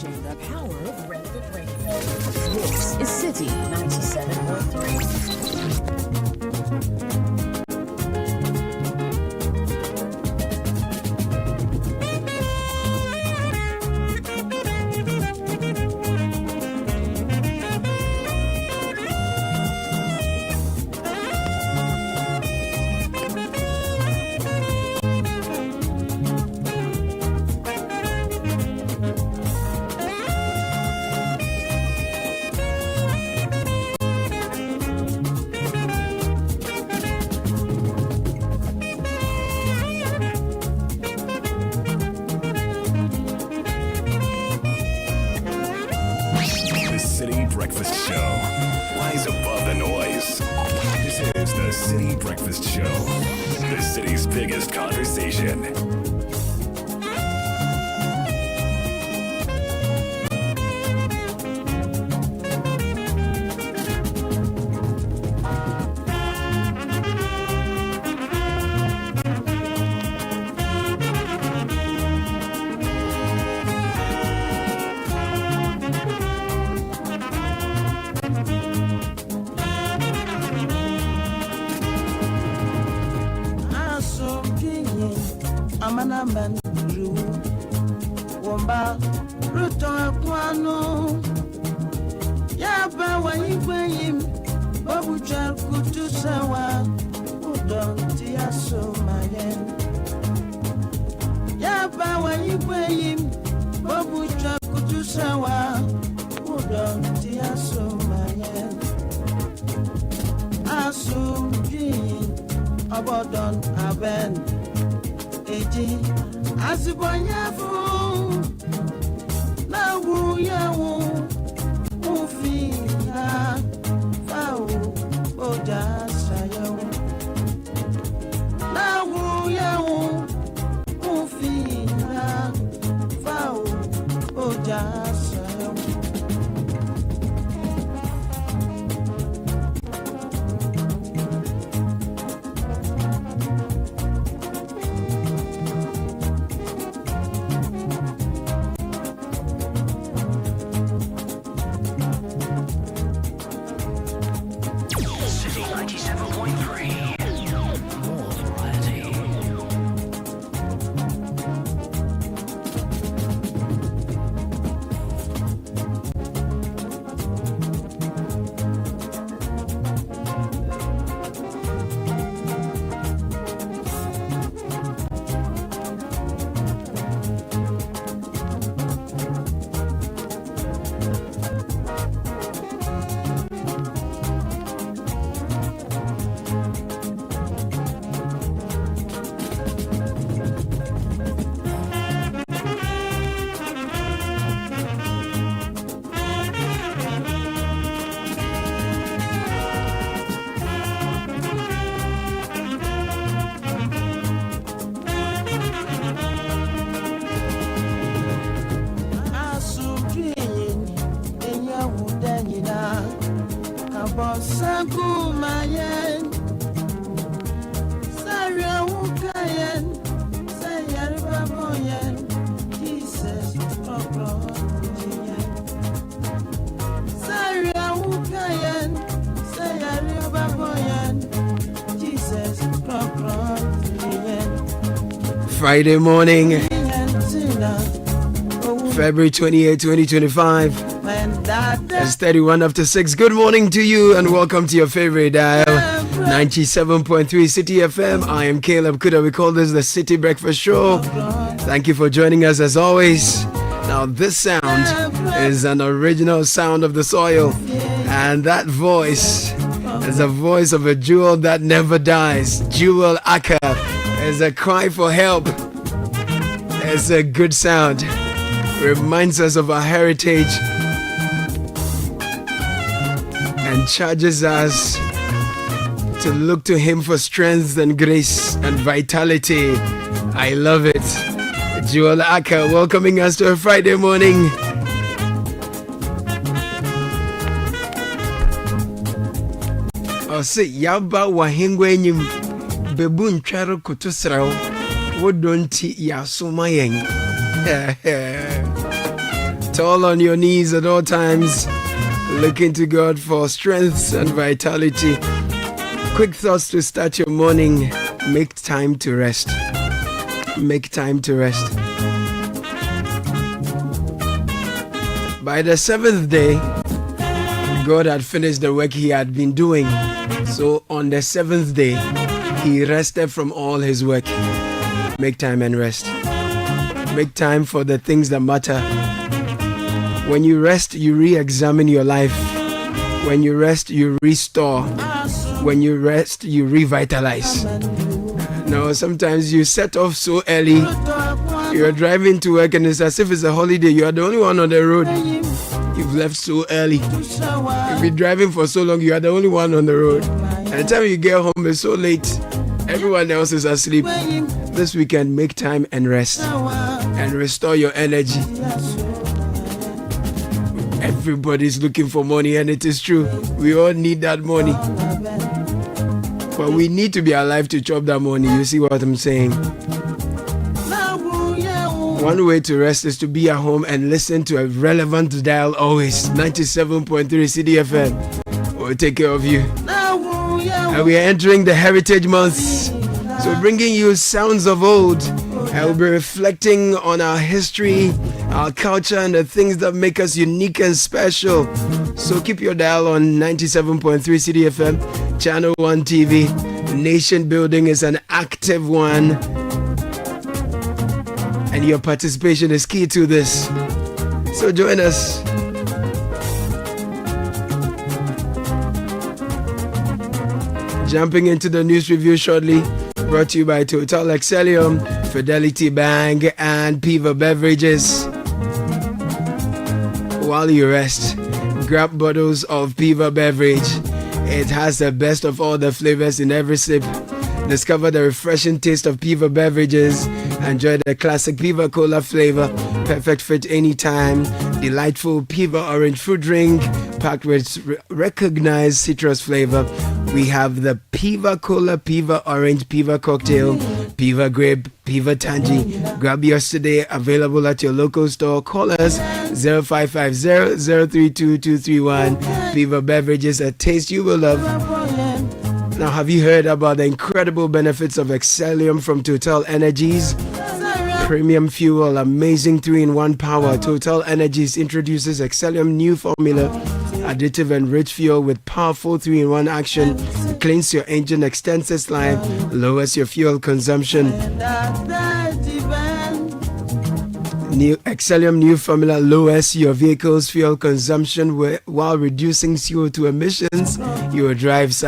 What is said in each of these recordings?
Unleashing the power of relevant radio. This is Citi 97.3. Citi Breakfast Show. Rise above the noise. This is the Citi Breakfast Show. The city's biggest conversation. Friday morning, February 28, 2025. It's 31 after 6. Good morning to you and welcome to your favorite dial, 97.3 Citi FM. I am Caleb Kudah. We call this the Citi Breakfast Show. Thank you for joining us as always. Now this sound is an original sound of the soil, and that voice is the voice of a jewel that never dies. Jewel Aka is a cry for help. It's a good sound. Reminds us of our heritage and charges us to look to him for strength and grace and vitality. I love it. Jewel Aka welcoming us to a Friday morning. Say yaba wahingwenyim bebu ntwaro kotusraw wodonti yasoma yen. all on your knees at all times, looking to God for strength and vitality. Quick thoughts to start your morning. Make time to rest. Make time to rest. By the seventh day, God had finished the work he had been doing. So on the seventh day, he rested from all his work. Make time and rest. Make time for the things that matter. When you rest, you re-examine your life. When you rest, you restore. When you rest, you revitalize. Now, sometimes you set off so early. You're driving to work and it's as if it's a holiday. You are the only one on the road. You've left so early. You've been driving for so long. You are the only one on the road. And the time you get home, it's so late. Everyone else is asleep. This weekend, make time and rest. And restore your energy. Everybody's looking for money, and it is true. We all need that money. But we need to be alive to chop that money. You see what I'm saying? One way to rest is to be at home and listen to a relevant dial always. 97.3 Citi FM. We'll take care of you. And we are entering the Heritage Month. So bringing you sounds of old. I will be reflecting on our history, our culture, and the things that make us unique and special. So keep your dial on 97.3 Citi FM, Channel 1 TV. Nation building is an active one. And your participation is key to this. So join us. Jumping into the news review shortly. Brought to you by Total Excellium, Fidelity Bank, and Piva Beverages. While you rest, grab bottles of Piva Beverage. It has the best of all the flavors in every sip. Discover the refreshing taste of Piva Beverages. Enjoy the classic Piva Cola flavor, perfect fit anytime. Delightful Piva Orange fruit drink, packed with recognized citrus flavor. We have the Piva Cola, Piva Orange, Piva Cocktail, Piva Grape, Piva Tangy. Grab yours today, available at your local store. Call us 0550-032-231. Piva Beverages, a taste you will love. Now, have you heard about the incredible benefits of Excellium from Total Energies? Premium fuel, amazing 3-in-1 power. Total Energies introduces Excellium new formula, additive and rich fuel with powerful 3-in-1 action. It cleans your engine, extends its life, lowers your fuel consumption. New Excellium new formula lowers your vehicle's fuel consumption while reducing CO2 emissions. Your drives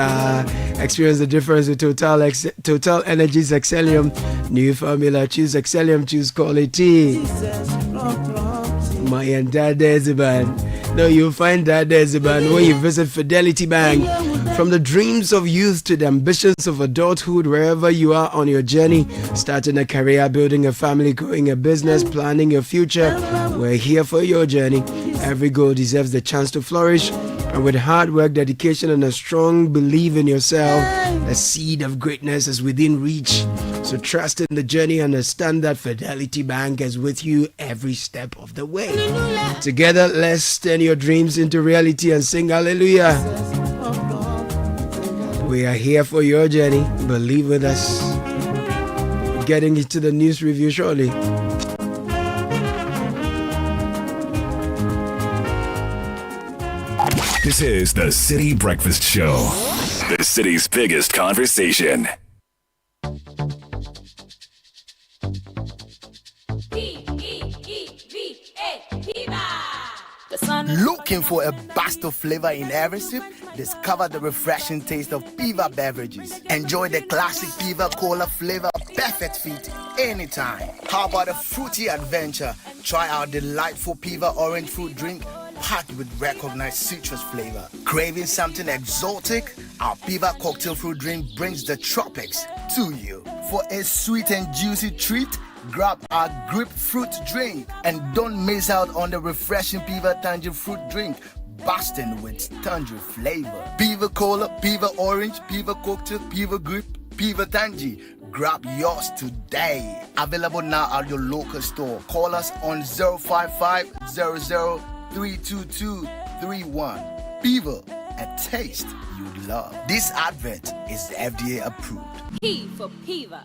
experience the difference with Total Energies Excellium new formula. Choose Excellium, choose quality. My and dad there's a band. No, you'll find that there's a band when you visit Fidelity Bank. From the dreams of youth to the ambitions of adulthood, wherever you are on your journey, starting a career, building a family, growing a business, planning your future, we're here for your journey. Every goal deserves the chance to flourish. And with hard work, dedication, and a strong belief in yourself, the seed of greatness is within reach. So trust in the journey and understand that Fidelity Bank is with you every step of the way. Together, let's turn your dreams into reality and sing hallelujah. We are here for your journey. Believe with us. Getting into the news review shortly. This is the Citi Breakfast Show, the city's biggest conversation. Looking for a burst of flavor in every sip? Discover the refreshing taste of Piva Beverages. Enjoy the classic Piva Cola flavor, perfect fit anytime. How about a fruity adventure? Try our delightful Piva Orange fruit drink, packed with recognized citrus flavor. Craving something exotic? Our Piva Cocktail fruit drink brings the tropics to you. For a sweet and juicy treat, grab our grapefruit drink and don't miss out on the refreshing Piva Tangy fruit drink, bursting with tangy flavor. Piva Cola, Piva Orange, Piva Cocktail, Piva Grape, Piva Tangy. Grab yours today. Available now at your local store. Call us on 055-00-322-31. Beaver, a taste you love. This advert is FDA approved. P for Piva.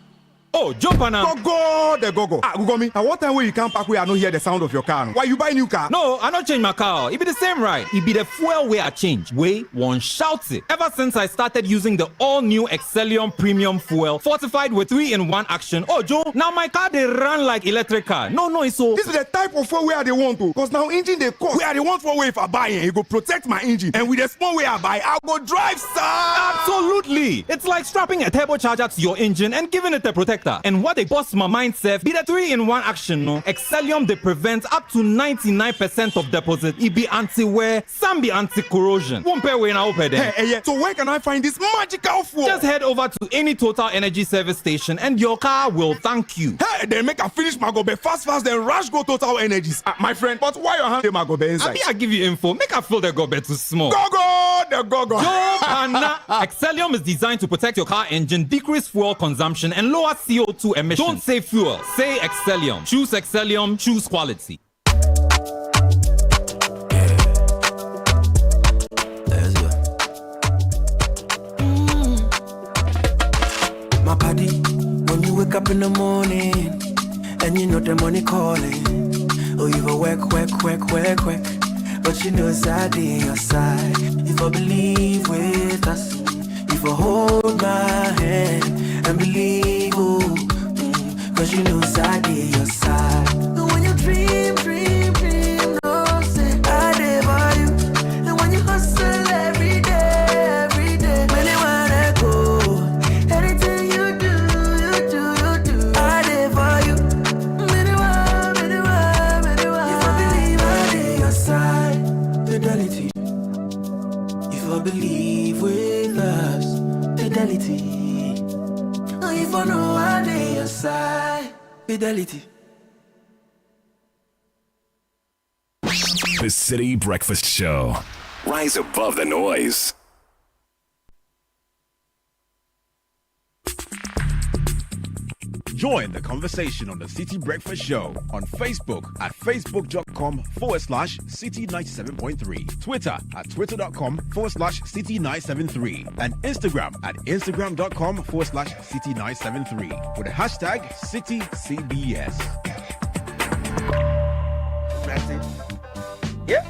Oh, jump on now. Go, the go. Ah, go me. And what time will you come back where I don't hear the sound of your car? Why you buy new car? No, I don't change my car. It be the same ride. It be the fuel where I change. Way one shouts it. Ever since I started using the all-new Excellium Premium Fuel, fortified with 3-in-1 action. Oh, Joe, now my car they run like electric car. No, so. This is the type of fuel where they want to. Because now engine they cost. Where they want for way if I buy it, it go protect my engine. And with the small way I buy, I'll go drive, sir. Absolutely. It's like strapping a turbocharger to your engine and giving it a protector. And what they bust my mind self be the 3-in-1 action no. Excellium they prevent up to 99% of deposit. It be anti-wear, some be anti-corrosion. Won't pay when I open them. Hey, so where can I find this magical fuel? Just head over to any Total Energy service station and your car will thank you. Hey, then make a finish my go be fast then rush go Total Energies. My friend, but why your hand my go be inside? I give you info. Make a feel the go be too small. Go, the go. Excellium is designed to protect your car engine, decrease fuel consumption, and lower CO2 emissions. Don't say fuel, say Excellium. Choose Excellium, choose quality. My body, when you wake up in the morning and you know the money calling, oh you go work, but you know I be your side. If I believe with us, if I hold my hand and believe, oh, cause you know I be your side. And when you dream, no say I did for you. And when you hustle every day, when you wanna go, anything you do, I did for you. If I believe I did your side, fidelity. If I believe with us, fidelity. If I know I did your side, fidelity. The City Breakfast Show. Rise above the noise. Join the conversation on the Citi Breakfast Show on Facebook at facebook.com/Citi97.3, Twitter at twitter.com/Citi973, and Instagram at instagram.com/Citi973 with the hashtag CityCBS. That's it. Yeah.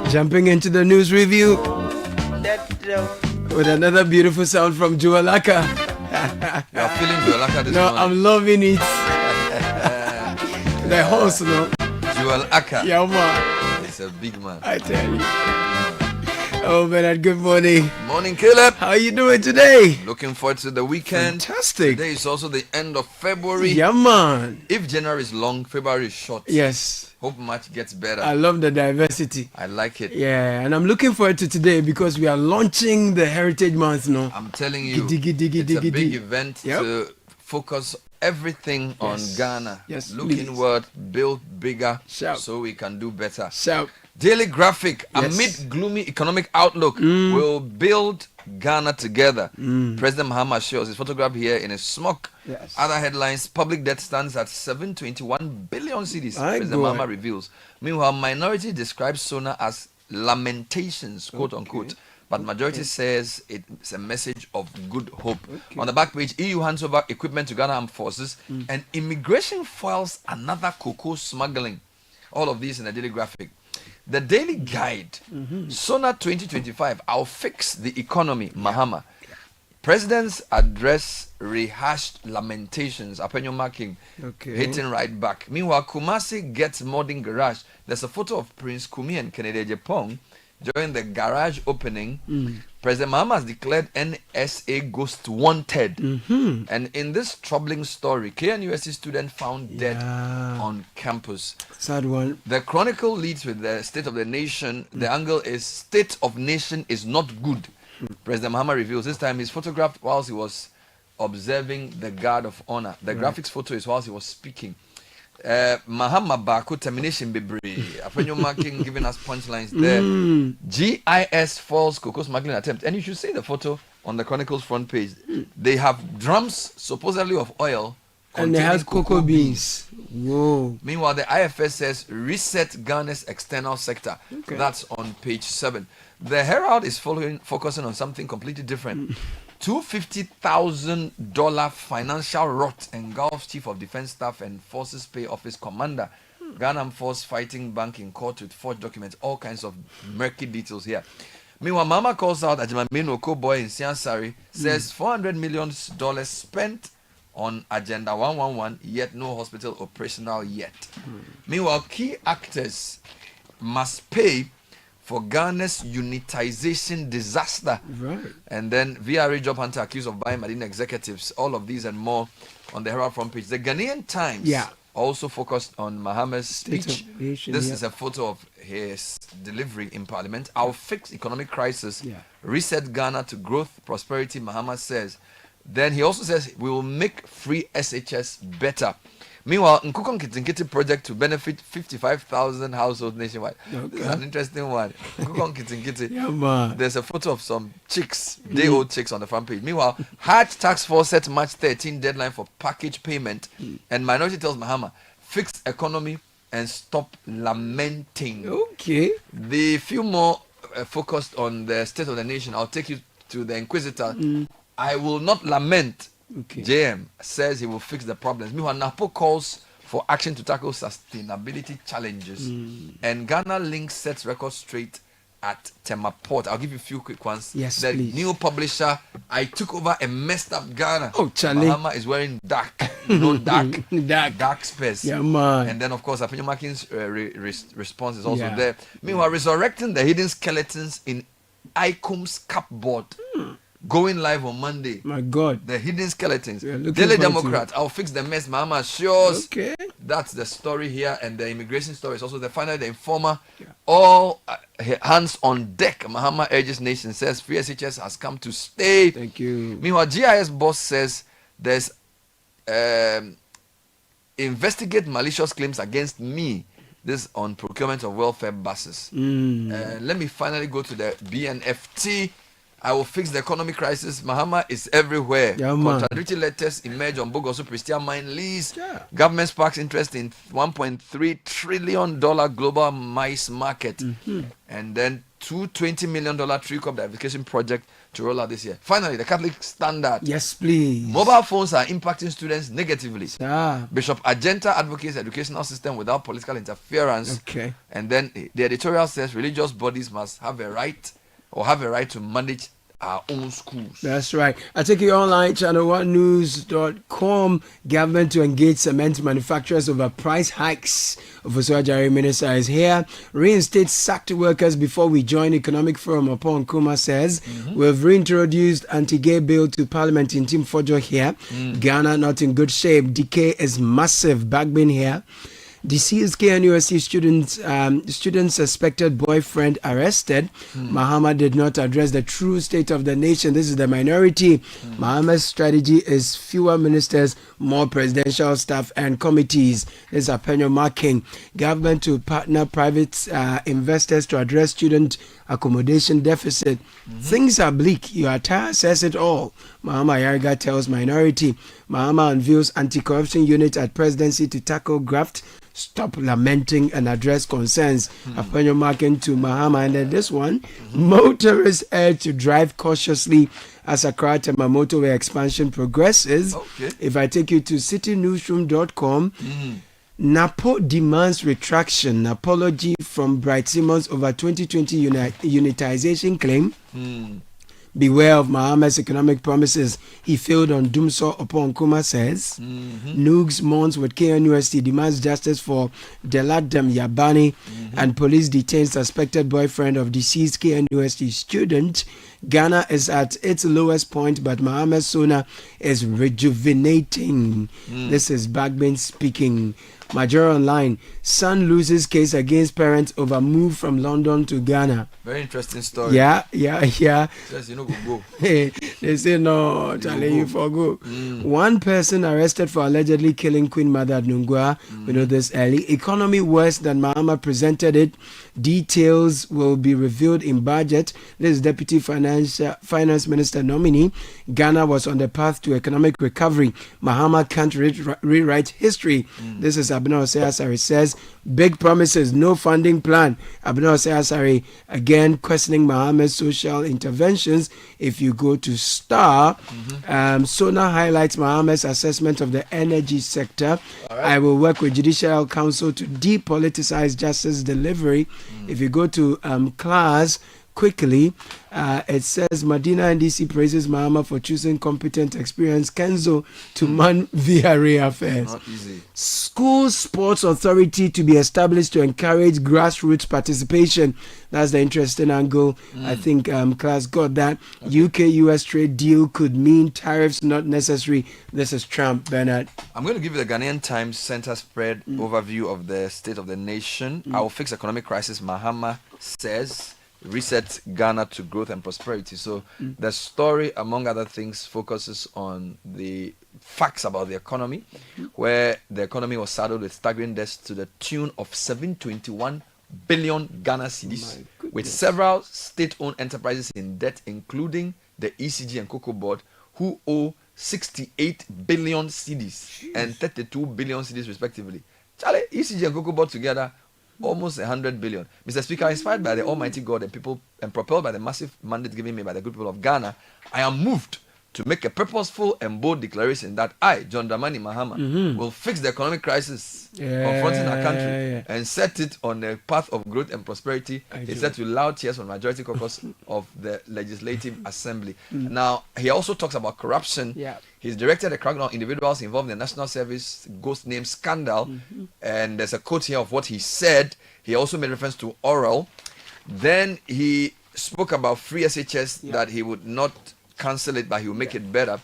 Jumping into the news review with another beautiful sound from Jualaka. You are feeling Jualaka this morning. I'm loving it. The horse, no? Jualaka. Yeah, man. It's a big man. I tell you. Oh, Bernard, good morning. Morning, Caleb. How are you doing today? Looking forward to the weekend. Fantastic. Today is also the end of February. Yeah, man. If January is long, February is short. Yes. Hope March gets better. I love the diversity. I like it. Yeah, and I'm looking forward to today because we are launching the Heritage Month now. I'm telling you, it's a big event to focus everything on Ghana. Yes, Look please. inward, build bigger, Shout. so we can do better. Shout. Daily Graphic, Yes. amid gloomy economic outlook, will build Ghana together. President Mahama shows his photograph here in a smock. Yes. Other headlines, public debt stands at 721 billion cedis, President Mahama reveals. Meanwhile, Minority describes Sona as lamentations, quote unquote. but majority says it's a message of good hope. On the back page, EU hands over equipment to Ghana Armed Forces, and immigration foils another cocoa smuggling. All of these in the daily graphic. The daily guide, SONA 2025, I'll fix the economy, Mahama. President's address rehashed lamentations. Apenyo marking, hitting right back. Meanwhile, Kumasi gets modern garage. There's a photo of Prince Kumi and Kennedy Jepong during the garage opening. President Mahama has declared NSA ghost wanted. And in this troubling story, KNUST student found dead on campus. Sad one. The Chronicle leads with the state of the nation. The angle is state of nation is not good. President Mahama reveals this time he's photographed whilst he was observing the guard of honor. The graphics photo is whilst he was speaking. Mahama Baku termination bebre. Apenyo marking giving us punchlines there. GIS false cocoa smuggling attempt. And you should see the photo on the Chronicle's front page. They have drums supposedly of oil. And they have cocoa beans. Whoa. Meanwhile, the IFS says reset Ghana's external sector. That's on page 7. The Herald is focusing on something completely different. $250,000 financial rot engulfs Chief of Defense Staff and Forces Pay Office Commander. Ghana Force fighting bank in court with forged documents. All kinds of murky details here. Meanwhile, Mama calls out Ajimamino Boy in Siansari, says $400 million spent on Agenda 111, yet no hospital operational yet. Meanwhile, key actors must pay for Ghana's unitization disaster. And then VRA job hunter accused of buying marine executives. All of these and more on the Herald front page. The Ghanaian Times also focused on Mahama's speech. This is a photo of his delivery in Parliament. I'll fix economic crisis, reset Ghana to growth, prosperity, Mahama says. Then he also says we will make free SHS better. Meanwhile, Nkukon Kitinkiti project to benefit 55,000 households nationwide. This is an interesting one. Nkukon Kitinkiti. There's a photo of some chicks, day-old chicks on the front page. Meanwhile, Hajj tax force set March 13 deadline for package payment. And minority tells Mahama, fix economy and stop lamenting. The few more focused on the state of the nation. I'll take you to the Inquisitor. I will not lament. JM says he will fix the problems. Meanwhile, Napo calls for action to tackle sustainability challenges. And Ghana Link sets record straight at Tema Port. I'll give you a few quick ones. Yes, the please. new publisher, I took over a messed up Ghana. Oh, Charlie. Mahama is wearing dark. No dark. dark space. Yeah, man. And then, of course, Apenyo Makin's response is also there. Meanwhile, resurrecting the hidden skeletons in ICOM's cupboard. Going live on Monday. My God. The hidden skeletons. Daily Democrat. I'll fix the mess. Mahama assures. That's the story here. And the immigration story is also the final. The Informer. All hands on deck. Mahama urges nation. Says free SHS has come to stay. Thank you. Meanwhile, GIS boss says there's investigate malicious claims against me. This on procurement of welfare buses. Let me finally go to the BNFT. I will fix the economic crisis. Mahama is everywhere. Contradictory letters emerge on Bogoso Prestia mine lease. Government sparks interest in $1.3 trillion global mice market. And then $220 million tree crop diversification project to roll out this year. Finally, the Catholic Standard. Yes, please. Mobile phones are impacting students negatively. Bishop Agenta advocates educational system without political interference. And then the editorial says religious bodies must have a right to manage our own schools. That's right. I take you online, channel1news.com. Government to engage cement manufacturers over price hikes. Officer Minister is here. Reinstate sacked workers before we join Economic Forum upon Kuma says. We've reintroduced anti-gay bill to Parliament in Team Fojo here. Ghana not in good shape. Decay is massive. Backbin here. Deceased KNUST student's suspected boyfriend arrested. Mahama did not address the true state of the nation. This is the minority. Mahama's strategy is fewer ministers, more presidential staff and committees. This is Apenyo marking. Government to partner private investors to address student accommodation deficit. Things are bleak. Your attire says it all. Mahama Yariga tells minority. Mahama unveils anti-corruption unit at presidency to tackle graft. stop lamenting and address concerns. Apenyo marking to Mahama. And then this one, motorists urged to drive cautiously as Accra motorway expansion progresses. Okay. If I take you to citynewsroom.com, NAPO demands retraction, apology from Bright Simmons over 2020 unitization claim. Beware of Mahama's economic promises. He failed on Dumso upon Kuma says. Noogs mourns with KNUST, demands justice for Deladem Yabani, and police detains suspected boyfriend of deceased KNUST student. Ghana is at its lowest point, but Mohamed Sona is rejuvenating. This is Bagbin speaking. Major Online, son loses case against parents over move from London to Ghana. Very interesting story. Yeah. Says you know go. They say no, Charlie, you for go. One person arrested for allegedly killing Queen Mother at Nungua. We know this early. Economy worse than Mahama presented it. Details will be revealed in budget. This is Deputy Finance Minister nominee. Ghana was on the path to economic recovery. Mahama can't rewrite history. This is Abner Osei-Asari says, big promises, no funding plan. Abner Osei-Asari again questioning Mahama's social interventions. If you go to Star, Sona highlights Mahama's assessment of the energy sector. Right. I will work with Judicial Council to depoliticize justice delivery. If you go to Class, quickly, it says Medina NDC praises Mahama for choosing competent, experienced Kenzo to man VRA affairs. Not easy. School Sports Authority to be established to encourage grassroots participation. That's the interesting angle. I think Class got that. Okay. UK-US trade deal could mean tariffs not necessary. This is Trump, Bernard. I'm going to give you the Ghanaian Times center spread overview of the state of the nation. I will fix economic crisis, Mahama says. Reset Ghana to growth and prosperity. So the story, among other things, focuses on the facts about the economy, where the economy was saddled with staggering debts to the tune of 721 billion Ghana cedis, with several state-owned enterprises in debt, including the ECG and Cocoa Board, who owe 68 billion cedis and 32 billion cedis respectively. Charlie, ECG and Cocoa Board together, almost 100 billion. Mr. Speaker, inspired by the Almighty God and people, and propelled by the massive mandate given me by the good people of Ghana, I am moved to make a purposeful and bold declaration that I, John Dramani Mahama, will fix the economic crisis confronting our country and set it on a path of growth and prosperity. He said to loud cheers from the majority caucus of the Legislative Assembly. Now, he also talks about corruption. He's directed a crackdown on individuals involved in the National Service ghost name scandal. And there's a quote here of what he said. He also made reference to oral. Then he spoke about free SHS, that he would not cancel it, but he will make it better.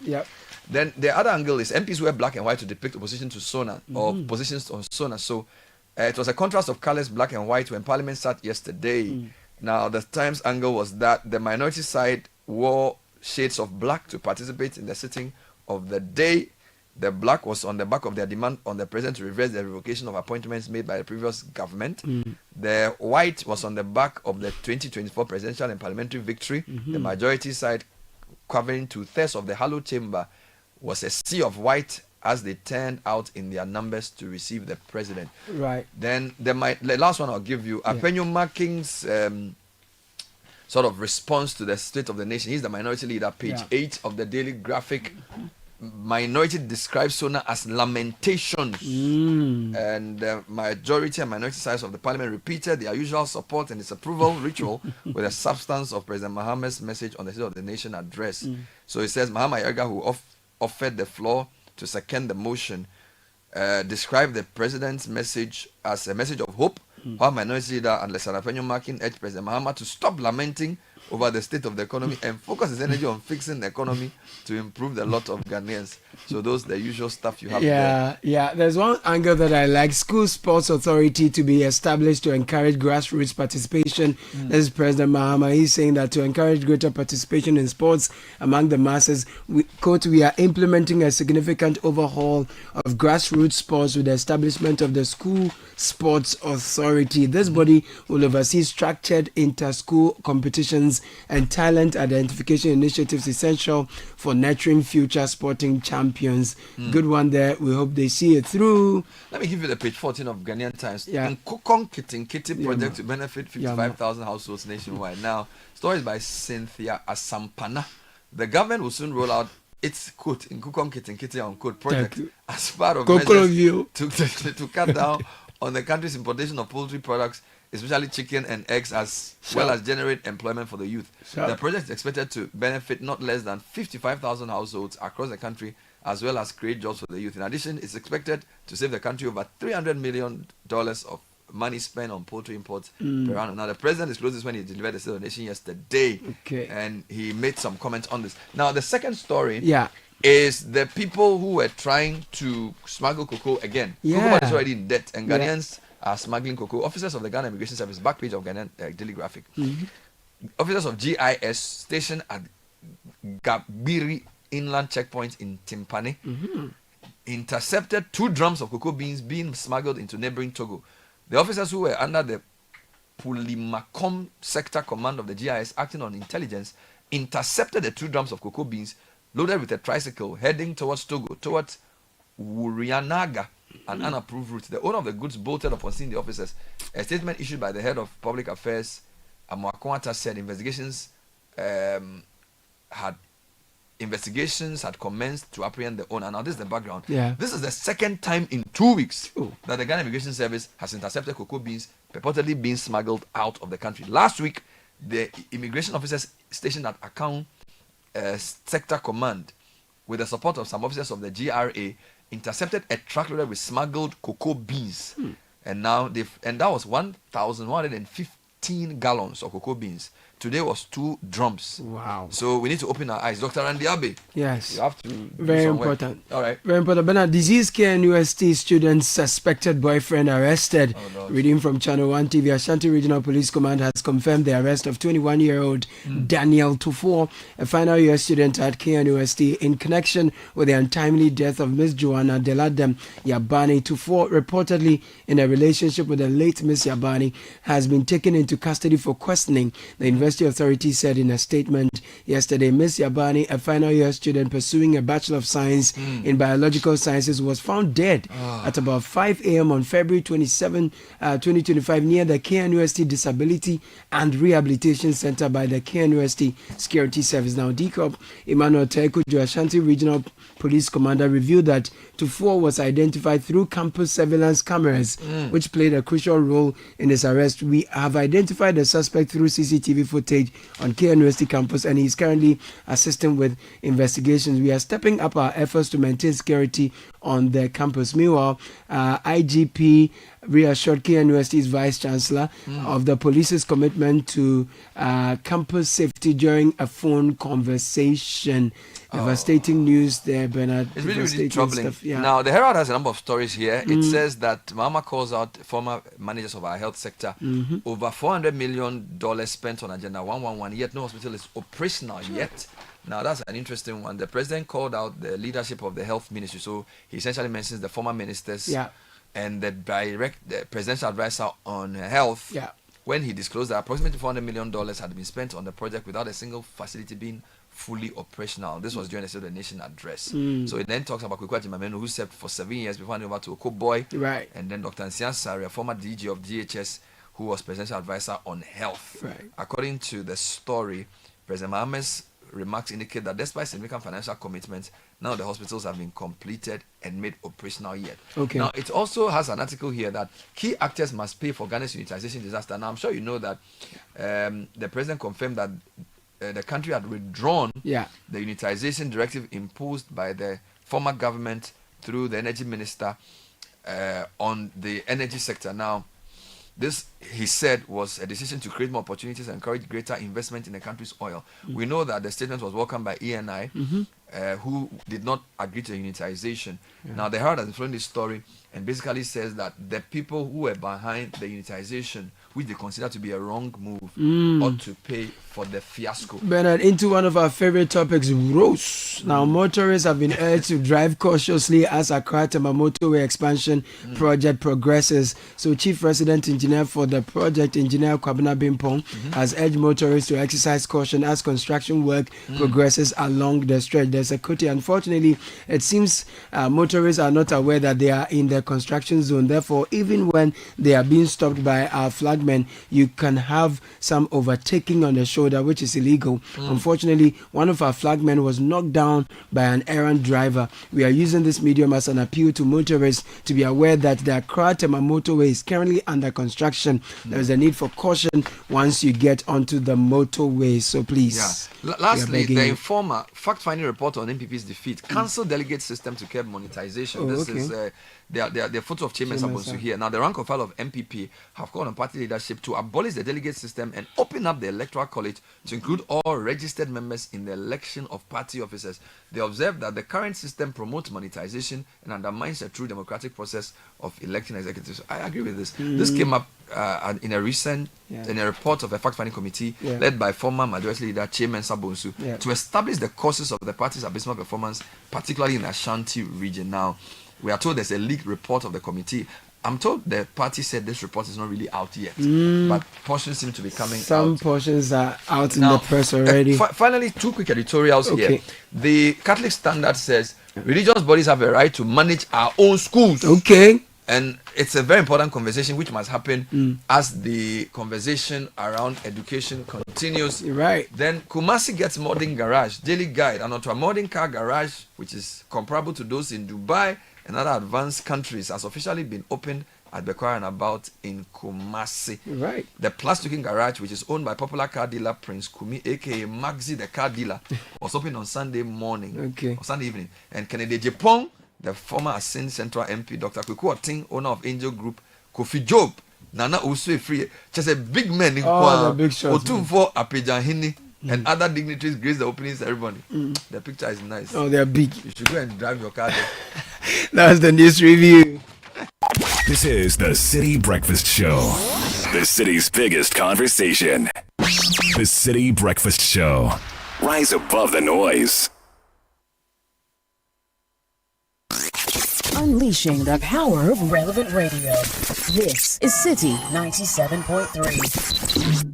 Then the other angle is MPs wear black and white to depict opposition to Sona, or positions on Sona. So it was a contrast of colors, black and white, when Parliament sat yesterday. Now, the Times angle was that the minority side wore shades of black to participate in the sitting of the day. The black was on the back of their demand on the president to reverse the revocation of appointments made by the previous government. The white was on the back of the 2024 presidential and parliamentary victory. The majority side, covering 2/3 of the hallowed chamber, was a sea of white as they turned out in their numbers to receive the president. Right. Then the last one I'll give you, Apenyo Making's sort of response to the state of the nation. He's the minority leader, page 8 of the Daily Graphic. Minority describes Sona as lamentations, and the majority and minority sides of the parliament repeated their usual support and disapproval ritual with the substance of President Mahama's message on the State of the Nation address. So it says Mahama Yerga, who offered the floor to second the motion, described the president's message as a message of hope. While minority leader and Lesana Penyo Makin urged President Mahama to stop lamenting over the state of the economy and focus his energy on fixing the economy to improve the lot of Ghanaians. So those the usual stuff you have there. There's one angle that I like. School Sports Authority to be established to encourage grassroots participation. This is President Mahama. He's saying that to encourage greater participation in sports among the masses, we are implementing a significant overhaul of grassroots sports with the establishment of the School Sports Authority. This body will oversee structured inter-school competitions skills and talent identification initiatives essential for nurturing future sporting champions. Good one there. We hope they see it through. Let me give you the page 14 of Ghanaian Times. Yeah. In Kukong Kitty project to benefit Yeah, 55,000 households nationwide. Now, stories by Cynthia Asampana. The government will soon roll out its quote in Kukong Kitty on quote project as part of measures to cut down on the country's importation of poultry products, especially chicken and eggs, as well as generate employment for the youth. The project is expected to benefit not less than 55,000 households across the country, as well as create jobs for the youth. In addition, it's expected to save the country over $300 million of money spent on poultry imports per annum. Now, the president disclosed this when he delivered the State of the Nation yesterday, and he made some comments on this. Now, the second story is the people who were trying to smuggle cocoa again. Cocoa is already in debt, and Ghanaians are smuggling cocoa. Officers of the Ghana Immigration Service, back page of Ghanaian Daily Graphic. Officers of GIS stationed at Gabiri Inland Checkpoint in Timpani intercepted 2 drums of cocoa beans being smuggled into neighboring Togo. The officers who were under the Pulimakom sector command of the GIS, acting on intelligence, intercepted the 2 drums of cocoa beans loaded with a tricycle heading towards Togo, towards Wurianaga, an unapproved route. The owner of the goods bolted upon seeing the officers. A statement issued by the head of public affairs, Amakwata, said investigations had commenced to apprehend the owner. Now, this is the background. This is the second time in 2 weeks that the Ghana Immigration Service has intercepted cocoa beans purportedly being smuggled out of the country. Last week, the immigration officers stationed at Akon Sector Command, with the support of some officers of the GRA, intercepted a truck loaded with smuggled cocoa beans. And now that was 1,115 gallons of cocoa beans. Today was 2 drums. Wow. So we need to open our eyes. Dr. Randy Abe. Yes. You have to Very important. All right. Very important. Bernard, disease care university student's suspected boyfriend arrested. Reading from Channel 1 TV, Ashanti Regional Police Command has confirmed the arrest of 21-year-old Daniel Tufor, a final year student at KNUST, in connection with the untimely death of Miss Joanna Deladem Yabani. Tufor, reportedly in a relationship with the late Miss Yabani, has been taken into custody for questioning. The University authorities said in a statement yesterday. Miss Yabani, a final year student pursuing a Bachelor of Science in Biological Sciences, was found dead at about 5 a.m. on February 27, 2025 near the KNUST Disability and Rehabilitation Center by the KNUST Security Service. Now, DCOP Emmanuel Tekujo, Ashanti Regional Police Commander, revealed that Tufor was identified through campus surveillance cameras, which played a crucial role in his arrest. We have identified the suspect through CCTV footage on KNUST campus, and he is currently assisting with investigations. We are stepping up our efforts to maintain security on the campus. Meanwhile, IGP reassured KNUST's Vice Chancellor of the police's commitment to campus safety during a phone conversation. Devastating news there, Bernard. It's really troubling. Now, the Herald has a number of stories here. It says that Mama calls out former managers of our health sector. Over $400 million spent on Agenda 111, yet no hospital is operational yet. Now, that's an interesting one. The president called out the leadership of the health ministry. So he essentially mentions the former ministers and the presidential advisor on health when he disclosed that approximately $400 million had been spent on the project without a single facility being fully operational. This was during the State of the Nation address. So it then talks about Kwekwati Mamenu, who served for 7 years before handing over to Okoboy. And then Dr. Nsian Sari, a former DG of DHS, who was presidential advisor on health. According to the story, President Mohammed's remarks indicate that despite significant financial commitments, none of the hospitals have been completed and made operational yet. Now, it also has an article here that key actors must pay for Ghana's unitization disaster. Now, I'm sure you know that the president confirmed that the country had withdrawn the unitization directive imposed by the former government through the energy minister on the energy sector. Now, this, he said, was a decision to create more opportunities and encourage greater investment in the country's oil. We know that the statement was welcomed by ENI, who did not agree to unitization. Now, the Herald has influenced this story and basically says that the people who were behind the unitization, which they consider to be a wrong move, ought to pay for the fiasco. Bernard, into one of our favorite topics, roads. Now, motorists have been urged to drive cautiously as Accra Tema motorway expansion project progresses. So, Chief Resident Engineer for the project, Engineer Kwabena Bimpong, has urged motorists to exercise caution as construction work progresses along the stretch. There's a quote. Unfortunately, it seems motorists are not aware that they are in the construction zone. Therefore, even when they are being stopped by our flagmen, you can have some overtaking on the shoulder, which is illegal. Unfortunately, one of our flagmen was knocked down by an errant driver. We are using this medium as an appeal to motorists to be aware that the Accra Tema motorway is currently under construction. There is a need for caution once you get onto the motorway. So please. Lastly, the Informer fact-finding report on MPP's defeat. Council delegate system to curb monetization. This is the photo of Chairman Sabonsu here. Now, the rank and file of MPP have called on party leadership to abolish the delegate system and open up the electoral college to include all registered members in the election of party officers. They observe that the current system promotes monetization and undermines the true democratic process of electing executives. I agree with this. This came up in a recent in a report of a fact-finding committee led by former majority leader Chairman Sabonsu to establish the causes of the party's abysmal performance, particularly in the Ashanti region. Now, we are told there's a leaked report of the committee. I'm told the party said this report is not really out yet, but portions seem to be coming out. Some portions are out in the press already. Finally, two quick editorials here. The Catholic Standard says religious bodies have a right to manage our own schools. Okay. And it's a very important conversation which must happen as the conversation around education continues. Right. Then Kumasi gets modern garage, daily guide, and onto a modern car garage, which is comparable to those in Dubai and other advanced countries, has officially been opened at Bekwai and about in Kumasi. Right. The plus-looking garage, which is owned by popular car dealer Prince Kumi, aka Maxi the car dealer, was opened on Sunday morning or Sunday evening. And Kennedy Jepong, the former Asin Central MP, Dr. Kweku Oting, owner of Angel Group, Kofi Job, Nana Uswe Free, just a big man in Kuala, big shot, Otumfo Apejahini, and other dignitaries grace the opening ceremony. The picture is nice. Oh, they're big. You should go and drive your car there. That's the news review. This is the Citi Breakfast Show, the city's biggest conversation. The Citi Breakfast Show. Rise above the noise. Unleashing the power of relevant radio. This is Citi 97.3.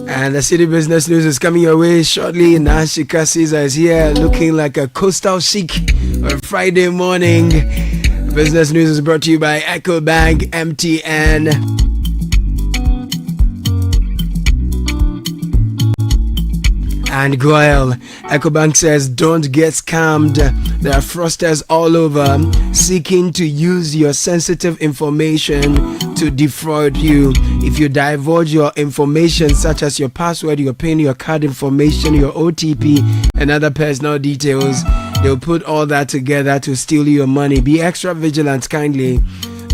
And the City Business News is coming your way shortly. Nashika Caesar is here looking like a coastal chic on a Friday morning. Business News is brought to you by EcoBank, MTN. And Goyle. EcoBank says don't get scammed. There are fraudsters all over seeking to use your sensitive information to defraud you. If you divulge your information such as your password, your PIN, your card information, your OTP and other personal details, they'll put all that together to steal your money. Be extra vigilant kindly.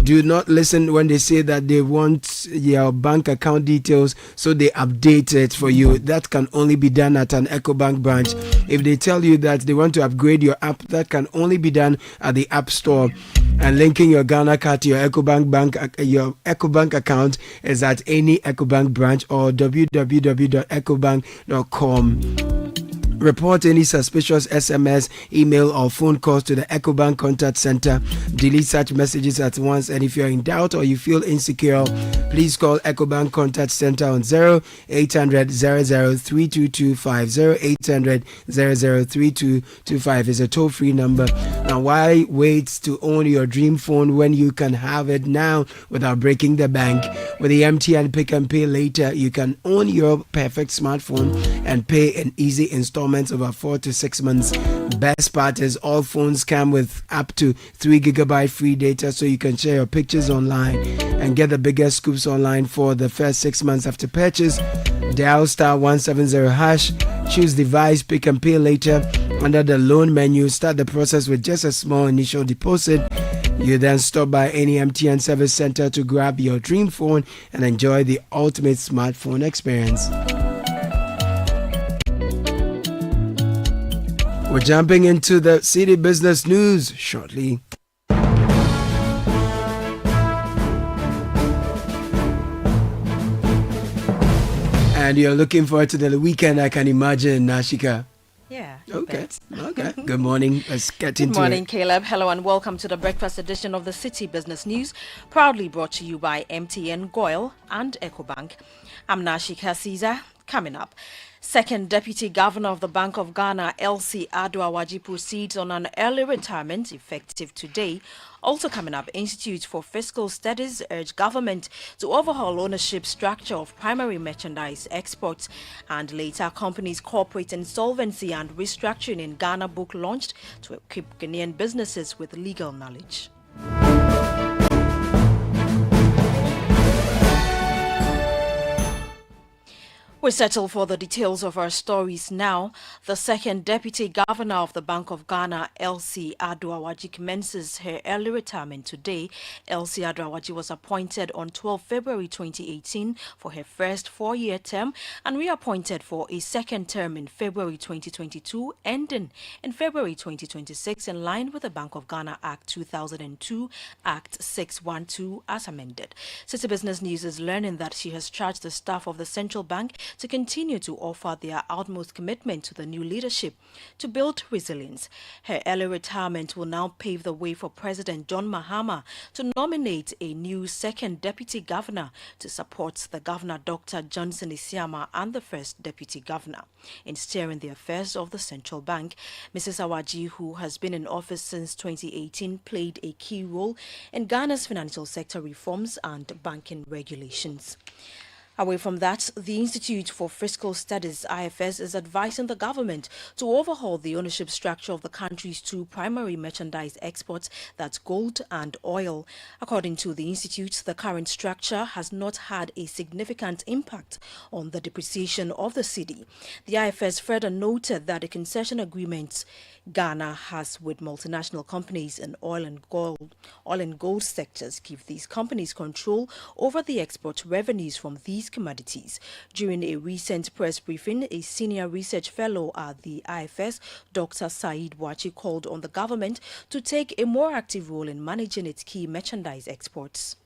Do not listen when they say that they want your bank account details, so they update it for you. That can only be done at an EcoBank branch. If they tell you that they want to upgrade your app, that can only be done at the App Store. And linking your Ghana card to your EcoBank account is at any EcoBank branch or www.ecobank.com. Report any suspicious SMS, email, or phone calls to the EcoBank Contact Center. Delete such messages at once. And if you're in doubt or you feel insecure, please call EcoBank Contact Center on 0800 003225. 0800 003225 is a toll-free number. Now, why wait to own your dream phone when you can have it now without breaking the bank? With the MTN Pick and Pay Later, you can own your perfect smartphone and pay an easy installment over 4 to 6 months. Best part is all phones come with up to 3 GB free data, so you can share your pictures online and get the biggest scoops online for the first 6 months after purchase. Dial *170#, choose device, Pick and Pay Later. Under the loan menu, start the process with just a small initial deposit. You then stop by any MTN service center to grab your dream phone and enjoy the ultimate smartphone experience. We're jumping into the City business news shortly. And you're looking forward to the weekend, I can imagine, Nashika. Yeah. Okay. Okay. Good morning. Let's get into it. Good morning, Caleb. Hello and welcome to the breakfast edition of the City Business News, proudly brought to you by MTN, Goil and EcoBank. I'm Nashika Caesar. Coming up, Second Deputy Governor of the Bank of Ghana, LC Aduawaji, proceeds on an early retirement effective today. Also coming up, Institute for Fiscal Studies urge government to overhaul ownership structure of primary merchandise exports. And later, companies' corporate insolvency and restructuring in Ghana book launched to equip Ghanaian businesses with legal knowledge. We settle for the details of our stories now. The second Deputy Governor of the Bank of Ghana, LC Aduawaji, commences her early retirement today. LC Aduawaji was appointed on 12 February 2018 for her first four-year term and reappointed for a second term in February 2022, ending in February 2026 in line with the Bank of Ghana Act 2002, Act 612 as amended. City Business News is learning that she has charged the staff of the central bank to continue to offer their utmost commitment to the new leadership to build resilience. Her early retirement will now pave the way for President John Mahama to nominate a new second deputy governor to support the governor, Dr. Johnson Isiama, and the first deputy governor in steering the affairs of the central bank. Mrs. Awaji, who has been in office since 2018, played a key role in Ghana's financial sector reforms and banking regulations. Away from that, the Institute for Fiscal Studies, IFS, is advising the government to overhaul the ownership structure of the country's two primary merchandise exports, that's gold and oil. According to the Institute, the current structure has not had a significant impact on the depreciation of the cedi. The IFS further noted that the concession agreements Ghana has with multinational companies in oil and gold sectors give these companies control over the export revenues from these commodities. During a recent press briefing, a senior research fellow at the IFS, Dr. Said Wachi, called on the government to take a more active role in managing its key merchandise exports.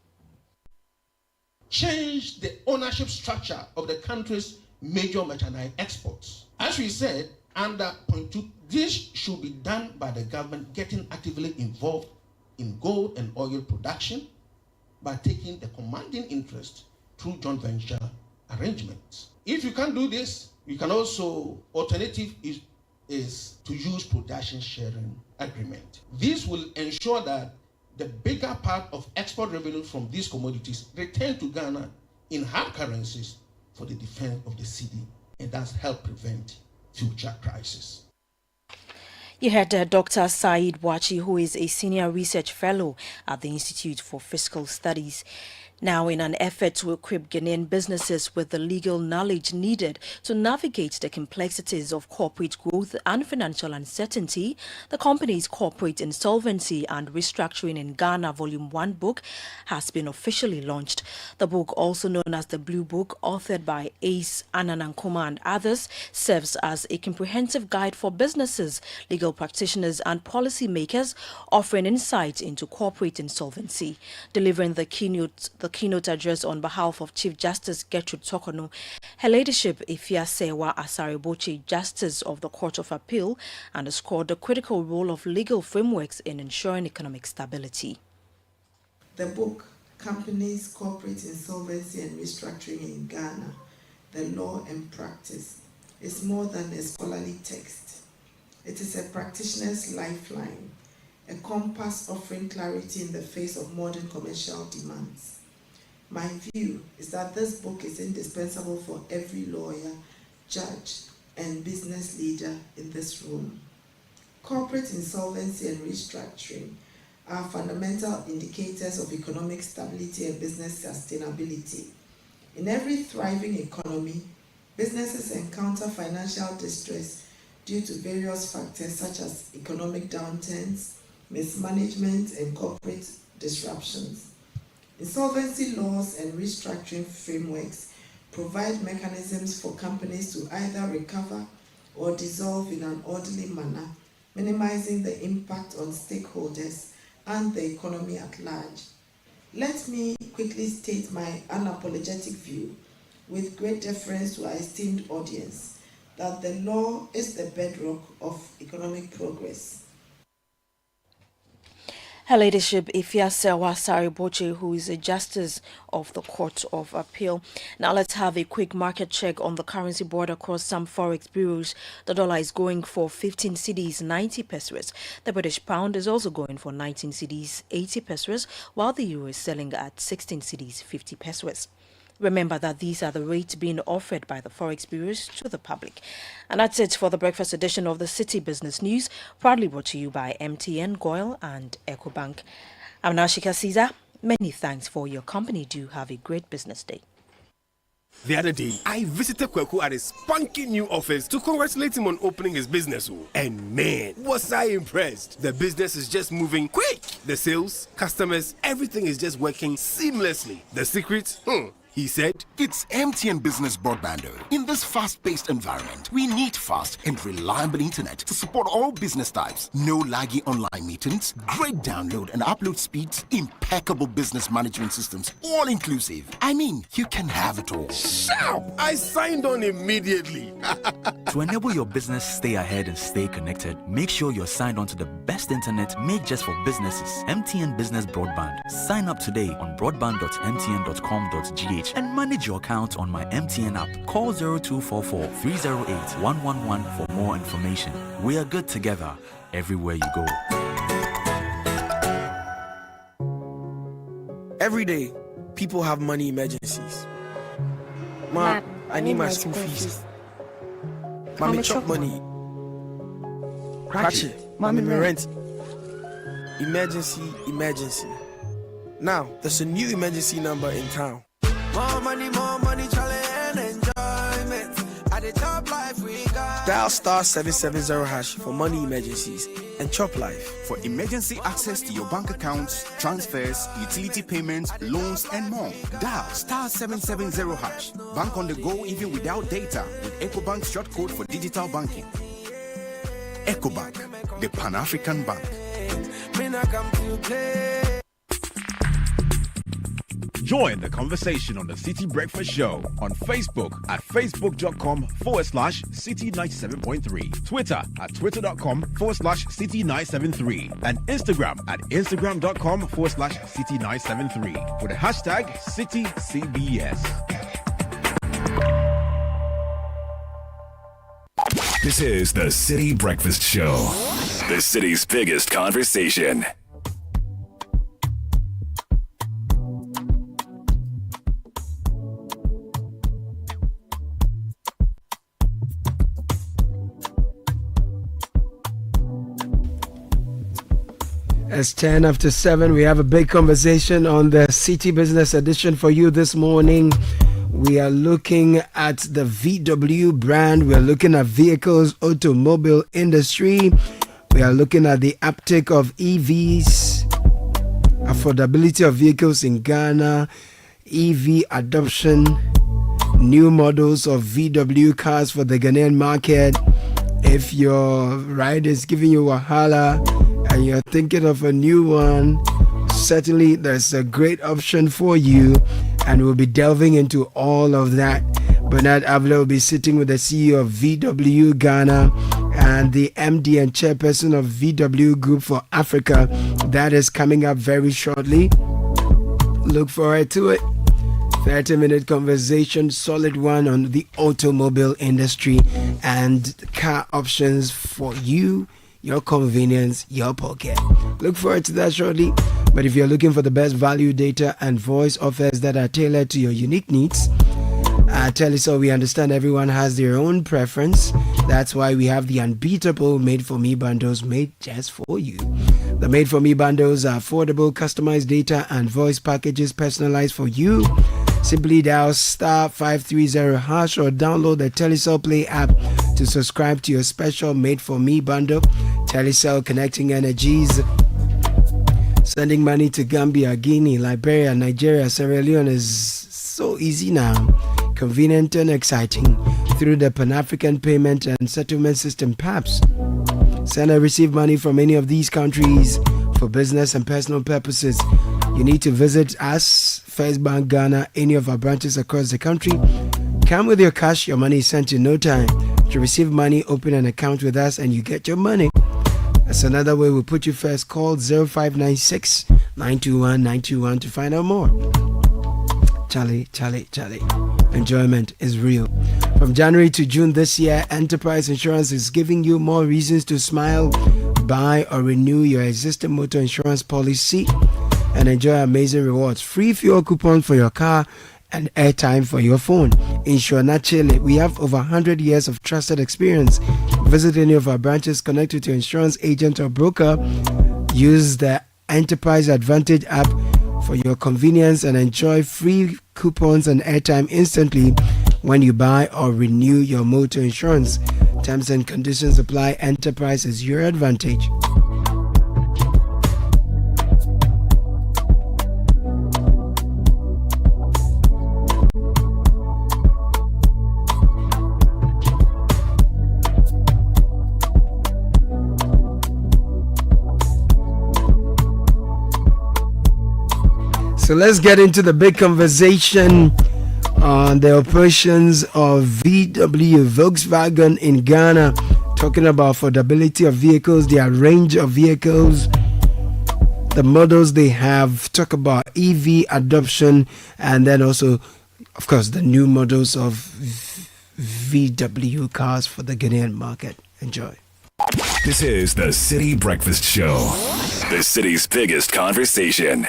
Change the ownership structure of the country's major merchandise exports. As we said, under point 2, this should be done by the government getting actively involved in gold and oil production by taking the commanding interest through joint venture arrangements. If you can't do this, you can also, alternative is to use production sharing agreement. This will ensure that the bigger part of export revenue from these commodities return to Ghana in hard currencies for the defense of the cedi, and thus help prevent future crisis. You heard Dr. Said Wachi, who is a senior research fellow at the Institute for Fiscal Studies. Now, in an effort to equip Ghanaian businesses with the legal knowledge needed to navigate the complexities of corporate growth and financial uncertainty, the company's Corporate Insolvency and Restructuring in Ghana Volume 1 book has been officially launched. The book, also known as the Blue Book, authored by Ace Ananankoma and others, serves as a comprehensive guide for businesses, legal practitioners and policymakers, offering insight into corporate insolvency. Delivering the keynote address on behalf of Chief Justice Gertrude Tokono, Her Ladyship Ifia Sewa Asaribochi, Justice of the Court of Appeal, underscored the critical role of legal frameworks in ensuring economic stability. The book, Companies, Corporate Insolvency and Restructuring in Ghana, the Law and Practice, is more than a scholarly text. It is a practitioner's lifeline, a compass offering clarity in the face of modern commercial demands. My view is that this book is indispensable for every lawyer, judge, and business leader in this room. Corporate insolvency and restructuring are fundamental indicators of economic stability and business sustainability. In every thriving economy, businesses encounter financial distress due to various factors such as economic downturns, mismanagement, and corporate disruptions. Insolvency laws and restructuring frameworks provide mechanisms for companies to either recover or dissolve in an orderly manner, minimizing the impact on stakeholders and the economy at large. Let me quickly state my unapologetic view, with great deference to our esteemed audience, that the law is the bedrock of economic progress. Her Ladyship Ifeasewa Sariboche, who is a Justice of the Court of Appeal. Now let's have a quick market check on the currency board across some forex bureaus. The dollar is going for 15 cedis 90 pesos. The British pound is also going for 19 cedis 80 pesos, while the euro is selling at 16 cedis 50 pesos. Remember that these are the rates being offered by the forex bureaus to the public. And that's it for the breakfast edition of the City Business News, proudly brought to you by MTN, Goil and EcoBank. I'm Nashika Caesar. Many thanks for your company. Do have a great business day. The other day, I visited Kweku at his spunky new office to congratulate him on opening his business. And man, was I impressed. The business is just moving quick. The sales, customers, everything is just working seamlessly. The secret? He said, it's MTN Business Broadband. In this fast-paced environment, we need fast and reliable internet to support all business types. No laggy online meetings, great download and upload speeds, impeccable business management systems, all inclusive. I mean, you can have it all. Sharp! I signed on immediately. To enable your business stay ahead and stay connected, make sure you're signed on to the best internet made just for businesses. MTN Business Broadband. Sign up today on broadband.mtn.com.gh and manage your account on my MTN app. Call 0244 308 111 for more information. We are good together everywhere you go. Every day, people have money emergencies. Ma, I need my school fees. Mommy chop money. Cratchet. Mommy rent. Emergency. Now, there's a new emergency number in town. More money, challenge and enjoyment. At the top life we got. Dial *770# for money emergencies and Chop Life. For emergency access to your bank accounts, transfers, utility payments, loans, and more. Dial *770#. Bank on the go even without data with EcoBank's short code for digital banking. EcoBank, the Pan-African Bank. Join the conversation on the Citi Breakfast Show on Facebook at facebook.com/Citi97.3, Twitter at twitter.com/Citi973, and Instagram at instagram.com/Citi973 with the hashtag CityCBS. This is the Citi Breakfast Show, the city's biggest conversation. It's 10 after 7. We have a big conversation on the City Business Edition for you this morning. We are looking at the VW brand. We are looking at vehicles, automobile industry. We are looking at the uptake of EVs, affordability of vehicles in Ghana, EV adoption, new models of VW cars for the Ghanaian market. If your ride is giving you a holla and you're thinking of a new one, certainly there's a great option for you, and we'll be delving into all of that. Bernard Avila will be sitting with the CEO of VW Ghana and the MD and chairperson of VW Group for Africa. That is coming up very shortly. Look forward to it. 30-minute conversation, solid one on the automobile industry and car options for you, your convenience, your pocket. Look forward to that shortly. But if you're looking for the best value, data and voice offers that are tailored to your unique needs, tell us so. We understand everyone has their own preference. That's why we have the unbeatable Made For Me bundles made just for you. The Made For Me bundles are affordable, customized data and voice packages personalized for you. Simply dial *530# or download the Telecel Play app to subscribe to your special Made For Me bundle. Telecel, connecting energies, Sending money to Gambia, Guinea, Liberia, Nigeria, Sierra Leone is so easy now, convenient and exciting through the Pan-African Payment and Settlement System, PAPS. Send and receive money from any of these countries for business and personal purposes. You need to visit us, First Bank Ghana, any of our branches across the country. Come with your cash, your money is sent in no time. To receive money, open an account with us and you get your money. That's another way we put you first. Call 0596 921 921 to find out more. Charlie. Enjoyment is real. From January to June this year, Enterprise Insurance is giving you more reasons to smile, buy or renew your existing motor insurance policy and enjoy amazing rewards. Free fuel coupon for your car and airtime for your phone. Insure naturally. We have over 100 years of trusted experience. Visit any of our branches connected to your insurance agent or broker. Use the Enterprise Advantage app for your convenience and enjoy free coupons and airtime instantly when you buy or renew your motor insurance. Terms and conditions apply. Enterprise is your advantage. So let's get into the big conversation on the operations of VW, Volkswagen in Ghana, talking about affordability of vehicles, their range of vehicles, the models they have, talk about EV adoption, and then also, of course, the new models of VW cars for the Ghanaian market. Enjoy. This is the Citi Breakfast Show, the city's biggest conversation.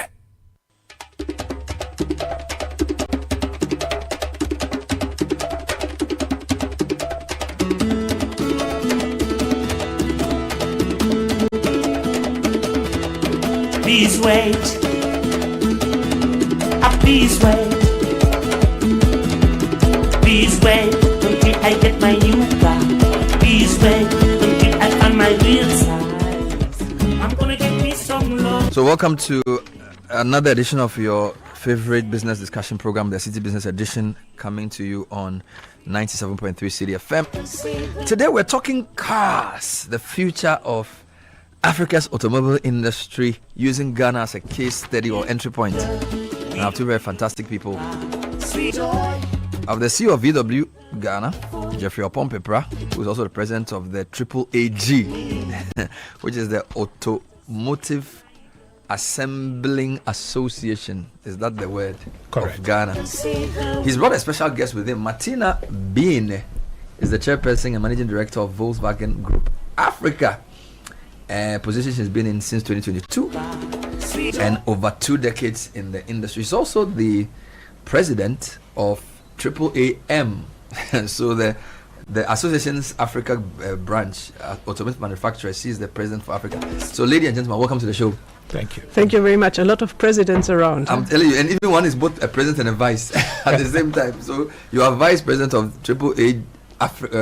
Please wait, please wait, please wait until I get my new car. Please wait until I find my real size. I'm gonna get me some love. So welcome to another edition of your favorite business discussion program, the Citi Business Edition, coming to you on 97.3 Citi FM. Today we're talking cars, the future of Africa's automobile industry, using Ghana as a case study or entry point. And I have two very fantastic people. I have the CEO of VW Ghana, Jeffrey Opompepra, who is also the president of the AAAG, which is the Automotive Assembling Association. Is that the word? Correct. Of Ghana. He's brought a special guest with him. Martina Bean is the chairperson and managing director of Volkswagen Group Africa. Position she's been in since 2022 and over 2 decades in the industry. She's also the president of AAAM. So the association's Africa branch, automotive manufacturers. She's the president for Africa. So, ladies and gentlemen, welcome to the show. Thank you. Thank you very much. A lot of presidents around. I'm telling you, and even one is both a president and a vice at the same time. So you are vice president of AAA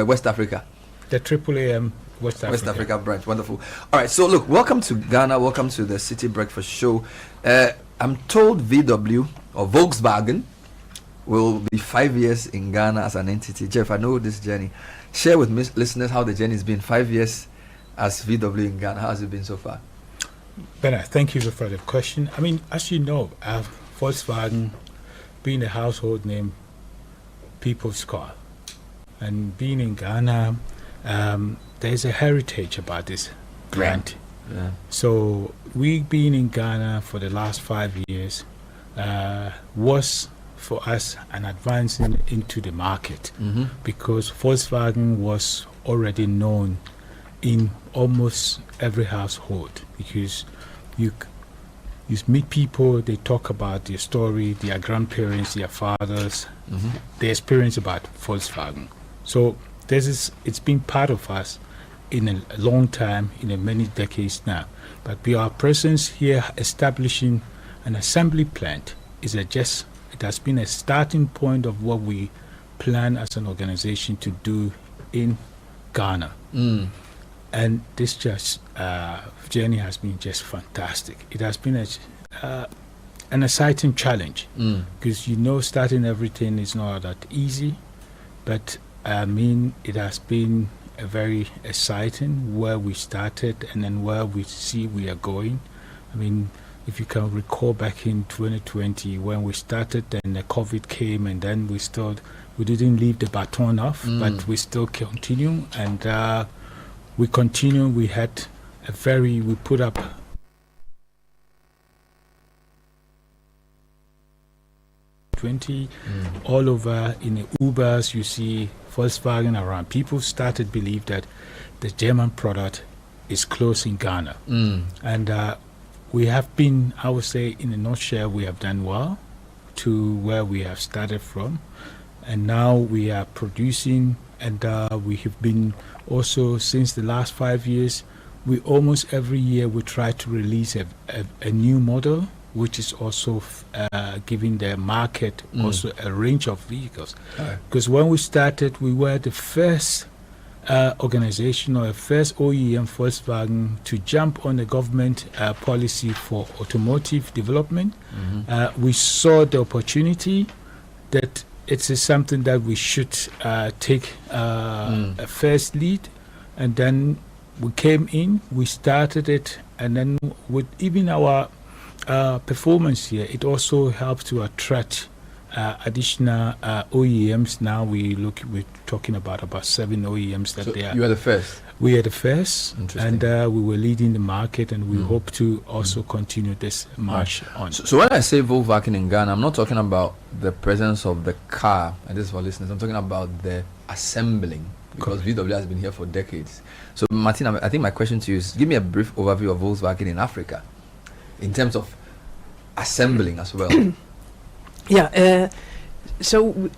West Africa. The AAAM West Africa branch. Wonderful. All right. So look, welcome to Ghana. Welcome to the Citi Breakfast Show. I'm told VW or Volkswagen will be 5 years in Ghana as an entity. Jeff, I know this journey. Share with listeners how the journey has been. 5 years as VW in Ghana. How has it been so far? Bernard, thank you for the question. I mean, as you know, Volkswagen being a household name, people's car, and being in Ghana, there's a heritage about this brand. Yeah. So we being in Ghana for the last 5 years was for us an advancing into the market, because Volkswagen was already known in almost every household, because you meet people, they talk about their story, their grandparents, their fathers, their experience about Volkswagen. So it's been part of us in a long time, in many decades now. But our presence here, establishing an assembly plant, it has been a starting point of what we plan as an organization to do in Ghana. And this journey has been just fantastic. It has been an exciting challenge because starting everything is not that easy, but it has been a very exciting where we started and then where we see we are going. If you can recall back in 2020 when we started, then the COVID came, and then we didn't leave the baton off, but we still continue, and we continue. We put up all over in the Ubers. You see Volkswagen around. People started believe that the German product is close in Ghana, and we have been, I would say, in a nutshell, we have done well to where we have started from, and now we are producing, and we have been also since the last 5 years. We almost every year we try to release a new model, which is also giving the market also a range of vehicles. Because when we started, we were the first organization or first OEM Volkswagen to jump on the government policy for automotive development. We saw the opportunity that it is something that we should take a first lead, and then we came in, we started it, and then with even our performance here, it also helps to attract additional OEMs. Now we're talking about 7 OEMs that they are. You are the first. We are the first, and we were leading the market, and we hope to also continue this march on. So when I say Volkswagen in Ghana, I'm not talking about the presence of the car, and this is for listeners. I'm talking about the assembling, because VW has been here for decades. So Martin, I think my question to you is, give me a brief overview of Volkswagen in Africa, in terms of assembling as well. So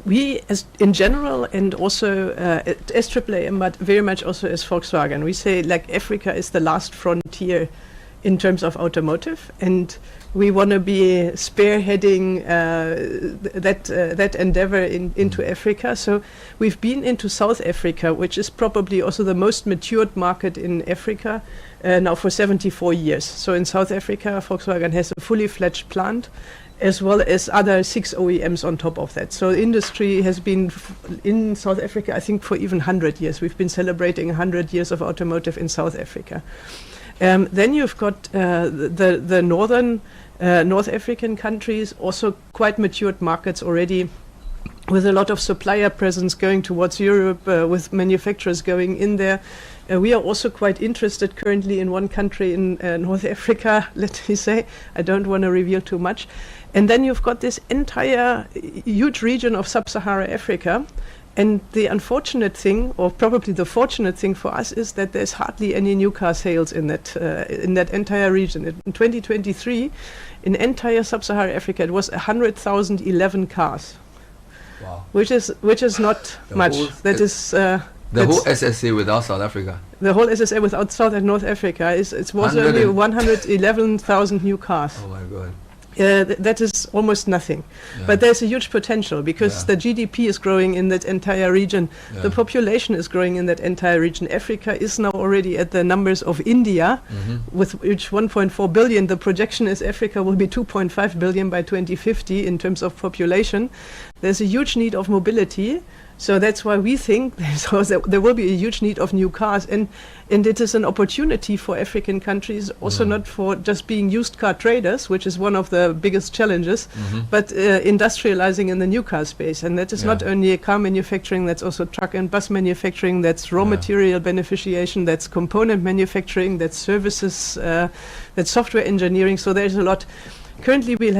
we, as in general, and also at SAAM, but very much also as Volkswagen, we say like Africa is the last frontier in terms of automotive, and we want to be spearheading that endeavor into Africa. So we've been into South Africa, which is probably also the most matured market in Africa now for 74 years. So in South Africa, Volkswagen has a fully fledged plant, as well as other 6 OEMs on top of that. So industry has been in South Africa, I think, for even 100 years. We've been celebrating 100 years of automotive in South Africa. Then you've got the northern North African countries, also quite matured markets already, with a lot of supplier presence going towards Europe, with manufacturers going in there. We are also quite interested currently in one country in North Africa, let me say. I don't want to reveal too much. And then you've got this entire huge region of sub-Saharan Africa. And the unfortunate thing, or probably the fortunate thing for us, is that there's hardly any new car sales in that entire region. In 2023, in entire sub-Saharan Africa, it was 100,011 cars. Wow. Which is not much. That is the whole SSA without South Africa. The whole SSA without South and North Africa was only 111,000 new cars. Oh my God. That is almost nothing. But there's a huge potential because the GDP is growing in that entire region. The population is growing in that entire region. Africa is now already at the numbers of India, with which 1.4 billion. The projection is Africa will be 2.5 billion by 2050 in terms of population. There's a huge need of mobility. So that's why we think there will be a huge need of new cars, and it is an opportunity for African countries, also not for just being used car traders, which is one of the biggest challenges, but industrializing in the new car space. And that is not only car manufacturing, that's also truck and bus manufacturing, that's raw material beneficiation, that's component manufacturing, that's services, that's software engineering. So there's a lot. Currently, we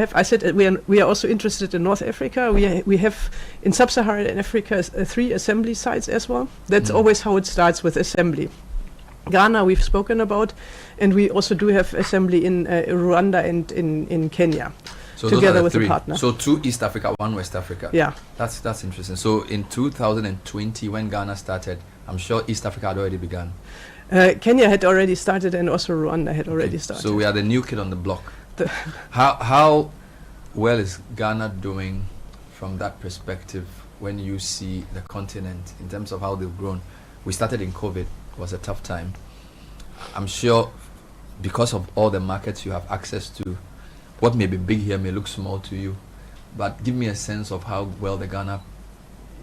are also interested in North Africa. We have in Sub-Saharan Africa 3 assembly sites as well. That's always how it starts, with assembly. Ghana we've spoken about, and we also do have assembly in Rwanda and in Kenya, so together with 3. a partner. So 2 East Africa, 1 West Africa. Yeah. That's interesting. So in 2020, when Ghana started, I'm sure East Africa had already begun. Kenya had already started, and also Rwanda had already started. So we are the new kid on the block. How well is Ghana doing from that perspective when you see the continent in terms of how they've grown? We started in COVID. was a tough time. I'm sure because of all the markets you have access to, what may be big here may look small to you. But give me a sense of how well the Ghana,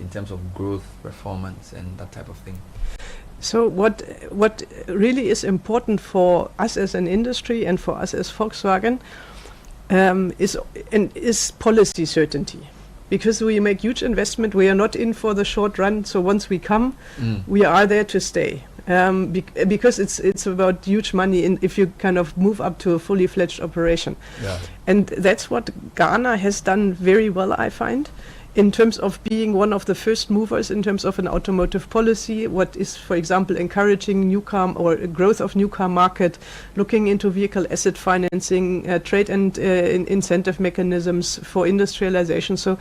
in terms of growth, performance, and that type of thing. So what really is important for us as an industry and for us as Volkswagen is policy certainty. Because we make huge investment, we are not in for the short run. So once we come, we are there to stay. Because it's about huge money if you kind of move up to a fully fledged operation. Yeah. And that's what Ghana has done very well, I find, in terms of being one of the first movers in terms of an automotive policy, what is, for example, encouraging new car or growth of new car market, looking into vehicle asset financing, trade and incentive mechanisms for industrialization. So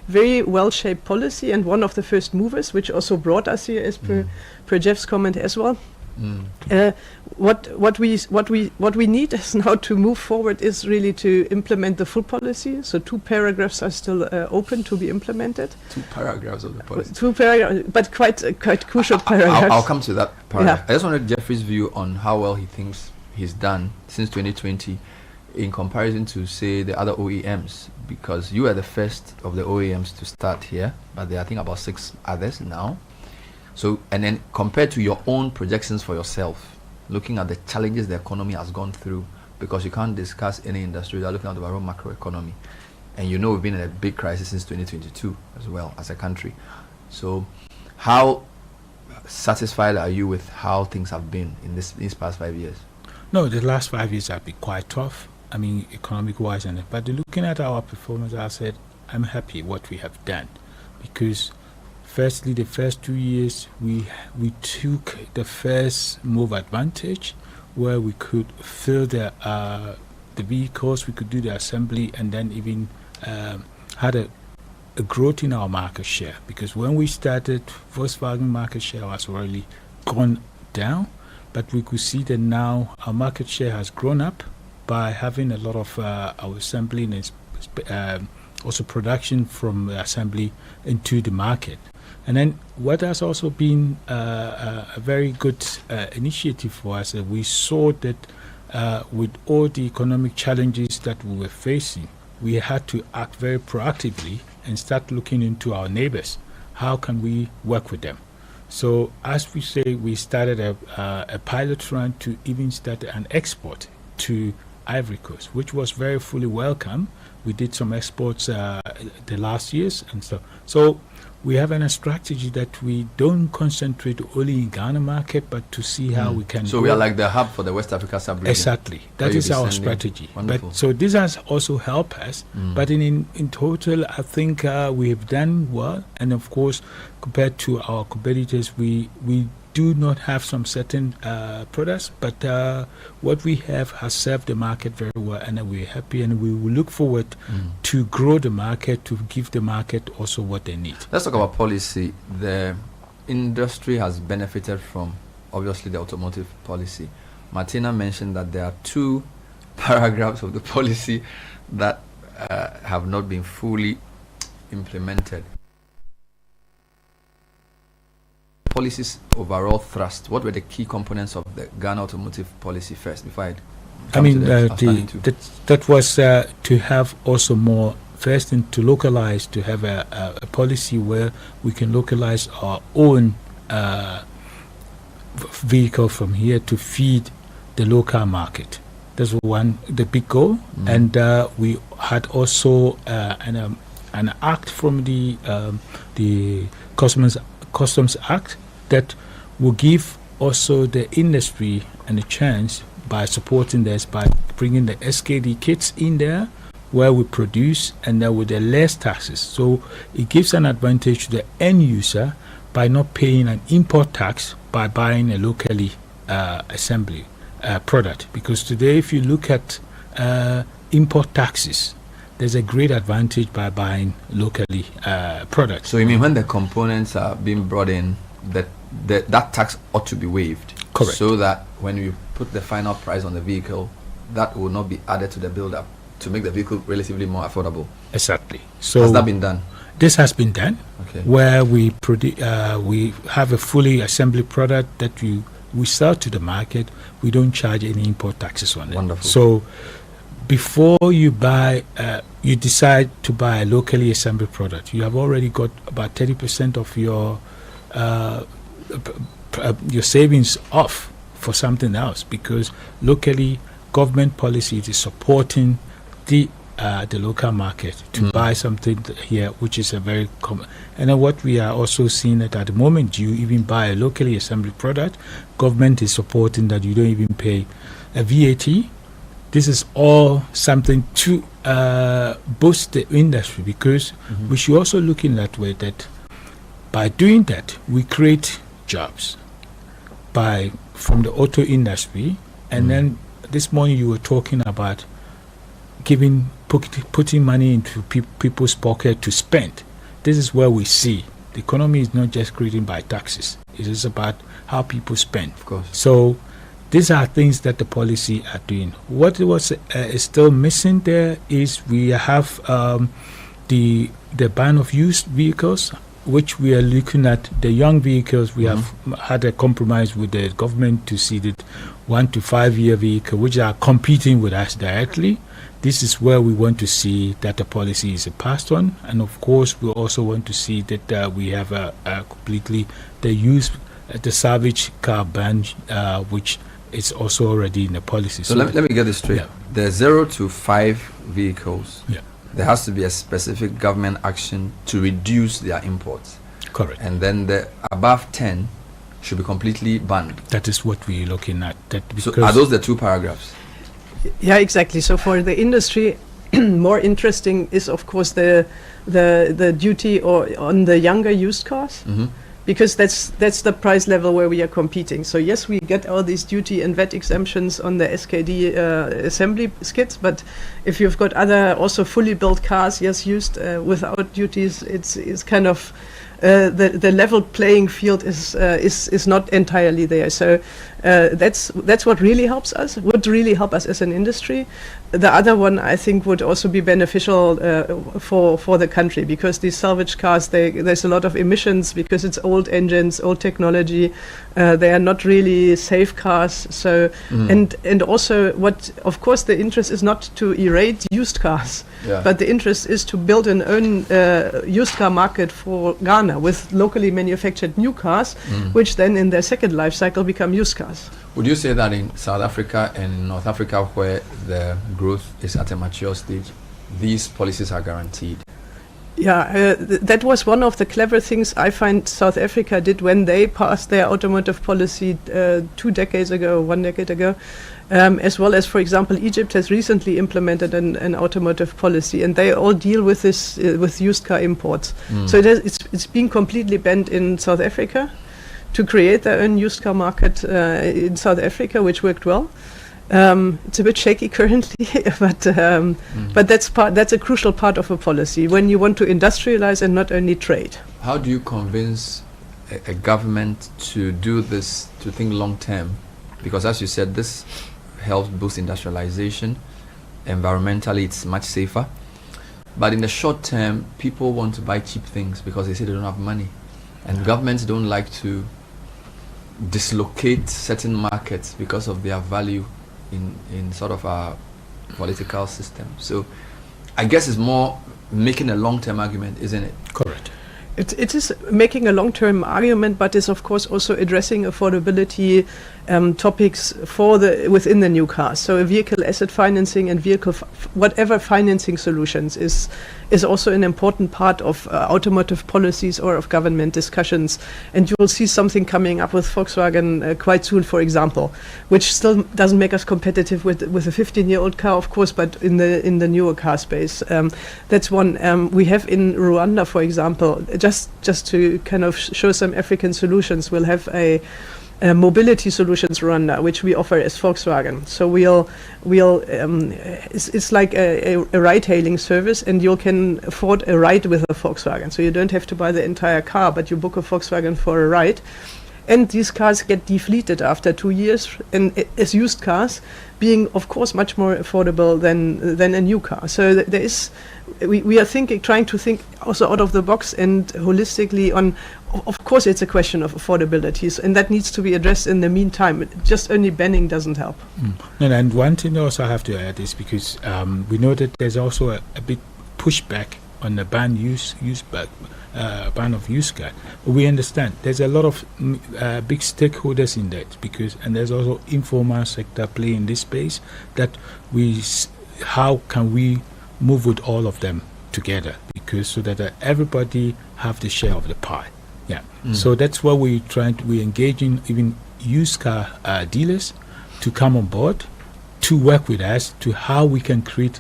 very well-shaped policy and one of the first movers, which also brought us here as per Jeff's comment as well. What we need is now to move forward is really to implement the full policy. So 2 paragraphs are still open to be implemented. 2 paragraphs of the policy. 2 paragraphs, but quite crucial paragraphs. I'll come to that paragraph. Yeah. I just wanted Jeffrey's view on how well he thinks he's done since 2020 in comparison to, say, the other OEMs, because you are the first of the OEMs to start here, but there are, I think, about 6 others now. So, and then compared to your own projections for yourself, looking at the challenges the economy has gone through, because you can't discuss any industry without looking at the overall macroeconomy. And you know we've been in a big crisis since 2022 as well as a country. So how satisfied are you with how things have been in these past 5 years? No, the last 5 years have been quite tough. I mean, economic-wise, but looking at our performance, I said I'm happy what we have done, because firstly, the first 2 years we took the first move advantage, where we could fill the vehicles, we could do the assembly, and then even had a growth in our market share. Because when we started, Volkswagen market share was already gone down, but we could see that now our market share has grown up by having a lot of our assembly and also production from assembly into the market. And then what has also been a very good initiative for us, we saw that with all the economic challenges that we were facing, we had to act very proactively and start looking into our neighbors. How can we work with them? So as we say, we started a pilot run to even start an export to Ivory Coast, which was very fully welcome. We did some exports the last years and stuff. So we have a strategy that we don't concentrate only in Ghana market, but to see how we can. So we are like the hub for the West Africa sub-region. Exactly, that is our strategy. Wonderful. But so this has also helped us. But in total, I think we have done well. And of course, compared to our competitors, we do not have some certain products, but what we have has served the market very well, and we're happy, and we will look forward to grow the market, to give the market also what they need. Let's talk about policy. The industry has benefited from, obviously, the automotive policy. Martina mentioned that there are 2 paragraphs of the policy that have not been fully implemented. Policy's overall thrust, what were the key components of the Ghana automotive policy first, before that was to have also more, first, and to localize, to have a policy where we can localize our own vehicle from here to feed the local market. That's the big goal. And we had also an act from the Customs Act that will give also the industry a chance by supporting this, by bringing the SKD kits in there where we produce, and with the less taxes. So it gives an advantage to the end user by not paying an import tax by buying a locally assembly product. Because today, if you look at import taxes, there's a great advantage by buying locally products. So you mean when the components are being brought in, that tax ought to be waived? Correct. So that when you put the final price on the vehicle, that will not be added to the build-up to make the vehicle relatively more affordable. Exactly. So has that been done? This has been done, okay, where we have a fully assembled product that you we sell to the market. We don't charge any import taxes on it. Wonderful. So before you buy, you decide to buy a locally assembled product, you have already got about 30% of your savings off for something else, because locally government policy is supporting the local market to buy something here, which is a very common. And then what we are also seeing that at the moment, you even buy a locally assembled product, government is supporting that you don't even pay a VAT. This is all something to boost the industry, because we should also look in that way, that by doing that we create jobs from the auto industry. And then this morning you were talking about putting money into people's pocket to spend. This is where we see the economy is not just created by taxes. It is about how people spend. Of course. So these are things that the policy are doing. What is still missing there is we have the ban of used vehicles, which we are looking at. The young vehicles, we have had a compromise with the government to see that 1 to 5 year vehicle, which are competing with us directly. This is where we want to see that the policy is passed on, and of course we also want to see that we have a completely the salvage car ban, which is also already in the policy. So let me get this straight. Yeah. The 0 to 5 vehicles, yeah, there has to be a specific government action to reduce their imports. Correct. And then the above 10 should be completely banned. That is what we're looking at. So are those the two paragraphs? Yeah, exactly. So for the industry, more interesting is of course the duty or on the younger used cars, because that's the price level where we are competing. So yes, we get all these duty and VAT exemptions on the SKD assembly skids, but if you've got other also fully built cars, yes, used without duties, it's kind of the level playing field is not entirely there. So that's what really helps us. Would really help us as an industry. The other one I think would also be beneficial for the country, because these salvage cars, there's a lot of emissions because it's old engines, old technology. They are not really safe cars. So and also what of course the interest is not to erase used cars, but the interest is to build an own used car market for Ghana with locally manufactured new cars, which then in their second life cycle become used cars. Would you say that in South Africa and North Africa, where the growth is at a mature stage, these policies are guaranteed? Yeah, that was one of the clever things I find South Africa did when they passed their automotive policy 1 decade ago, as well as, for example, Egypt has recently implemented an automotive policy, and they all deal with this with used car imports. So it's been completely banned in South Africa to create their own used car market in South Africa, which worked well. It's a bit shaky currently, but that's a crucial part of a policy when you want to industrialize and not only trade. How do you convince a government to do this, to think long term? Because as you said, this helps boost industrialization. Environmentally, it's much safer. But in the short term, people want to buy cheap things because they say they don't have money. And governments don't like to dislocate certain markets because of their value in sort of our political system. So I guess it's more making a long-term argument, isn't it? Correct. It is making a long-term argument, but is of course also addressing affordability topics within the new cars. So vehicle asset financing and whatever financing solutions is also an important part of automotive policies or of government discussions. And you will see something coming up with Volkswagen quite soon, for example, which still doesn't make us competitive with a 15-year-old car, of course, but in the newer car space. That's one. We have in Rwanda, for example, just to kind of show some African solutions, we'll have a mobility solutions Rwanda, which we offer as Volkswagen. So it's like a ride-hailing service, and you can afford a ride with a Volkswagen. So you don't have to buy the entire car, but you book a Volkswagen for a ride. and these cars get defleeted after 2 years, and as used cars, being of course much more affordable than a new car. So there is, we are trying to think also out of the box and holistically on. Of course, it's a question of affordability, and that needs to be addressed in the meantime. Just only banning doesn't help. And one thing also I have to add is because we know that there's also a big pushback on the ban of used car. But we understand there's a lot of big stakeholders in that and there's also informal sector play in this space that how can we move with all of them together so that everybody have the share of the pie. Yeah. So that's what we engage in, even used car dealers to come on board to work with us to how we can create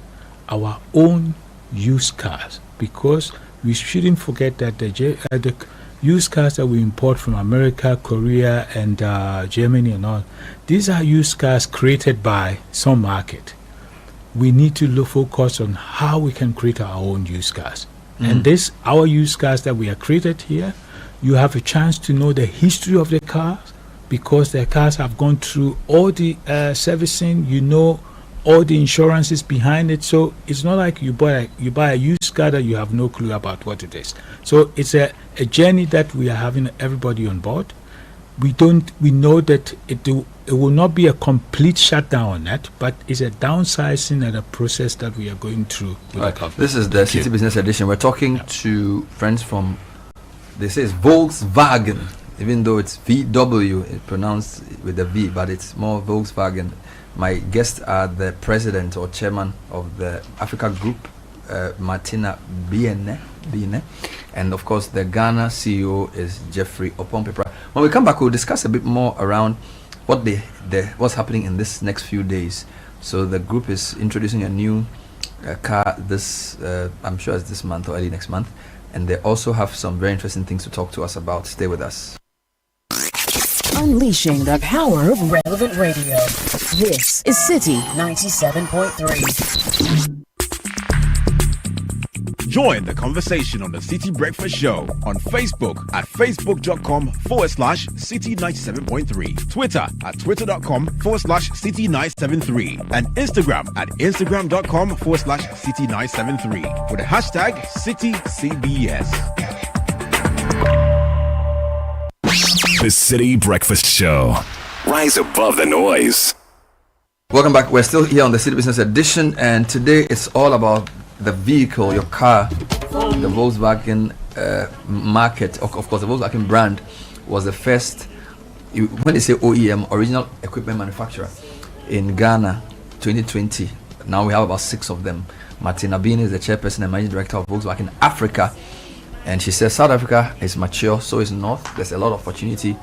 our own used cars, because we shouldn't forget that the used cars that we import from America, Korea, and Germany and all, these are used cars created by some market. We need to focus on how we can create our own used cars. And our used cars that we are created here, you have a chance to know the history of the cars, because the cars have gone through all the servicing, all the insurances behind it. So it's not like you buy a used car that you have no clue about what it is. So it's a journey that we are having everybody on board. We know that it will not be a complete shutdown on that, but it's a downsizing and a process that we are going through. Right. This is the City Business Edition. We're talking to friends from, they say it's Volkswagen, even though it's VW, it's pronounced with a V, but it's more Volkswagen. My guests are the president or chairman of the Africa Group, Martina Biene, and of course the Ghana CEO is Jeffrey Opompepra. When we come back, we'll discuss a bit more around what's happening in this next few days. So the group is introducing a new car this, I'm sure it's this month or early next month, and they also have some very interesting things to talk to us about. Stay with us. Unleashing the power of relevant radio. This is City 97.3. Join the conversation on the Citi Breakfast Show on Facebook at facebook.com/Citi97.3, Twitter at twitter.com/Citi973, and Instagram at instagram.com/Citi973 with the hashtag CityCBS. The Citi Breakfast Show. Rise above the noise. Welcome back. We're still here on the City Business Edition, and today it's all about the vehicle, your car, the Volkswagen market. Of course, the Volkswagen brand was the first, when they say OEM, original equipment manufacturer, in Ghana, 2020. Now we have about 6 of them. Martina Biene is the chairperson and managing director of Volkswagen Africa. And she says South Africa is mature, so is North. There's a lot of opportunity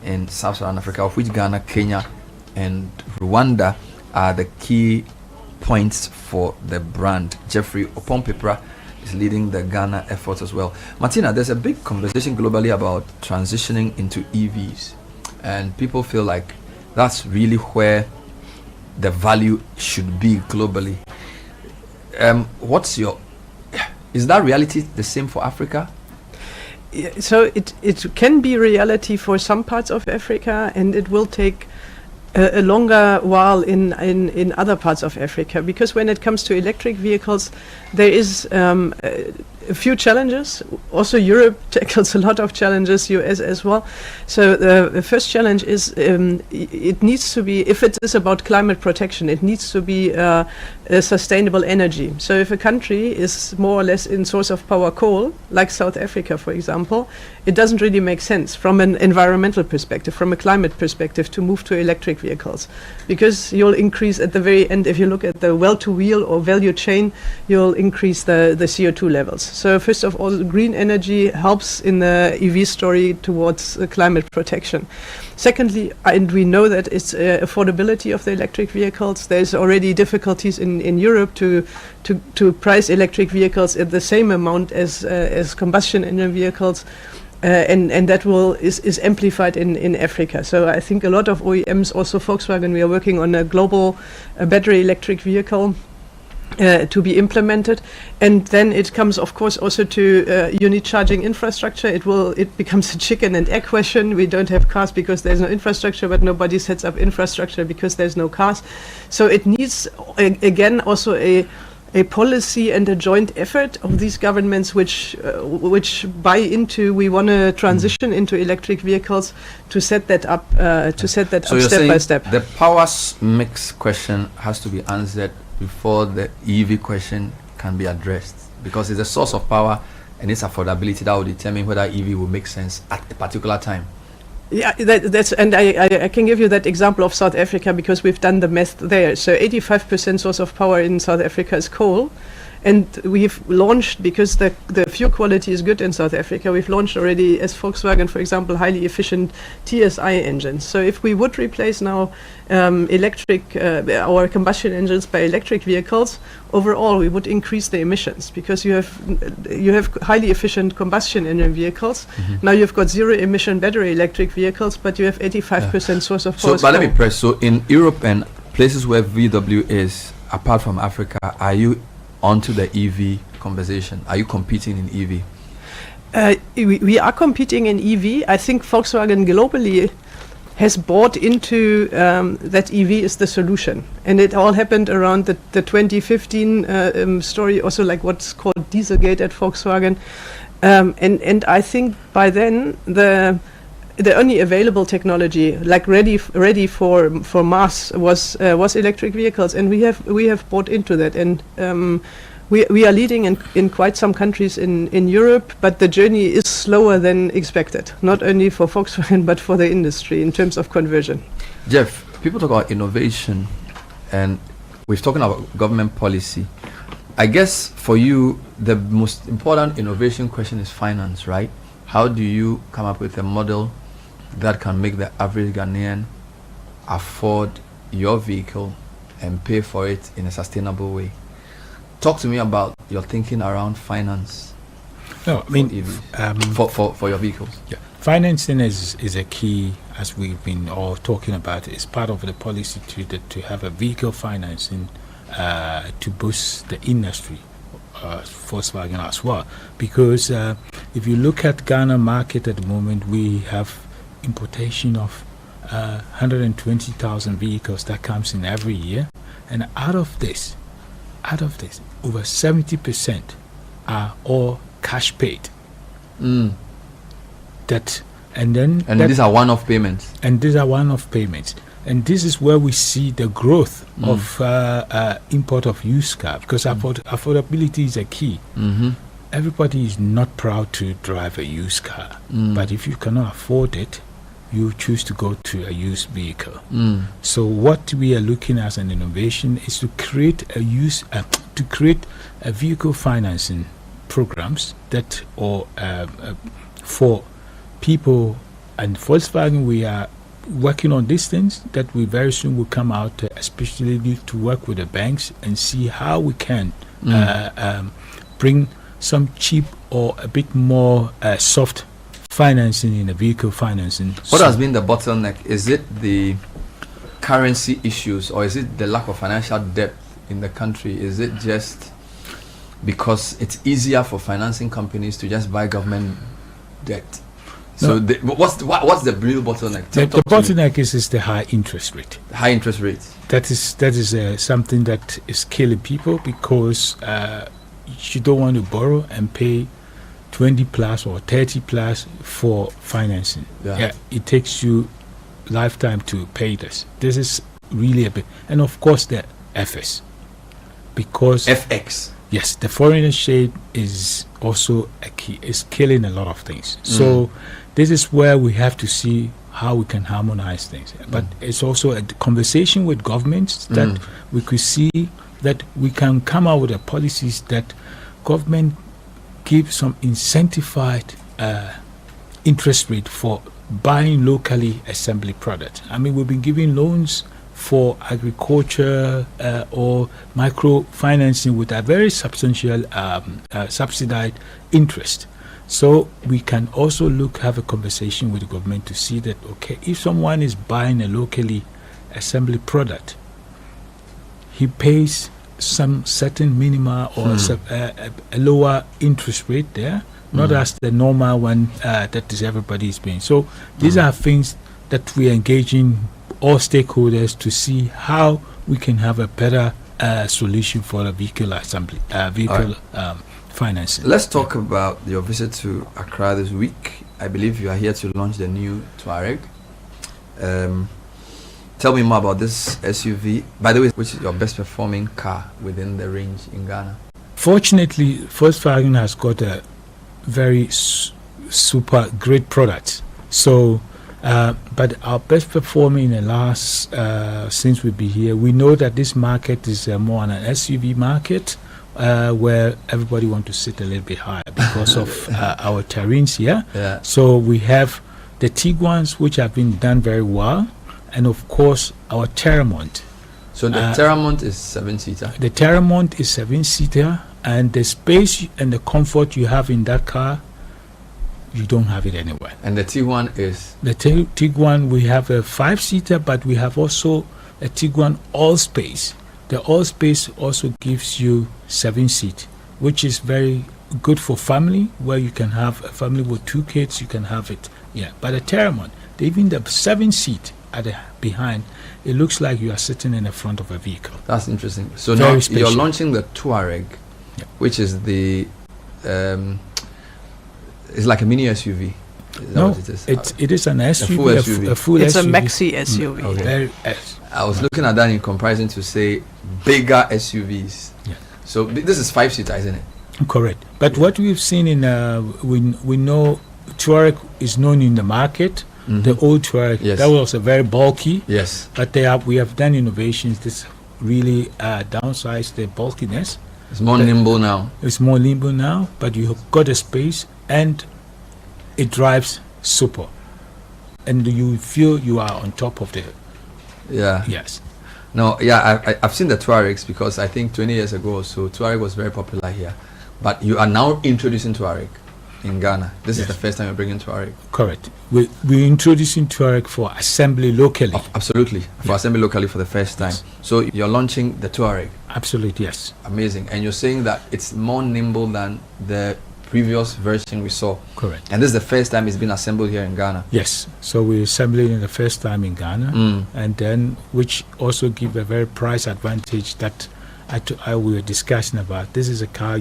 in Southern Africa, of which Ghana, Kenya, and Rwanda are the key points for the brand. Jeffrey Opompepra is leading the Ghana efforts as well. Martina, there's a big conversation globally about transitioning into EVs, and people feel like that's really where the value should be globally. Is that reality the same for Africa? Yeah, so it can be reality for some parts of Africa, and it will take a longer while in other parts of Africa, because when it comes to electric vehicles, there is a few challenges. Also, Europe tackles a lot of challenges, US as well. So the first challenge is it needs to be, if it is about climate protection, it needs to be a sustainable energy. So if a country is more or less in source of power coal, like South Africa, for example, it doesn't really make sense from an environmental perspective, from a climate perspective, to move to electric vehicles, because you'll increase at the very end, if you look at the well-to-wheel or value chain, you'll increase the CO2 levels. So first of all, green energy helps in the EV story towards climate protection. Secondly, and we know that it's affordability of the electric vehicles. There's already difficulties in Europe to price electric vehicles at the same amount as combustion engine vehicles. And that is amplified in Africa. So I think a lot of OEMs, also Volkswagen, we are working on a global battery electric vehicle to be implemented. And then it comes, of course, also to you need charging infrastructure. It becomes a chicken and egg question. We don't have cars because there's no infrastructure, but nobody sets up infrastructure because there's no cars. So it needs again also a policy and a joint effort of these governments which buy into, we want to transition into electric vehicles, to set that up step by step. The power mix question has to be answered before the EV question can be addressed, because it's a source of power and its affordability that will determine whether EV will make sense at a particular time. Yeah, that's, and I can give you that example of South Africa because we've done the math there. So 85% source of power in South Africa is coal. And we've launched, because the fuel quality is good in South Africa, we've launched already, as Volkswagen, for example, highly efficient TSI engines. So if we would replace now our combustion engines by electric vehicles, overall we would increase the emissions, because you have highly efficient combustion engine vehicles. Now you've got zero emission battery electric vehicles, but you have 85% source of power. So, but let me press. So in Europe and places where VW is, apart from Africa, are you onto the EV conversation? Are you competing in EV? We are competing in EV. I think Volkswagen globally has bought into that EV is the solution. And it all happened around the 2015 story, also like what's called Dieselgate at Volkswagen. And I think by then the only available technology, like ready for mass, was electric vehicles, and we have bought into that, and we are leading in quite some countries in Europe, but the journey is slower than expected, not only for Volkswagen but for the industry in terms of conversion. Jeff, people talk about innovation, and we've talked about government policy. I guess for you, the most important innovation question is finance, right? How do you come up with a model that can make the average Ghanaian afford your vehicle and pay for it in a sustainable way? Talk to me about your thinking around finance. No, I mean, for your vehicles. Yeah, financing is a key, as we've been all talking about. It's part of the policy to have a vehicle financing to boost the industry, Volkswagen as well. Because if you look at Ghana market at the moment, we have importation of 120,000 vehicles that comes in every year, and out of this, over 70% are all cash paid. These are one-off payments. And these are one-off payments. And this is where we see the growth of import of used car, because affordability is a key. Everybody is not proud to drive a used car, but if you cannot afford it, you choose to go to a used vehicle. So what we are looking at as an innovation is to create a vehicle financing programs that for people. And Volkswagen, we are working on these things that we very soon will come out, especially to work with the banks and see how we can bring some cheap or a bit more soft financing in the vehicle financing. What has been the bottleneck? Is it the currency issues, or is it the lack of financial depth in the country? Is it just because it's easier for financing companies to just buy government debt? So what's the real bottleneck? The bottleneck is the high interest rate. High interest rates. That is something that is killing people, because you don't want to borrow and pay 20 plus or 30 plus for financing. It takes you lifetime to pay this. This is really a bit, and of course the FX, because FX. Yes, the foreign exchange is also a key. It's killing a lot of things. So this is where we have to see how we can harmonize things. But it's also a conversation with governments that we could see that we can come out with the policies that government give some incentivized interest rate for buying locally assembly products. I mean, we've been giving loans for agriculture or microfinancing with a very substantial subsidized interest. So we can also have a conversation with the government to see that, okay, if someone is buying a locally assembly product, he pays some certain minima or a lower interest rate there, not as the normal one that is everybody is paying. So these are things that we are engaging all stakeholders to see how we can have a better solution for the vehicle assembly, financing. Let's talk about your visit to Accra this week. I believe you are here to launch the new Touareg. Tell me more about this SUV. By the way, which is your best performing car within the range in Ghana? Fortunately, Volkswagen has got a very super great product. So, but our best performer in the last, since we've been here, we know that this market is more on an SUV market where everybody wants to sit a little bit higher because of our terrains here. Yeah. So we have the Tiguan's, which have been done very well, and of course our Terramont. So the Terramont is 7-seater? The Terramont is 7-seater, and the space and the comfort you have in that car, you don't have it anywhere. And the Tiguan is? The Tiguan, we have a 5-seater, but we have also a Tiguan all-space. The all-space also gives you 7-seat, which is very good for family, where you can have a family with 2 kids, you can have it. Yeah, but the Terramont, even the 7-seat at the behind, it looks like you are sitting in the front of a vehicle. That's interesting. So very now special. You're launching the Touareg, which is the it's like a mini SUV. Is that what it is? It is an SUV, a full SUV. A full it's SUV. a maxi SUV. Okay. Very, I was looking at that in comparison to say bigger SUVs. Yeah. So this is 5-seater, isn't it? Correct. But what we've seen in we know Touareg is known in the market. The old Touareg, Yes. that was a very bulky. Yes. But we have done innovations. This really downsized the bulkiness. It's more nimble now. It's more nimble now, but you have got a space and it drives super. And you feel you are on top of the. Yeah. Yes. No, yeah, I've seen the Touaregs because I think 20 years ago or so, Touareg was very popular here. But you are now introducing Touareg in Ghana. This is the first time you're bringing Touareg. Correct. We're introducing Touareg for assembly locally. Absolutely. For assembly locally for the first time. So you're launching the Touareg. Absolutely, yes. Amazing. And you're saying that it's more nimble than the previous version we saw. Correct. And this is the first time it's been assembled here in Ghana. Yes. So we're assembling it the first time in Ghana, and then which also give a very price advantage that we were discussing about. This is a car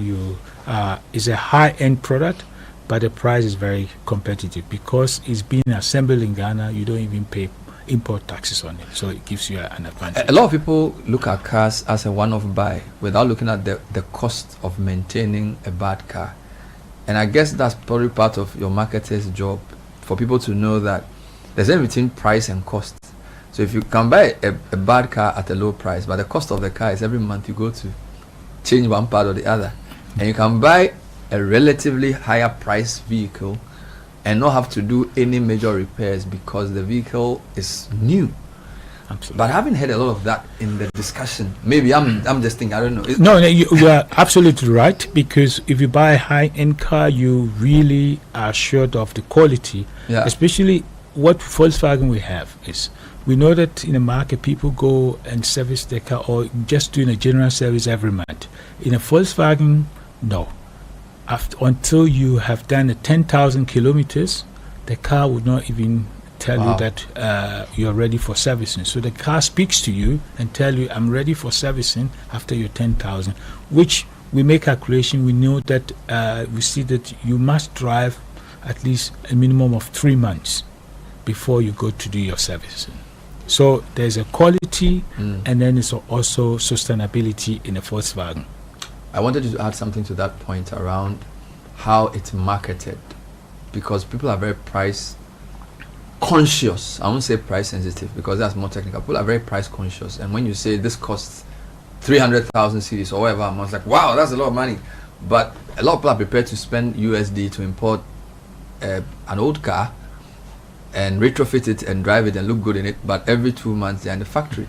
is a high-end product, but the price is very competitive because it's being assembled in Ghana. You don't even pay import taxes on it, so it gives you an advantage. A lot of people look at cars as a one-off buy without looking at the cost of maintaining a bad car. And I guess that's probably part of your marketer's job, for people to know that there's a difference between price and cost. So if you can buy a bad car at a low price, but the cost of the car is every month you go to change one part or the other, and you can buy a relatively higher price vehicle and not have to do any major repairs because the vehicle is new. Absolutely. But I haven't heard a lot of that in the discussion. Maybe I'm just thinking, I don't know. No, you are absolutely right, because if you buy a high-end car, you really are assured of the quality. Yeah. Especially what Volkswagen we have is, we know that in the market people go and service their car or just doing a general service every month. In a Volkswagen, no. Until you have done 10,000 kilometers, the car would not even tell you that you're ready for servicing. So the car speaks to you and tell you, I'm ready for servicing after your 10,000, which we make calculation. We know that we see that you must drive at least a minimum of 3 months before you go to do your servicing. So there's a quality and then it's also sustainability in a Volkswagen. I wanted you to add something to that point around how it's marketed, because people are very price conscious. I won't say price sensitive because that's more technical. People are very price conscious, and when you say this costs 300,000 cedis or whatever, I'm like, wow, that's a lot of money. But a lot of people are prepared to spend USD to import an old car and retrofit it and drive it and look good in it, but every 2 months they're in the factory.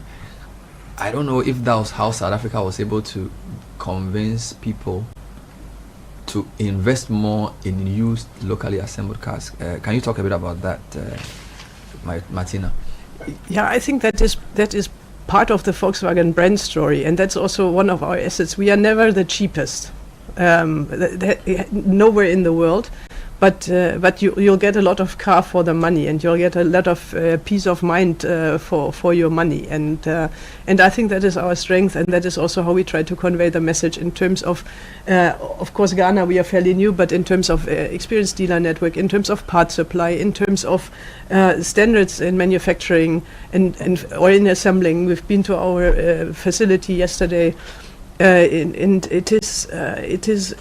I don't know if that was how South Africa was able to convince people to invest more in used locally assembled cars. Can you talk a bit about that, Martina? Yeah, I think that is part of the Volkswagen brand story, and that's also one of our assets. We are never the cheapest, nowhere in the world. But you'll get a lot of car for the money, and you'll get a lot of peace of mind for your money, and I think that is our strength, and that is also how we try to convey the message in terms of course, Ghana, we are fairly new, but in terms of experienced dealer network, in terms of part supply, in terms of standards in manufacturing or in assembling. We've been to our facility yesterday, and it is.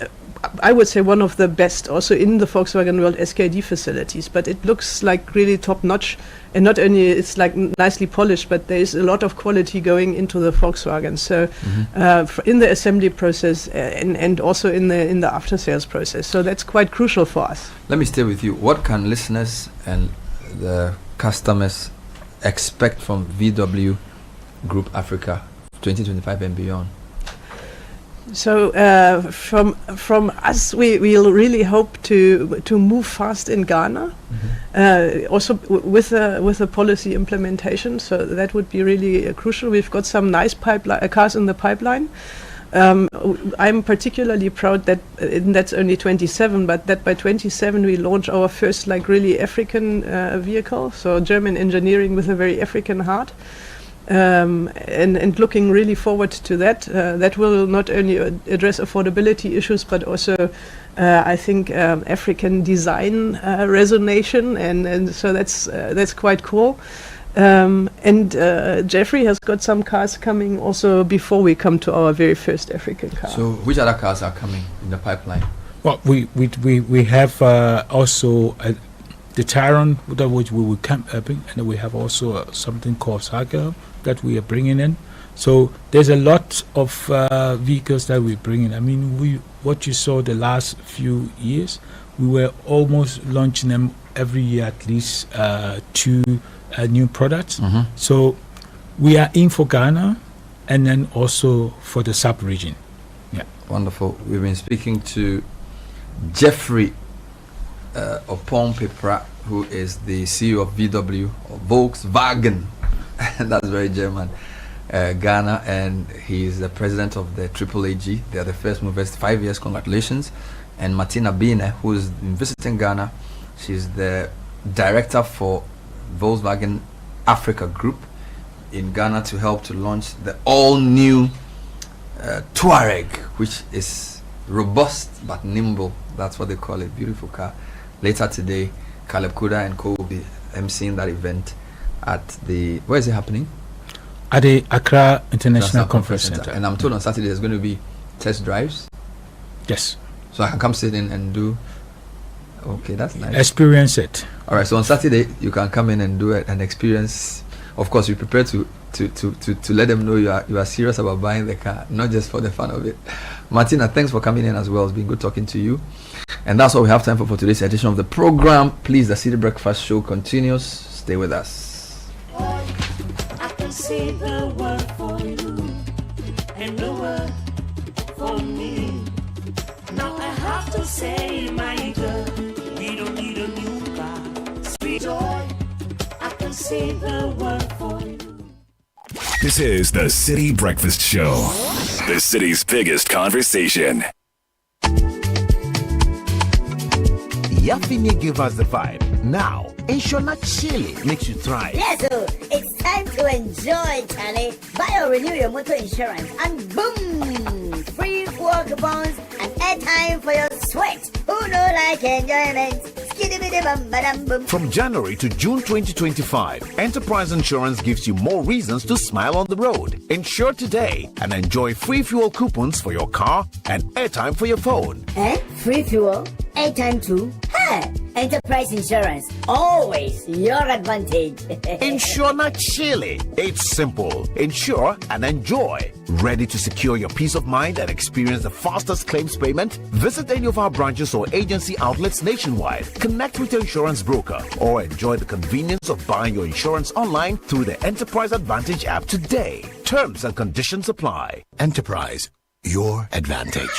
I would say one of the best also in the Volkswagen World SKD facilities, but it looks like really top notch, and not only it's like nicely polished, but there is a lot of quality going into the Volkswagen. So in the assembly process and also in the after sales process. So that's quite crucial for us. Let me stay with you. What can listeners and the customers expect from VW Group Africa 2025 and beyond? So from us, we'll really hope to move fast in Ghana, also with a policy implementation. So that would be really crucial. We've got some nice cars in the pipeline. I'm particularly proud that that's only 27, but that by 27 we launch our first like really African vehicle. So German engineering with a very African heart. And looking really forward to that. That will not only address affordability issues, but also, I think, African design resonation, and so that's quite cool. And Jeffrey has got some cars coming also before we come to our very first African car. So, which other cars are coming in the pipeline? Well, we have also the Tyron, which we will bring, and we have also something called Saga that we are bringing in. So there's a lot of vehicles that we bring in. I mean, what you saw the last few years, we were almost launching them every year, at least 2 new products. So we are in for Ghana, and then also for the sub-region. Yeah, wonderful. We've been speaking to Jeffrey Opon-Pepra, who is the CEO of VW, or Volkswagen, and that's very German, Ghana, and he's the president of the AAAG. They are the first movers, 5 years, congratulations. And Martina Bine, who's been visiting Ghana, she's the director for Volkswagen Africa Group in Ghana to help to launch the all-new Touareg, which is robust but nimble. That's what they call it. Beautiful car. Later today, Caleb Kudah and co will be emceeing that event at the, where is it happening? At the Accra International Conference Center. And I'm told on Saturday there's going to be test drives. Yes. So I can come sit in and do. Okay, that's nice. Experience it. All right. So on Saturday you can come in and do it and experience. Of course, you prepare to let them know you are serious about buying the car, not just for the fun of it. Martina, thanks for coming in as well. It's been good talking to you. And that's all we have time for today's edition of the program. Please, the Citi Breakfast Show continues. Stay with us. I can see the word for you and the word for me. Now I have to say, my girl, we don't need a new car. Sweet joy, I can see the word for you. This is the Citi Breakfast Show, the city's biggest conversation. Yafini gave us the vibe. Now, Inshona Chili makes you thrive. Yes, so it's time to enjoy, Charlie. Buy or renew your motor insurance, and boom! Free fuel coupons and airtime for your sweat. Who don't like enjoyment? Skiddy-biddy-bum-ba-dum-boom. From January to June 2025, Enterprise Insurance gives you more reasons to smile on the road. Insure today and enjoy free fuel coupons for your car and airtime for your phone. Free fuel? Airtime too? Hey! Enterprise Insurance, always your advantage. Inshona Chili. It's simple. Insure and enjoy. Ready to secure your peace of mind and experience the fastest claims payment? Visit any of our branches or agency outlets nationwide. Connect with your insurance broker or enjoy the convenience of buying your insurance online through the Enterprise Advantage app today. Terms and conditions apply. Enterprise, your advantage.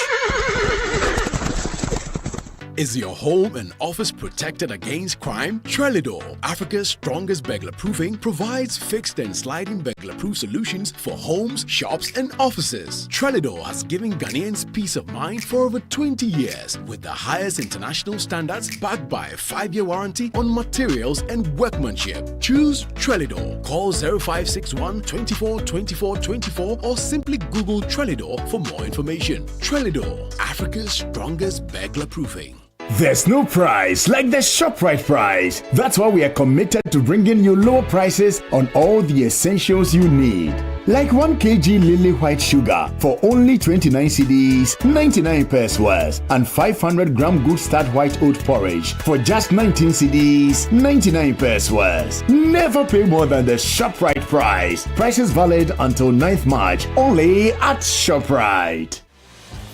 Is your home and office protected against crime? Trelidor, Africa's strongest burglar-proofing, provides fixed and sliding burglar-proof solutions for homes, shops, and offices. Trelidor has given Ghanaians peace of mind for over 20 years with the highest international standards backed by a 5-year warranty on materials and workmanship. Choose Trelidor. Call 0561 24 24 24 or simply Google Trelidor for more information. Trelidor, Africa's strongest burglar-proofing. There's no price like the ShopRite price. That's why we are committed to bringing you lower prices on all the essentials you need. Like 1 kg Lily White Sugar for only 29 cedis, 99 pesos worth, and 500 gram Good Start White Oat Porridge for just 19 cedis, 99 pesos worth. Never pay more than the ShopRite price. Prices valid until 9th March, only at ShopRite.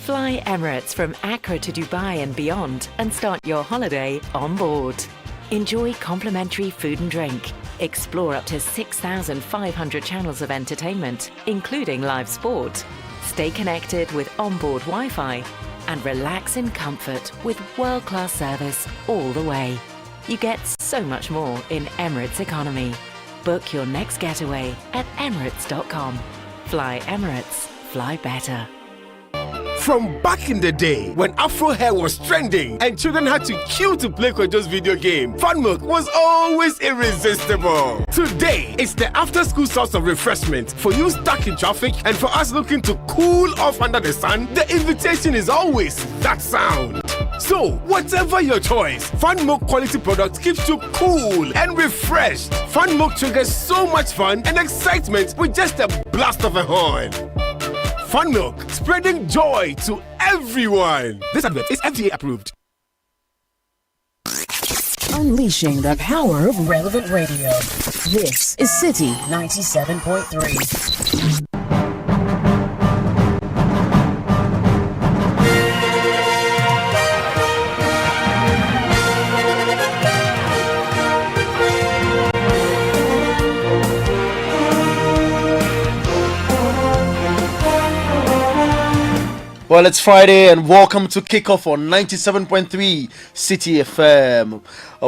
Fly Emirates from Accra to Dubai and beyond and start your holiday on board. Enjoy complimentary food and drink. Explore up to 6,500 channels of entertainment, including live sport. Stay connected with onboard Wi-Fi and relax in comfort with world-class service all the way. You get so much more in Emirates Economy. Book your next getaway at emirates.com. Fly Emirates. Fly better. From back in the day when Afro hair was trending and children had to queue to play Kojo's video game, Fun Milk was always irresistible. Today, it's the after-school source of refreshment for you stuck in traffic and for us looking to cool off under the sun. The invitation is always that sound. So, whatever your choice, Fun Milk quality product keeps you cool and refreshed. Fun Milk triggers so much fun and excitement with just a blast of a horn. Fun Milk, spreading joy to everyone. This advert is FDA approved. Unleashing the power of relevant radio. This is City 97.3. Well, it's Friday and welcome to Kickoff on 97.3 City FM.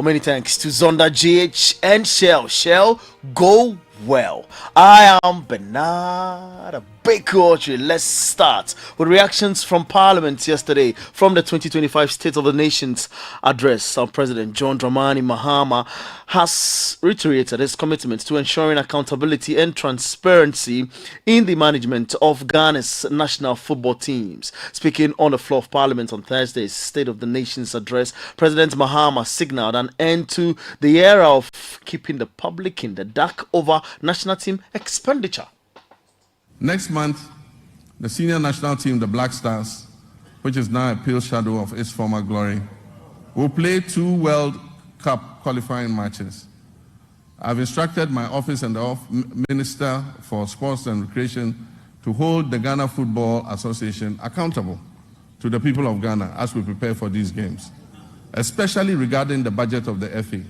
Many thanks to Zonda GH and Shell. Shell, go well. I am Bernard Bakery. Let's start with reactions from Parliament yesterday from the 2025 State of the Nation's address. Our President John Dramani Mahama has reiterated his commitment to ensuring accountability and transparency in the management of Ghana's national football teams. Speaking on the floor of Parliament on Thursday's State of the Nation's address, President Mahama signaled an end to the era of keeping the public in the dark over national team expenditure. Next month, the senior national team, the Black Stars, which is now a pale shadow of its former glory, will play 2 World Cup qualifying matches. I've instructed my office and the Minister for Sports and Recreation to hold the Ghana Football Association accountable to the people of Ghana as we prepare for these games, especially regarding the budget of the FA.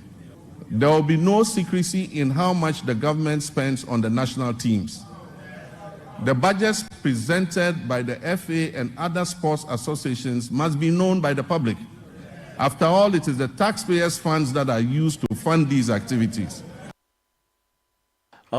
There will be no secrecy in how much the government spends on the national teams. The budgets presented by the FA and other sports associations must be known by the public. After all, it is the taxpayers' funds that are used to fund these activities.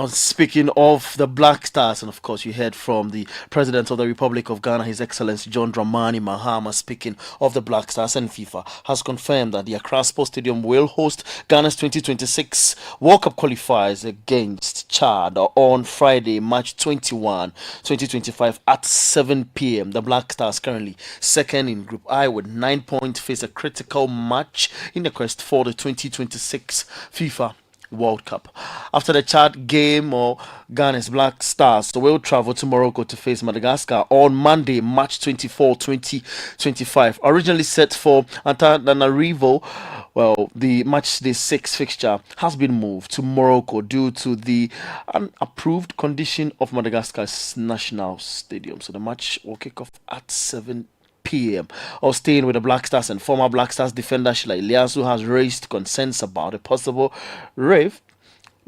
Speaking of the Black Stars, and of course you heard from the President of the Republic of Ghana, His Excellency John Dramani Mahama, speaking of the Black Stars, and FIFA has confirmed that the Accra Sports Stadium will host Ghana's 2026 World Cup qualifiers against Chad on Friday, March 21, 2025 at 7 p.m. The Black Stars, currently second in Group I with 9 points, face a critical match in the quest for the 2026 FIFA World Cup. After the Chad game, Ghana's Black Stars will travel to Morocco to face Madagascar on Monday, March 24, 2025. Originally set for Antananarivo, the match day 6 fixture has been moved to Morocco due to the unapproved condition of Madagascar's national stadium. So the match will kick off at 7 p.m. Or staying with the Black Stars, and former Black Stars defender Shila Iliasu has raised concerns about a possible rift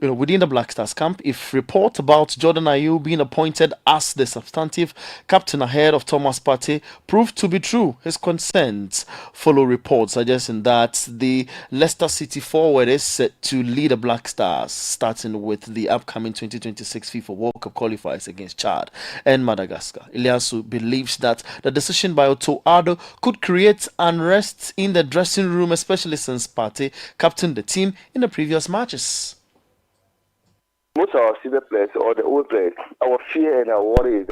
within the Black Stars camp if report about Jordan Ayew being appointed as the substantive captain ahead of Thomas Partey proved to be true. His concerns follow reports suggesting that the Leicester City forward is set to lead the Black Stars starting with the upcoming 2026 FIFA World Cup qualifiers against Chad and Madagascar. Ilyasu believes that the decision by Otto Addo could create unrest in the dressing room, especially since Partey captained the team in the previous matches. Most of our senior players or the old players, our fear and our worry is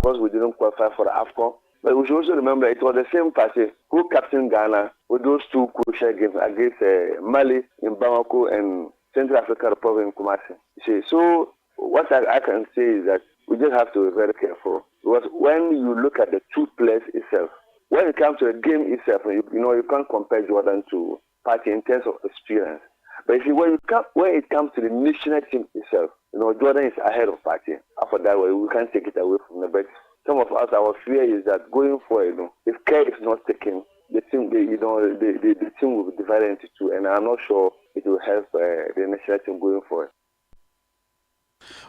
because we didn't qualify for the AFCON. But we should also remember it was the same party who captained Ghana with those two crucial games against Mali in Bamako and Central African Republic in Kumasi. So what I can say is that we just have to be very careful. Because when you look at the two players itself, when it comes to the game itself, you can't compare Jordan to Partey in terms of experience. But you see, when it comes to the national team itself, Jordan is ahead of Partey. After that, we can't take it away from them. But some of us, our fear is that going forward, if care is not taken, the team, the team will be divided into two, and I'm not sure it will help the national team going forward.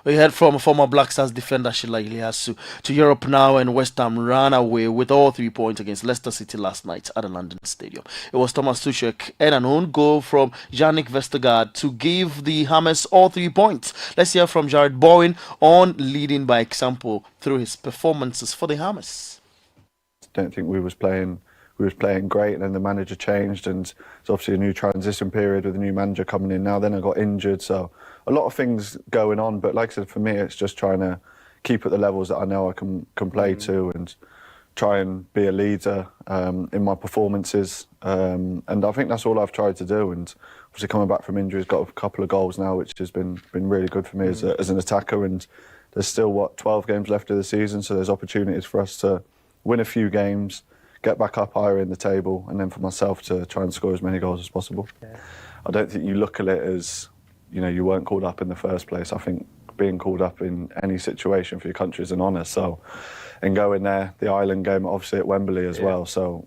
We heard from former Black Stars defender Sheila Iliasu. To Europe now, and West Ham ran away with all 3 points against Leicester City last night at the London Stadium. It was Thomas Tuchel and an own goal from Yannick Vestergaard to give the Hammers all 3 points. Let's hear from Jared Bowen on leading by example through his performances for the Hammers. Don't think we was playing great, and then the manager changed, and it's obviously a new transition period with a new manager coming in now. Then I got injured, so a lot of things going on. But like I said, for me, it's just trying to keep at the levels that I know I can play to, and try and be a leader in my performances. And I think that's all I've tried to do. And obviously coming back from injuries, got a couple of goals now, which has been really good for me as an attacker. And there's still 12 games left of the season, so there's opportunities for us to win a few games, get back up higher in the table, and then for myself to try and score as many goals as possible. Yeah. I don't think you look at it as, you weren't called up in the first place. I think being called up in any situation for your country is an honour. So, and going there, the Ireland game obviously at Wembley as well. So,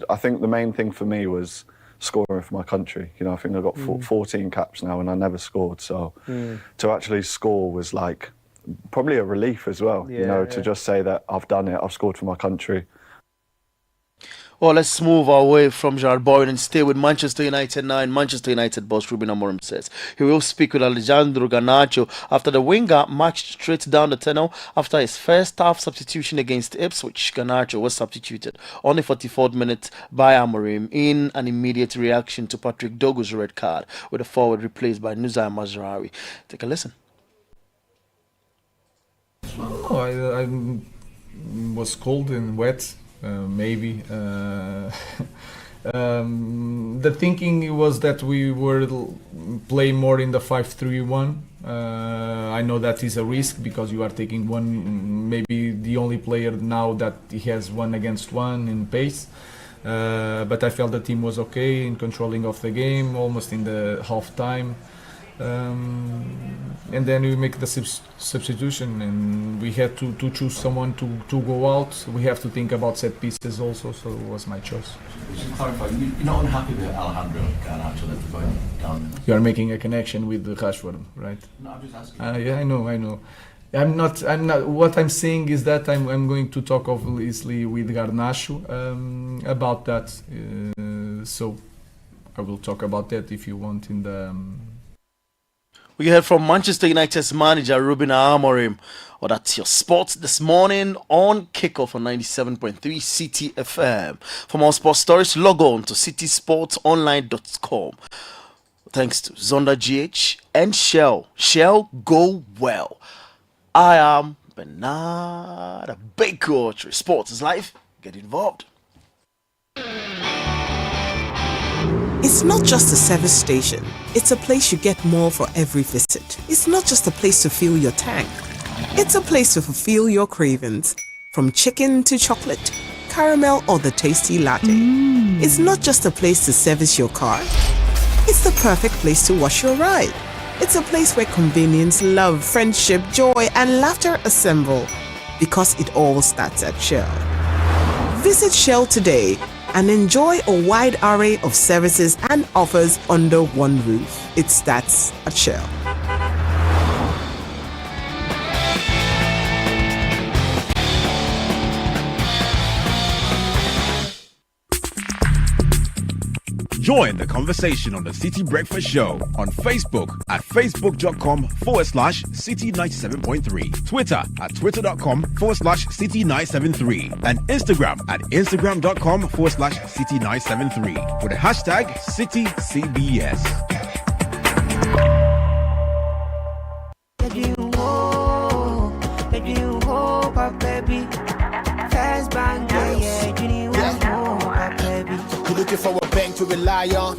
I think the main thing for me was scoring for my country. I think I've got 14 caps now, and I never scored. So, to actually score was like probably a relief as well. To just say that I've done it, I've scored for my country. Well, let's move away from Gerard Bowen and stay with Manchester United now. And Manchester United boss Ruben Amorim says he will speak with Alejandro Garnacho after the winger marched straight down the tunnel after his first half substitution against Ipswich. Garnacho was substituted on the 44th minute by Amorim in an immediate reaction to Patrick Dogu's red card, with the forward replaced by Nuzay Mazraoui. Take a listen. I was cold and wet. Maybe the thinking was that we were play more in the 5-3-1. I know that is a risk because you are taking maybe the only player now that he has 1-against-1 in pace. But I felt the team was okay in controlling of the game, almost in the half time. And then we make the substitution, and we had to choose someone to go out. We have to think about set pieces also, so it was my choice. Just to clarify, you're not unhappy with Alejandro Garnacho then going down? You are making a connection with Rashford, right? No, I'm just asking. Yeah, I know. I'm not. What I'm saying is that I'm going to talk obviously with Garnacho about that. So I will talk about that if you want in the. We heard from Manchester United's manager Ruben Amorim. Well, that's your sports this morning on Kickoff on 97.3 Citi FM. For more sports stories, log on to citisportsonline.com. Thanks to Zonda GH and Shell. Shell, go well. I am Bernard Baker. Sports is life. Get involved. It's not just a service station. It's a place you get more for every visit. It's not just a place to fill your tank. It's a place to fulfill your cravings. From chicken to chocolate, caramel or the tasty latte. It's not just a place to service your car. It's the perfect place to wash your ride. It's a place where convenience, love, friendship, joy, and laughter assemble. Because it all starts at Shell. Visit Shell today and enjoy a wide array of services and offers under one roof. It starts at Shell. Join the conversation on the Citi Breakfast Show on Facebook at facebook.com/Citi97.3, Twitter at twitter.com/Citi973, and Instagram at instagram.com/Citi973 with the hashtag CitiCBS. Looking for a bank to rely on?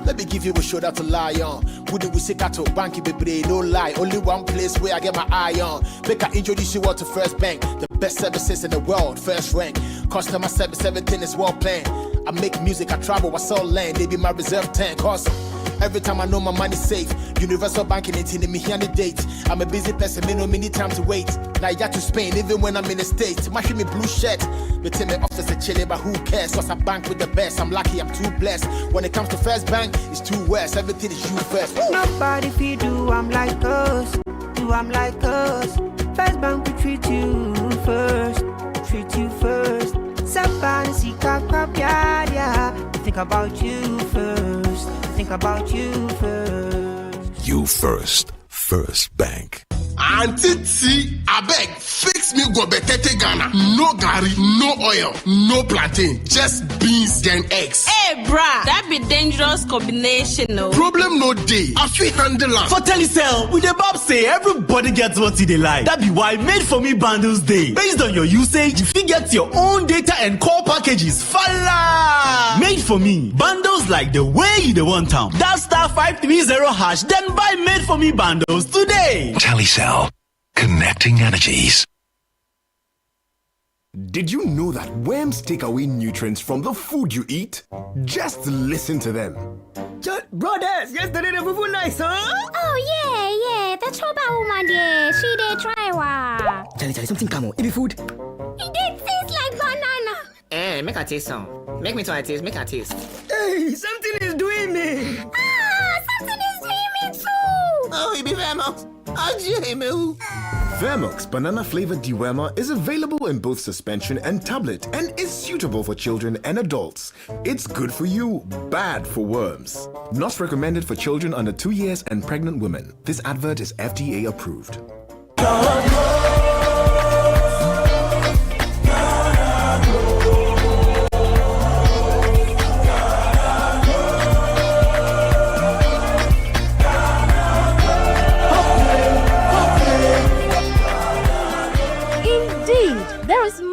Let me give you a shoulder to lie on. Wouldn't we sick out to banky baby? No lie, only one place where I get my eye on. Make I introduce you all to First Bank, the best services in the world, first rank. Customer service, everything is well planned. I make music, I travel, I sell land. They be my reserve tank. Awesome. Every time I know my money's safe. Universal banking ain't in me here on the date. I'm a busy person, me no need time to wait. Now I got to Spain, even when I'm in the States. My me blue shirt. But tell me office a chilly, but who cares? Cause I bank with the best. I'm lucky, I'm too blessed. When it comes to First Bank, it's too west. Everything is you first. Woo! Nobody feed you, I'm like us. Do I'm like us. First Bank we treat you first. Treat you first. Somebody see crap, yeah. Think about you first. Think about you first. You first. First Bank. Auntie T, I beg, fix me go betete Ghana. No gari, no oil, no plantain, just beans and eggs. Hey, bruh, that be dangerous combination, no? Problem no day. I feel handle am. For Telecel, with the Bob say everybody gets what they like. That be why Made For Me bundles day. Based on your usage, you fit get your own data and call packages. Fala! Made For Me bundles like the way you want them. That *530#, then buy Made For Me bundles today. Telecel. Connecting energies. Did you know that worms take away nutrients from the food you eat? Just listen to them. Brothers, yesterday the fufu nice, huh? Oh yeah, the choba woman there, she did try wa. Charlie, something come on, it be food. It did taste like banana. Eh, make a taste some. Make me try a taste, make a taste. Hey, something is doing me. Something is doing me too. Oh, it be Vermox. Vermox banana flavored dewormer is available in both suspension and tablet and is suitable for children and adults. It's good for you, bad for worms. Not recommended for children under 2 years and pregnant women. This advert is FDA approved.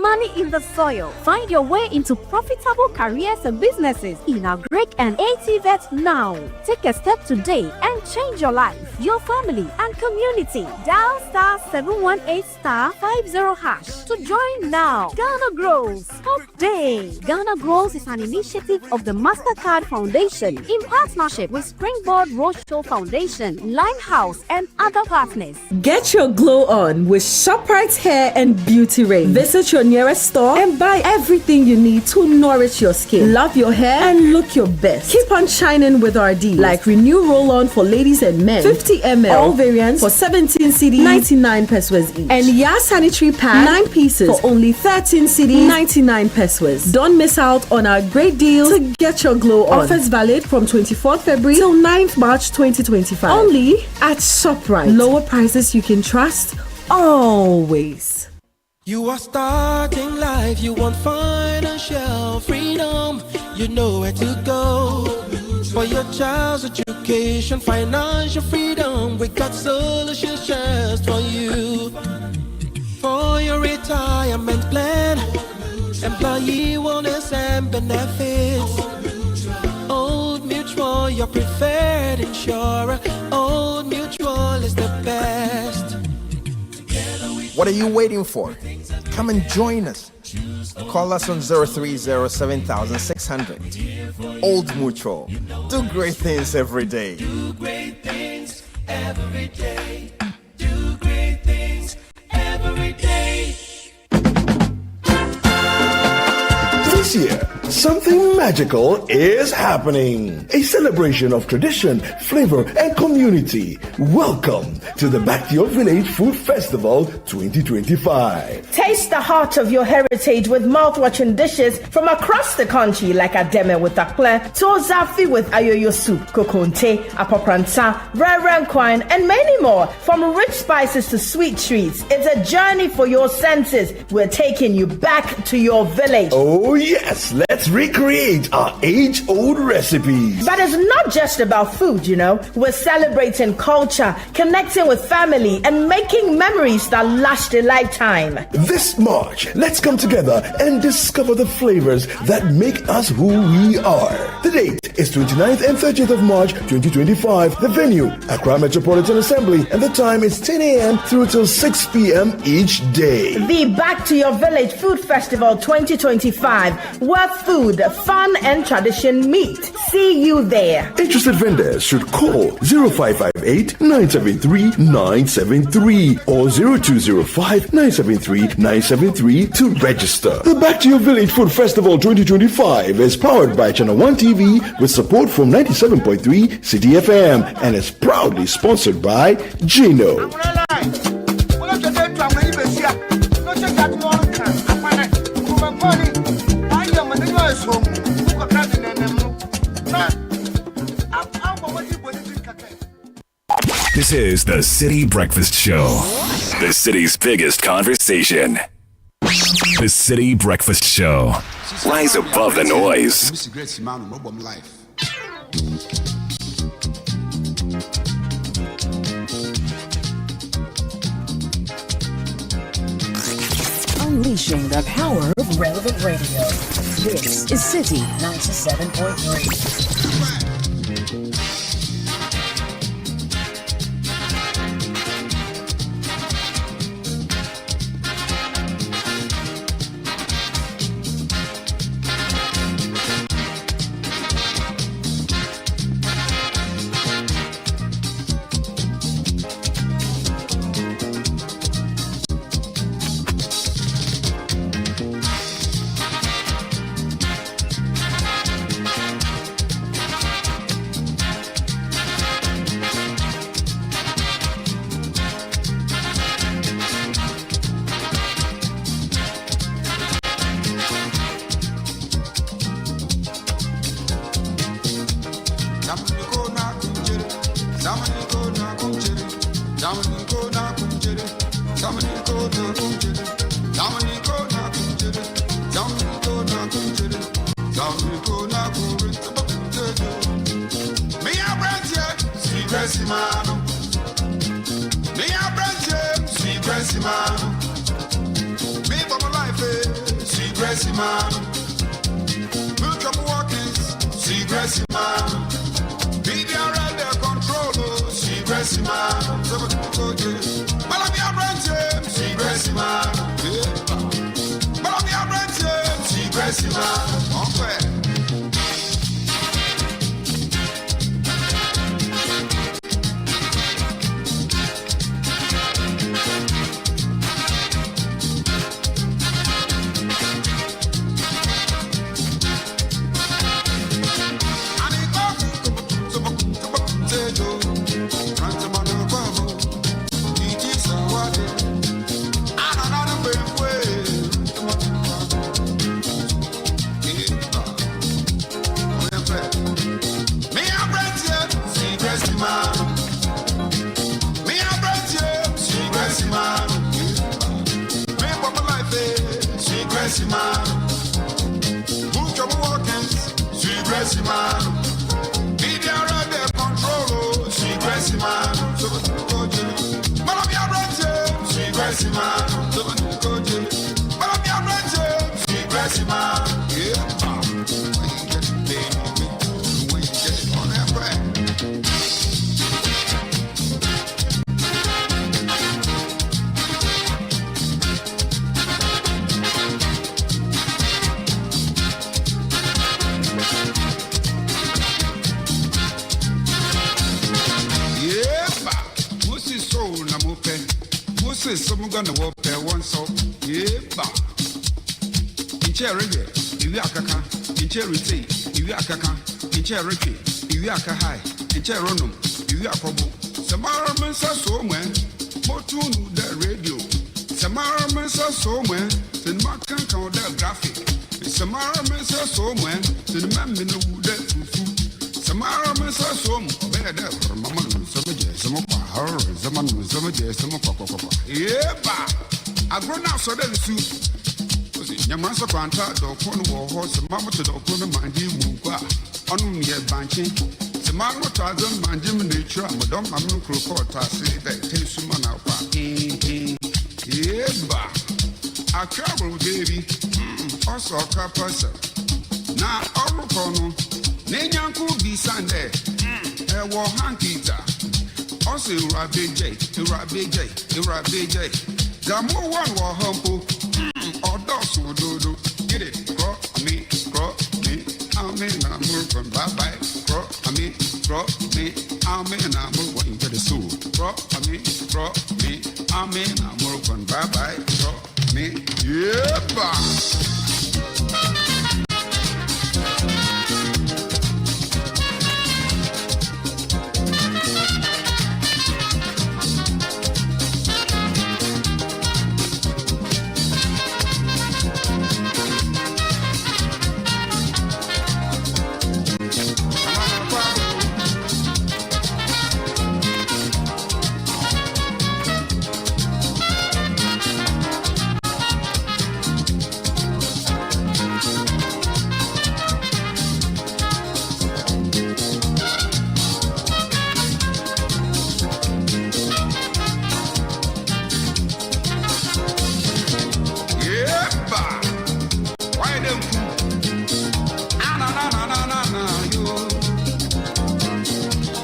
Money in the soil. Find your way into profitable careers and businesses in Agric and ATVET now. Take a step today and change your life, your family, and community. Dial *718*50# to join now. Ghana Grows. Hop Day. Ghana Grows is an initiative of the MasterCard Foundation in partnership with Springboard Roadshow Foundation, Limehouse, and other partners. Get your glow on with ShopRite's hair and beauty range. Visit your nearest store and buy everything you need to nourish your skin, love your hair, and look your best. Keep on shining with our deals like Renew Roll-On for ladies and men, 50 ml, all variants for 17 cedis, 99 pesos each, and Ya Sanitary Pad, 9 pieces for only 13 cedis, 99 pesos. Don't miss out on our great deals to get your glow on. Offers valid from 24th February till 9th March 2025. Only at ShopRite. Lower prices you can trust always. You are starting life, you want financial freedom, you know where to go. For your child's education, financial freedom, we got solutions just for you. For your retirement plan, employee wellness and benefits, Old Mutual know your preferred insurer. Old Mutual is the best. What are you waiting for? Come and join us. Call us on 030-7600. Old Mutual. Do great things every day. Do great things every day. Do great things every day. This year, something magical is happening. A celebration of tradition, flavor, and community. Welcome to the Back to Your Village Food Festival 2025. Taste the heart of your heritage with mouth-watering dishes from across the country like Ademe with akple, Tozafi with ayoyo soup, kokonte, apopranta, rerenkwine, and many more. From rich spices to sweet treats, it's a journey for your senses. We're taking you back to your village. Oh yes, let's recreate our age-old recipes. But it's not just about food, you know. We're celebrating culture, connecting with family, and making memories that last a lifetime. This March, let's come together and discover the flavors that make us who we are. The date is 29th and 30th of March 2025. The venue, Accra Metropolitan Assembly, and the time is 10 a.m. through till 6 p.m. each day. The Back to Your Village Food Festival 2025, where food, fun, and tradition meet. See you there. Interested vendors should call 0558-973-973 or 0205-973-973 to register. The Back to Your Village Food Festival 2025 is powered by Channel 1 TV with support from 97.3 Citi FM and is proudly sponsored by Gino. This is the Citi Breakfast Show, the city's biggest conversation. The Citi Breakfast Show. Rise above the noise. Unleashing the power of relevant radio. This is Citi 97.3. say some gonna walk there one so yeah ba. In charity, if you akaka, in charity, if you akaka, in charity, if you high, in charonum, if you akobo. Samara mensa so man, motunu the radio. Samara mensa so man, then man can count the graphic. Samara mensa so man, then man in the wood fufu. Samara mensa so better for mama some some power, some papa. Yeah, ba. I grown up so that the Yamasa Quanta, dog one war horse, mamma to dog one man, you move on your banking. The man what I don't mind him in nature, Madame Amun Crocota say that takes some man out. Yeah, ba. I travel, baby. Also, a person. Now, all of them, Nanyan could be Sunday. A war hankita. Also, Rabbi J. Gamu one war humble. Or dogs will do. Get it? Crop me. I'm in a move from bye bye. Crop me. I'm in a move going to the zoo. Crop me. I'm in a move from bye bye. Crop me. Yeah, ba.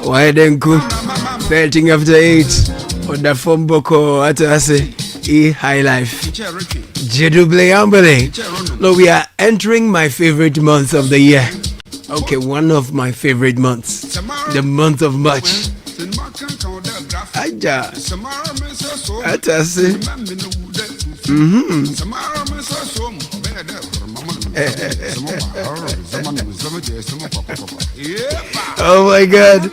Why then go 13 after 8 on the phone boko at us Highlife Jedubleambele. No, we are entering my favorite month of the year. Okay, one of my favorite months, the month of March. Aja at us. Oh my God.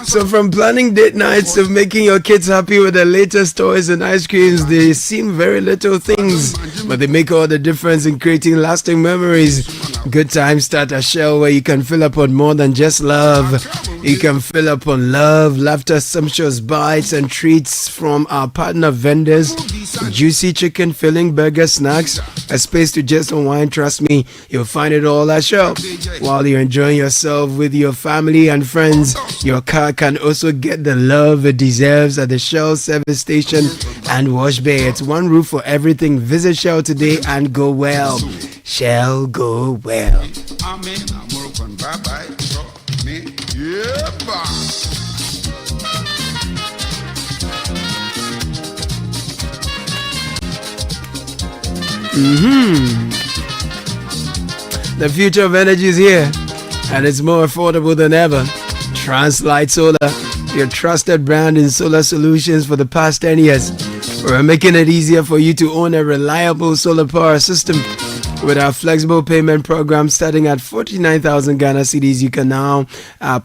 So from planning date nights to making your kids happy with the latest toys and ice creams, they seem very little things, but they make all the difference in creating lasting memories. Good times start a shell where you can fill up on more than just love. You can fill up on love, laughter, sumptuous bites and treats from our partner vendors, juicy chicken filling burger snacks, a space to just unwind. Trust me, you'll find it all at Shell. While you're enjoying yourself with your family and friends, your car can also get the love it deserves at the Shell service station and wash bay. It's one roof for everything. Visit Shell today and go well. Shell, go well. The future of energy is here, and it's more affordable than ever. Translight Solar, your trusted brand in solar solutions for the past 10 years. We're making it easier for you to own a reliable solar power system. With our flexible payment program starting at 49,000 Ghana cedis, you can now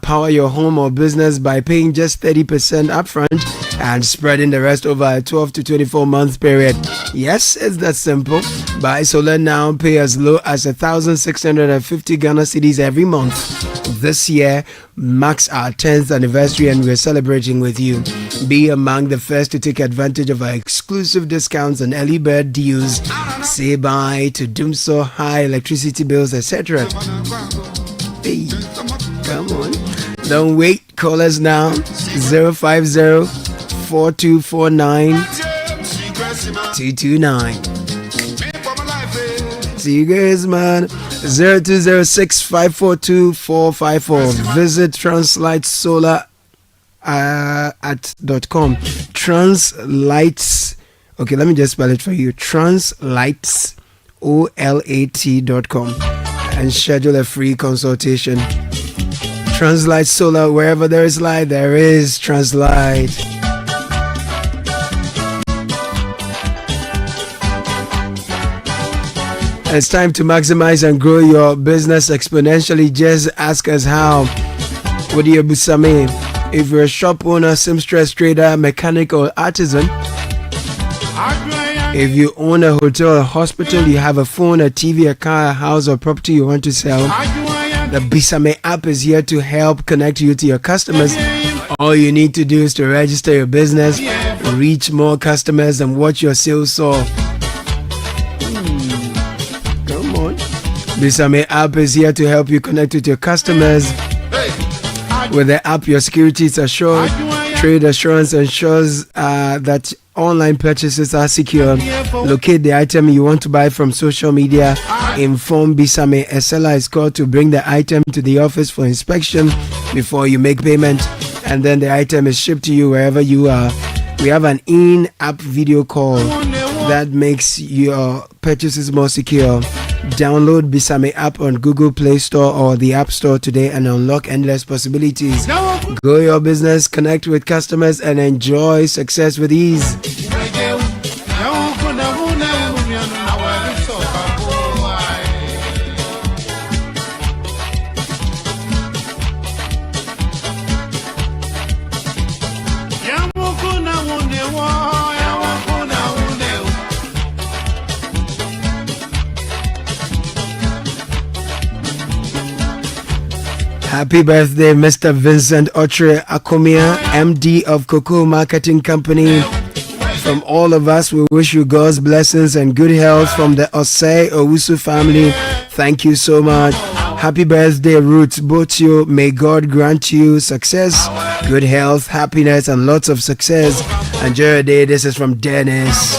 power your home or business by paying just 30% upfront and spreading the rest over a 12 to 24 month period. Yes, it's that simple. Buy solar now, pay as low as 1,650 Ghana cedis every month. This year marks our 10th anniversary and we're celebrating with you. Be among the first to take advantage of our exclusive discounts and early bird deals. Say bye to Doomsaw high electricity bills, etc. Hey, come on. Don't wait. Call us now. 050-4249-229. See you guys, man. 0206-542-454. Visit Translight Solar at.com. Translights. Okay, let me just spell it for you. Translights, OLAT.com, and schedule a free consultation. Translight Solar, wherever there is light, there is Translight. It's time to maximize and grow your business exponentially. Just ask us how. What do you busame? If you're a shop owner, seamstress, trader, mechanic, or artisan, if you own a hotel or hospital, you have a phone, a TV, a car, a house, or property you want to sell, the Bisame app is here to help connect you to your customers. All you need to do is to register your business, reach more customers, and watch your sales soar. Come on. Bisame app is here to help you connect with your customers. With the app, your security is assured. Trade assurance ensures that online purchases are secure. Locate the item you want to buy from social media. Inform Bisame. A seller is called to bring the item to the office for inspection before you make payment, and then the item is shipped to you wherever you are. We have an in-app video call that makes your purchases more secure. Download Bisame app on Google Play Store or the App Store today and unlock endless possibilities. Grow your business, connect with customers, and enjoy success with ease. Happy birthday, Mr. Vincent Otre Akomia, MD of Cocoa Marketing Company. From all of us, we wish you God's blessings and good health from the Osei Owusu family. Thank you so much. Happy birthday, Ruth Botio. May God grant you success, good health, happiness, and lots of success. Enjoy your day. This is from Dennis.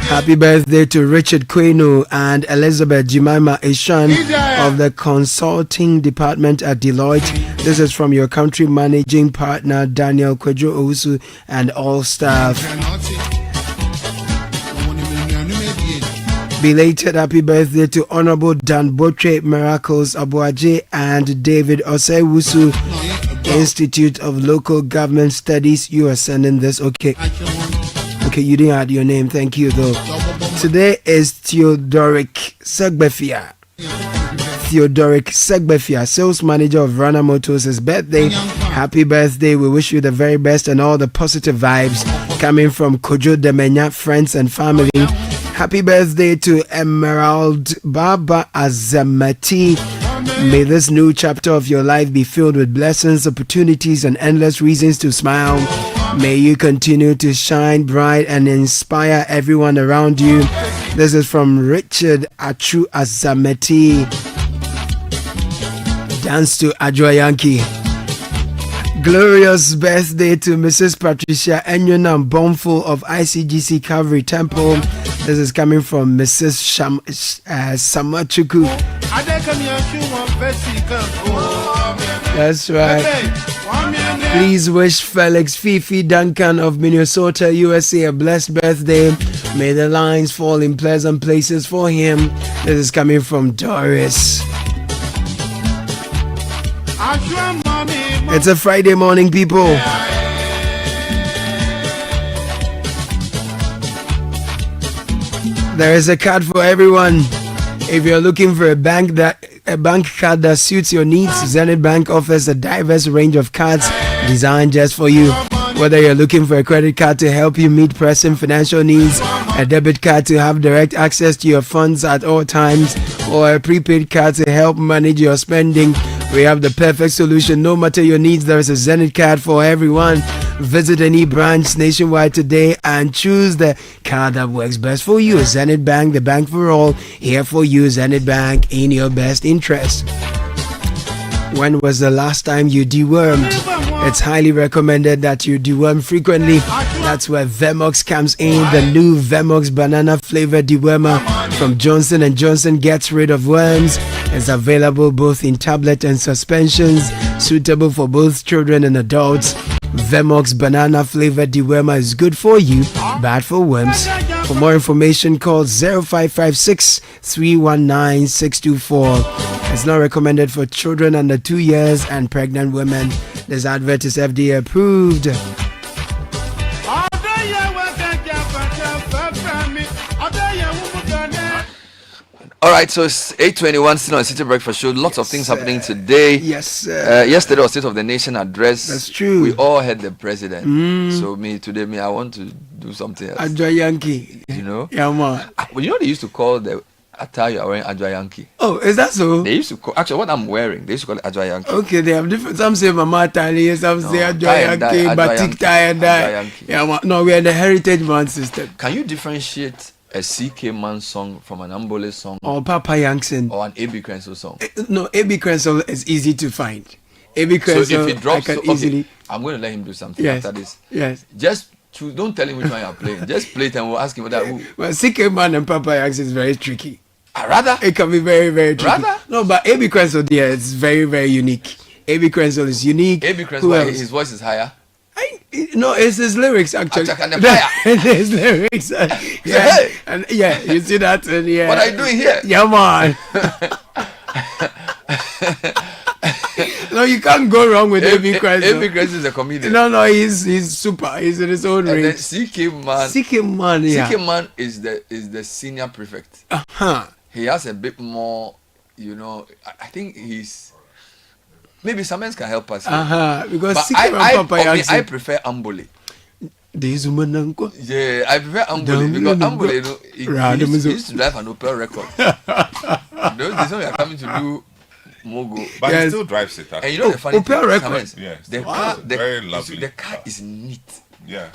Happy birthday to Richard Kwenu and Elizabeth Jemima Ishan of the Consulting Department at Deloitte. This is from your country managing partner Daniel Kwejo Owusu and all staff. Belated happy birthday to Honorable Dan Botre Miracles Abuaje and David Osewusu, Institute of Local Government Studies. You are sending this, okay? Okay, you didn't add your name. Thank you, though. Today is Theodoric Segbefia. Theodoric Segbefia, sales manager of Rana Motors' birthday. Happy birthday. We wish you the very best and all the positive vibes coming from Kojo Demenya, friends and family. Happy birthday to Emerald Baba Azamati. May this new chapter of your life be filled with blessings, opportunities, and endless reasons to smile. May you continue to shine bright and inspire everyone around you. This is from Richard Achu Azameti. Dance to Ajwa Yankee. Glorious birthday to Mrs. Patricia Enyonam Bomful of ICGC Calvary Temple. This is coming from Mrs. Samachuku. That's right. Please wish Felix Fifi Duncan of Minnesota, USA a blessed birthday. May the lines fall in pleasant places for him. This is coming from Doris. It's a Friday morning, people. There is a card for everyone. If you're looking for a bank card that suits your needs, Zenith Bank offers a diverse range of cards designed just for you. Whether you're looking for a credit card to help you meet pressing financial needs, a debit card to have direct access to your funds at all times, or a prepaid card to help manage your spending, we have the perfect solution. No matter your needs, there is a Zenith card for everyone. Visit any branch nationwide today and choose the card that works best for you. Zenith Bank, the bank for all, here for you. Zenith Bank, in your best interest. When was the last time you dewormed? It's highly recommended that you deworm frequently. That's where Vemox comes in. The new Vemox banana flavored dewormer from Johnson & Johnson gets rid of worms. It's available both in tablet and suspensions, suitable for both children and adults. Vemox banana flavored dewormer is good for you, bad for worms. For more information, call 0556 319 624. It's not recommended for children under 2 years and pregnant women. This advert is FDA approved. All right, so it's 8:21 still on Citi Breakfast Show. Lots of things happening today. Yes. Yesterday was State of the Nation address. That's true. We all had the president. So today, I want to do something else. Adwa Yankee. You know? Yeah, man. Well, you know they used to call the attire you are wearing Adwa Yankee. Oh, is that so? They used to call, actually what I'm wearing, they used to call it Adwa Yankee. Okay, they have different. Some say Mama Tali, some say Adwa Yankee, Batik tie and die. Yeah, man. No, we are the heritage man system. Can you differentiate a CK Man song from an Ambole song? Or Papa Yankson. Or an A.B. Crenso song? No, A.B. Crenso is easy to find. A.B. Crenso, so if it drops, I can easily. I'm going to let him do something after this. Yes. Just don't tell him which one you are playing. Just play it and we'll ask him that. Well, CK Man and Papa Yankson is very tricky. Rather? It can be very, very tricky. Rather? No, but A.B. Crenso, yeah, it's very, very unique. A.B. Crenso is unique. A.B. Crenso, his voice is higher. No, it's his lyrics actually. His lyrics. Yeah, and yeah, you see that? And yeah. What are you doing here? Yeah, man. No, you can't go wrong with A.B. Crenso. A.B. Crenso is a comedian. No, he's super. He's in his own range. CK Man. Yeah. CK Man is the senior prefect. He has a bit more, I think he's. Maybe someone can help us. Because I prefer Ambole. Yeah, I prefer Ambole because Ambole, he used to drive an Opel record. Those days we are coming to do Mogo. But he still drives it. And you know the funny Opel record. Yes. The car, very lovely. The car is neat. Yeah.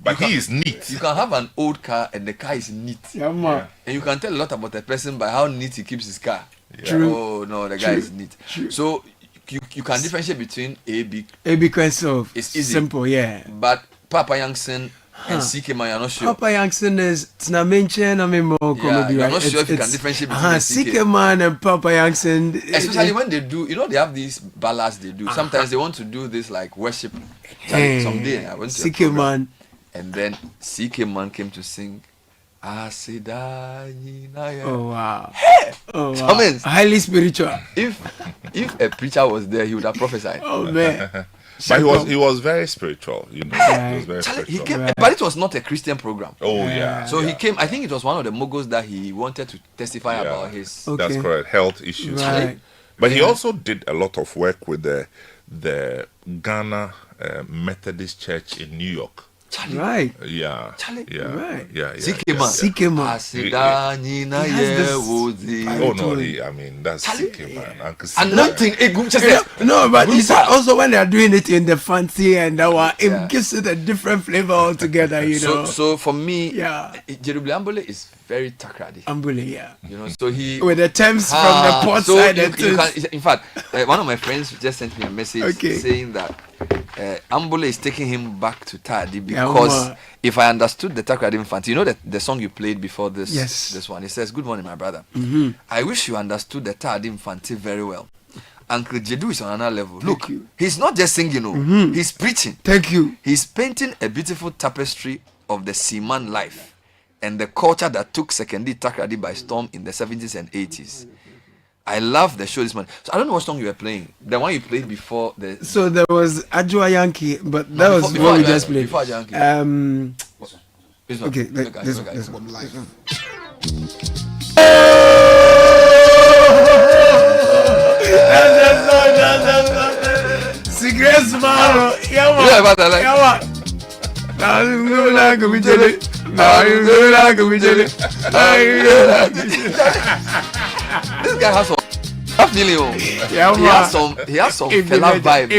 But he is neat. You can have an old car and the car is neat. Yeah, man. And you can tell a lot about a person by how neat he keeps his car. Yeah. True. Oh no, the guy is neat. True. So you can differentiate between A.B. Crenso. It's easy. Simple, yeah. But Papa Yankson and CK Man, you're not sure. Papa Yankson is Tnamenche na Memo comedy. You're not sure if you can differentiate between CK Man and Papa Yankson. Especially when they do, they have these ballads they do. Sometimes they want to do this like worship. Someday I went to CK Man. And then CK Man came to sing. Oh wow! Hey! Oh wow! Highly spiritual. If a preacher was there, he would have prophesied. Oh man! But he was very spiritual, He was very spiritual. He came, but it was not a Christian program. Oh yeah. So he came. I think it was one of the mogos that he wanted to testify about his. Okay. That's correct. Health issues. Right. But he also did a lot of work with the Ghana Methodist Church in New York. Right. Yeah. Yeah. Right. Yeah. CK Man. Oh no, that's CK Man. Uncle CK. And nothing. No, but it's also when they are doing it in the fancy and it gives it a different flavor altogether. So for me, Jerubli Ambole is very takradi. Ambole, yeah. So he with the terms from the port side. In fact, one of my friends just sent me a message saying that Ambole is taking him back to Tadi because if I understood the Takradi Infant, the song you played before this one, it says, "Good morning, my brother. Mm-hmm. I wish you understood the Takradi Infant very well. Uncle Jedu is on another level. Look, he's not just singing, he's preaching. Thank you. He's painting a beautiful tapestry of the Seaman life and the culture that took Secondary Takradi by storm in the 70s and 80s. I love the show this morning. So I don't know what song you were playing. The one you played before the. So there was Adwa Yankee, but that was what we just played. Before Adwa Yankee. Okay, this one. Cigarette smile. This guy has some feeling. He has some fella vibe.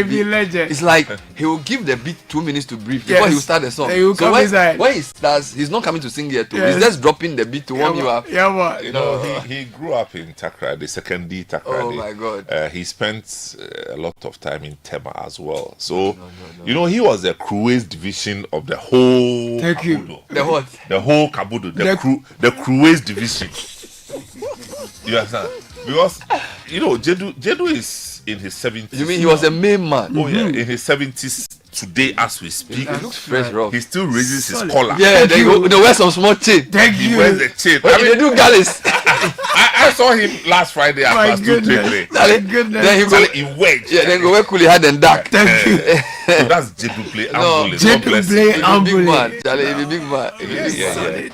It's like he will give the beat 2 minutes to breathe before he will start the song. So when he starts, he's not coming to sing yet. He's just dropping the beat to warm you up. He grew up in Takrady, the second D Takrady. Oh my God. He spent a lot of time in Tema as well. So he was the Cruise division of the whole. Thank you. The what? The whole Kabudu. The Cruise division. You understand? Because Jedu is in his 70s. You mean he was a main man? Oh yeah, in his 70s today as we speak. He looks fresh, bro. He still raises his collar. Yeah, they wear some small chain. Thank you. He wears the chain. They do galleys. I saw him last Friday at past 2:30. My goodness. Then he wedged. Yeah, then go wear coolie hard and dark. Thank you. So that's Jedu play ambulance. Jedu play ambulance. Charlie, big man.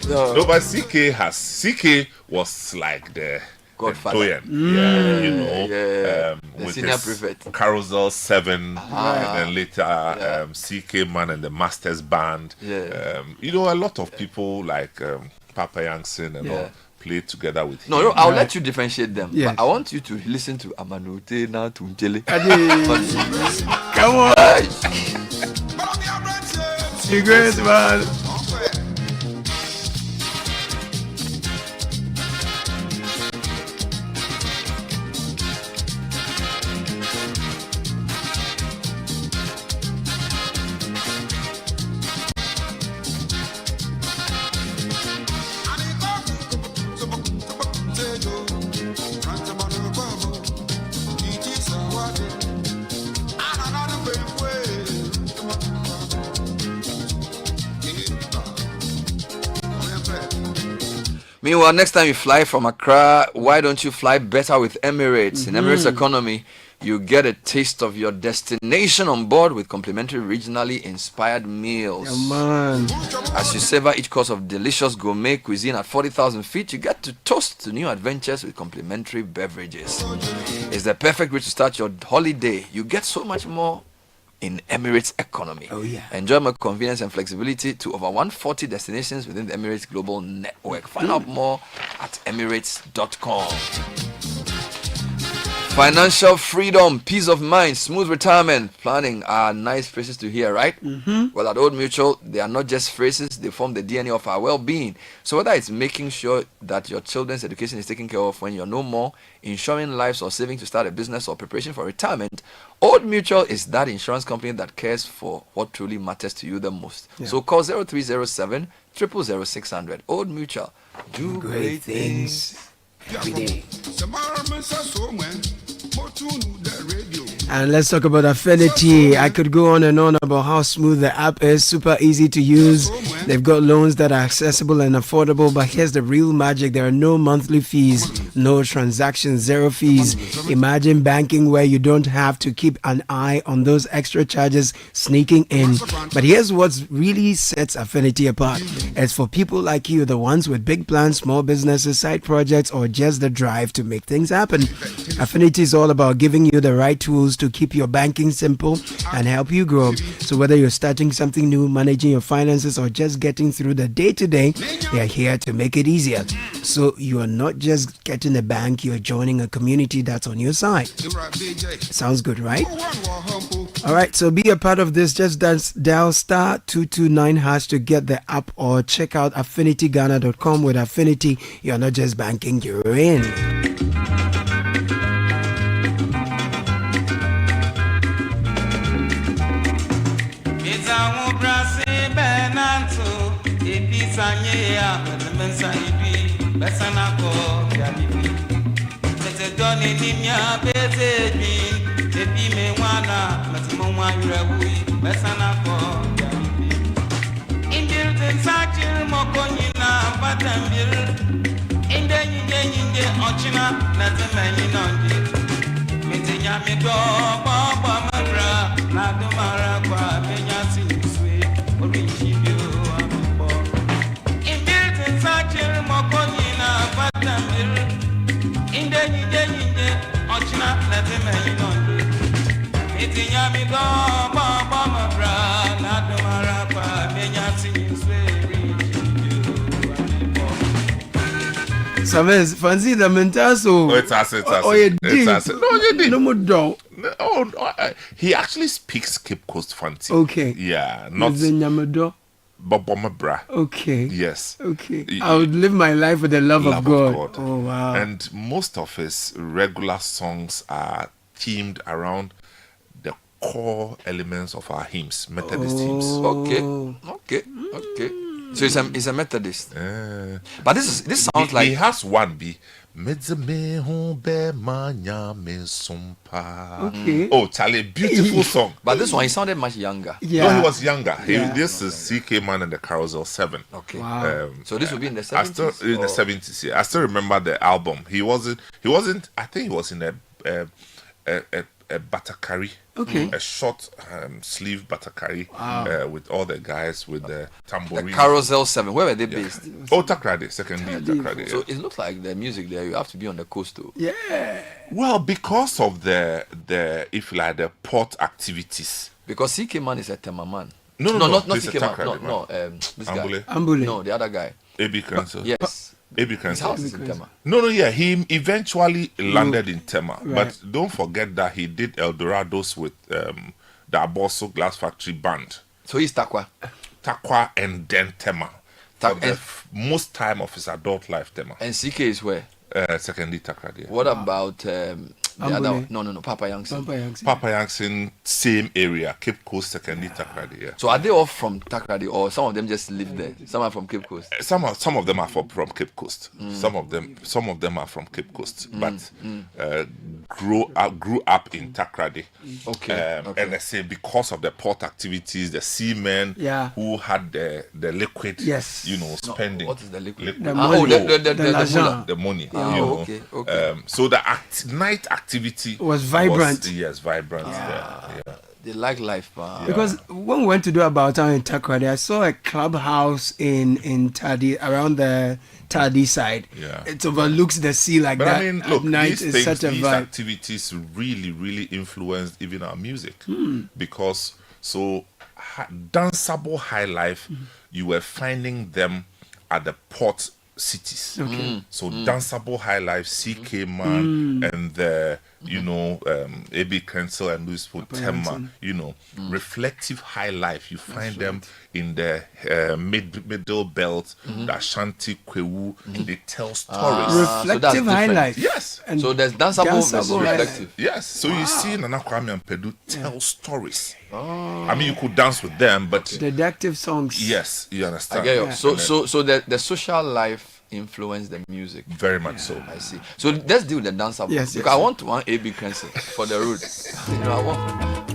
No, but CK was like the Godfather. The with senior his prefect. Carousel 7, and then later CK Man and the Masters Band. A lot of people like Papa Yankson and all played together with him. No, I'll let you differentiate them. Yes. But I want you to listen to Amanute na Tunjele. Come on. You great, man. Meanwhile, next time you fly from Accra, why don't you fly better with Emirates? In Emirates economy, you get a taste of your destination on board with complimentary regionally inspired meals. As you savor each course of delicious gourmet cuisine at 40,000 feet, you get to toast to new adventures with complimentary beverages. It's the perfect way to start your holiday. You get so much more in Emirates economy. Enjoy more convenience and flexibility to over 140 destinations within the Emirates global network. Find out more at emirates.com. Financial freedom, peace of mind, smooth retirement planning are nice phrases to hear, right? Well, at Old Mutual, they are not just phrases, they form the DNA of our well-being. So whether it's making sure that your children's education is taken care of when you're no more, insuring lives or saving to start a business or preparation for retirement, Old Mutual is that insurance company that cares for what truly matters to you the most. So call 0307 000 600. Old Mutual, do great things every day. And let's talk about Affinity. I could go on and on about how smooth the app is, super easy to use. They've got loans that are accessible and affordable, but here's the real magic. There are no monthly fees, no transactions, zero fees. Imagine banking where you don't have to keep an eye on those extra charges sneaking in. But here's what really sets Affinity apart. It's for people like you, the ones with big plans, small businesses, side projects, or just the drive to make things happen. Affinity is all about giving you the right tools to keep your banking simple and help you grow. So whether you're starting something new, managing your finances, or just getting through the day-to-day, they're here to make it easier. So you are not just getting a bank, you're joining a community that's on your side. Sounds good, right? All right, so be a part of this. Just dial star 229 hash to get the app, or check out affinityghana.com. With Affinity, you're not just banking, you're in. Sames, fancy the mentaso. Oh, it's asset. Oh, you did. No, you did. No more dog. He actually speaks Cape Coast fancy. Okay. Yeah, not Bobomabra. Okay. Yes. Okay. I would live my life with the love of God. Oh, wow. And most of his regular songs are themed around the core elements of our hymns, Methodist hymns. Okay. So he's a Methodist. But this sounds like he has one be. Okay. Oh, Charlie, beautiful song. But this one, he sounded much younger. Yeah. No, he was younger. This is CK Man and the Carousel 7. Okay. Wow. So this would be in the 70s? In the 70s, yeah. I still remember the album. He wasn't, I think he was in a Batakari. Okay. A short sleeve batakari with all the guys with the tambourine. The Carousel 7. Where were they based? Oh, Takrady, secondly Takrady. So it looks like the music there. You have to be on the coast too. Yeah. Well, because of the if you like the port activities. Because CK Man is a Tema man. No, not this CK is man. Takrady, No, this guy. Ambule. No, the other guy. AB Council. Yes. AB His Council. house is in Tema. No, yeah. He eventually landed in Tema. Right. But don't forget that he did El Dorados with the Aboso Glass Factory Band. So he's Takwa. Takwa and then Tema. For the most time of his adult life, Tema. And CK is where? Secondly, Takrady. What about the other one? No, Papa Youngson. Papa Youngson, same area, Cape Coast, secondly Takrady. Yeah. So are they all from Takrady, or some of them just live there? Some are from Cape Coast. Some of them are from Cape Coast. Some of them are from Cape Coast, but grew up in Takrady. Okay. And I say because of the port activities, the seamen who had the liquid, spending. What is the liquid? The money. The money. Okay. So the night activity was vibrant. Vibrant. They like life, because when we went to do About Town in Takrady, I saw a clubhouse in Tadi, around the Tadi side. Yeah. It overlooks the sea like but that. I mean, look, at night these is such a these vibe. activities really influenced even our music because danceable high life, you were finding them at the port cities. So danceable high life, CK Man and the AB Council and Louis Tema, reflective high life. You find them in the middle belt, the Ashanti Kwewu. They tell stories. Reflective high life. Yes. And so there's danceable versus reflective. Yes. So you see Nana Kwame and Pedu tell stories. I mean, you could dance with them, but deductive songs. Yes, you understand. I get you. So the social life influence the music very much. So I see. So let's deal with the danceable. Yes, because I want one AB Council for the road. I want.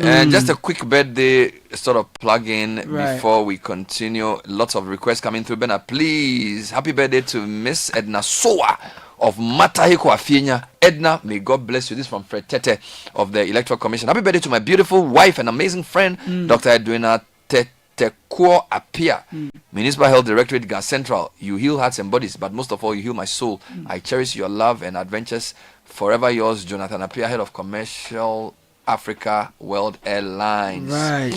And just a quick birthday sort of plug-in before we continue. Lots of requests coming through. Bernard, please, happy birthday to Miss Edna Soa of Mataheko Afienya. Edna, may God bless you. This is from Fred Tete of the Electoral Commission. Happy birthday to my beautiful wife and amazing friend, Dr. Edwina Tekwo Apia, Municipal Health Directorate, Gas Central. You heal hearts and bodies, but most of all, you heal my soul. I cherish your love and adventures. Forever yours, Jonathan Apia, head of Commercial Africa World Airlines. Right.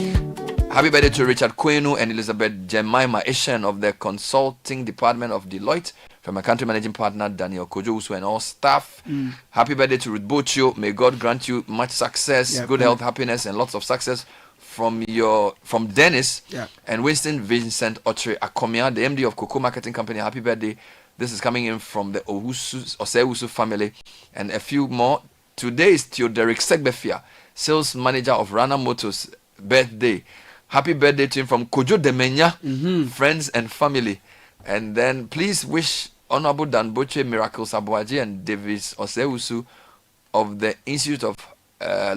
Happy birthday to Richard Kwenu and Elizabeth Jemima Ishan of the Consulting Department of Deloitte, from my country managing partner Daniel Kojo and all staff. Happy birthday to Ruth Bochio. May God grant you much success, good health, happiness, and lots of success from Dennis and Winston Vincent Ochre Akomia, the MD of Cocoa Marketing Company. Happy birthday. This is coming in from the Oseusu family and a few more. Today is Theodoric Segbefia, sales manager of Rana Motors, birthday. Happy birthday to him from Kojo Demenya, friends and family. And then please wish Honorable Dan Boche, Miracles Abuaji, and Davis Osewusu of the Institute of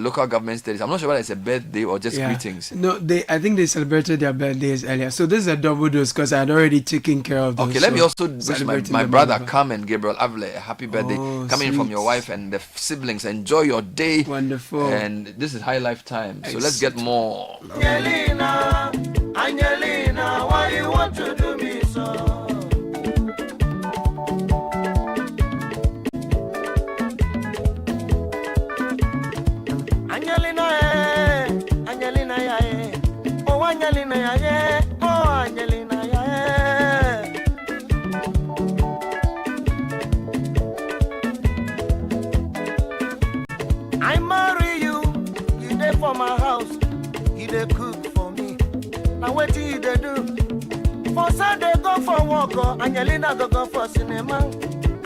Local Government Studies. I'm not sure whether it's a birthday or just greetings. No, I think they celebrated their birthdays earlier. So this is a double dose because I had already taken care of those. Okay, let me also wish my brother Carmen Gabriel Avle a happy birthday. Coming from your wife and the siblings. Enjoy your day. Wonderful. And this is Highlife time. So let's get more. Angelina, Angelina, why you want to do me so? Angelina, Angelina, oh Angelina, oh Angelina, I marry you, you there for my house, you there cook for me. Now what do you do? For Sunday go for walk, Angelina go for cinema.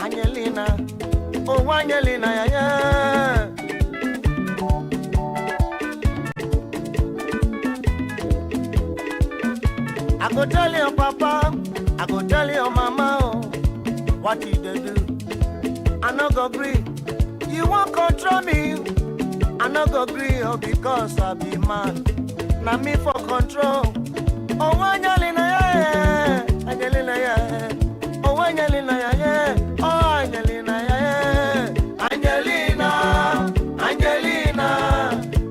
Angelina, oh Angelina, I go tell your papa, I go tell your mama, oh, what did they do? I no go agree. You won't control me. I no go agree, oh, because I be man. Now me for control. Oh, Angelina, yeah, Angelina, yeah. Oh, Angelina, yeah, oh, Angelina, yeah. Angelina, Angelina,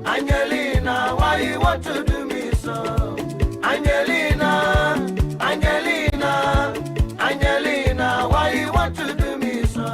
Angelina, why you want to do me so? Angelina, Angelina, Angelina, why you want to do me so?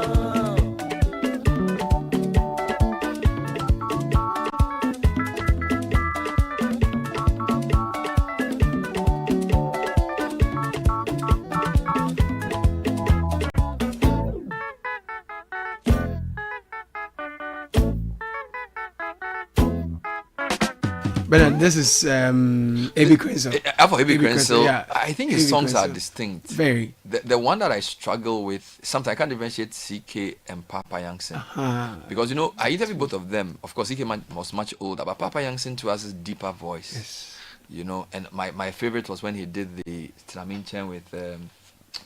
But this is A.B. Crenzel. For A.B. Crenzel, I think his songs are distinct. Very. The one that I struggle with, sometimes I can't differentiate CK and Papa Youngson. Because, you know, I interviewed both of them. Of course, CK was much older, but Papa Youngson too has a deeper voice. Yes. You know, and my favorite was when he did the Tinamin Chen with...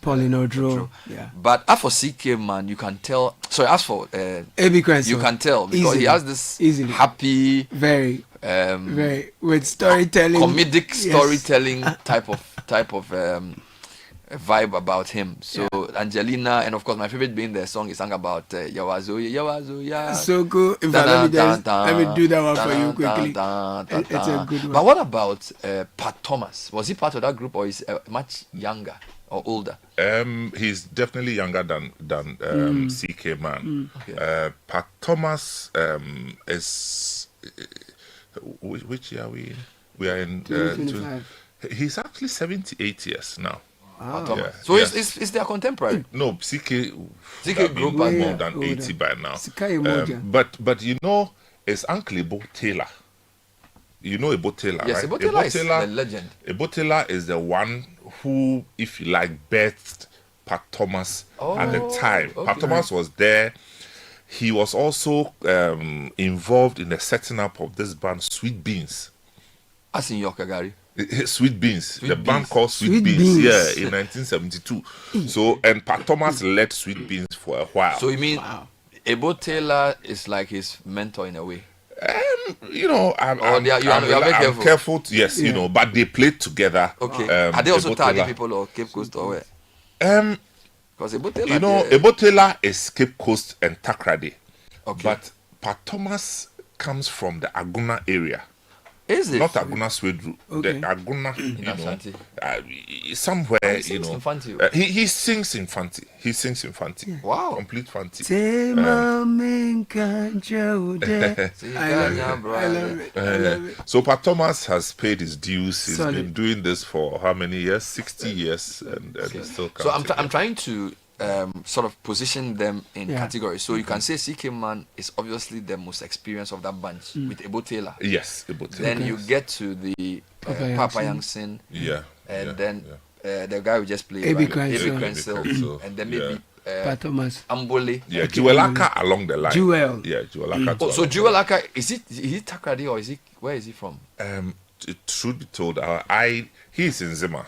Pauline Odro. Yeah. But as for CK, man, you can tell... Sorry, as for A.B. Crenzel, you can tell because he has this happy... Very with storytelling, comedic storytelling type of vibe about him. So Angelina, and of course my favorite being the song he sang about Yawazo. So good. In fact, let me do that one for you quickly. It's a good one. But what about Pat Thomas? Was he part of that group or is much younger or older? He's definitely younger than CK Man. Okay. Pat Thomas is. Which year are we in? We are in 2025. He's actually 78 years now. Yeah. So is their contemporary? No, CK grew more than 80 by now. But you know, it's Uncle Ebo Taylor. You know Ebo Taylor, yes, right? Ebo Taylor is the legend. Ebo Taylor is the one who, if you like, birthed Pat Thomas at the time. Okay. Pat Thomas was there. He was also involved in the setting up of this band, Sweet Beans. As in Yokagari? Sweet Beans. The band called Sweet Beans. Yeah, in 1972. So, and Pat Thomas led Sweet Beans for a while. So you mean Ebo Taylor is like his mentor in a way? You know, I'm careful. Yes, you know, but they played together. Okay. Are they also Tardy people or Cape Coast or where? Because Ebo Taylor, you know, Ebo Taylor is Cape Coast and Takrady. Okay. But Pat Thomas comes from the Aguna area. Is it? Not Aguna Swedru. Okay. The Aguna, somewhere, you know. He sings in Fanti. He sings in Fanti. Wow. Complete Fanti. I love it. So Pat Thomas has paid his dues. He's been doing this for how many years? 60 years. And still counting. So I'm trying to sort of position them in categories. So you can say CK Man is obviously the most experienced of that bunch with Ebo Taylor. Yes, Ebo Taylor. Then you get to the Papa Youngson. And then the guy we just played, A.B. Crenzel. And then maybe Pat Thomas. Ambole. Yeah, Jewel Aka along the line. Jewel. Yeah, Jewel Aka. So Jewel Aka, is he Takrady or where is he from? It should be told, he's in Zima.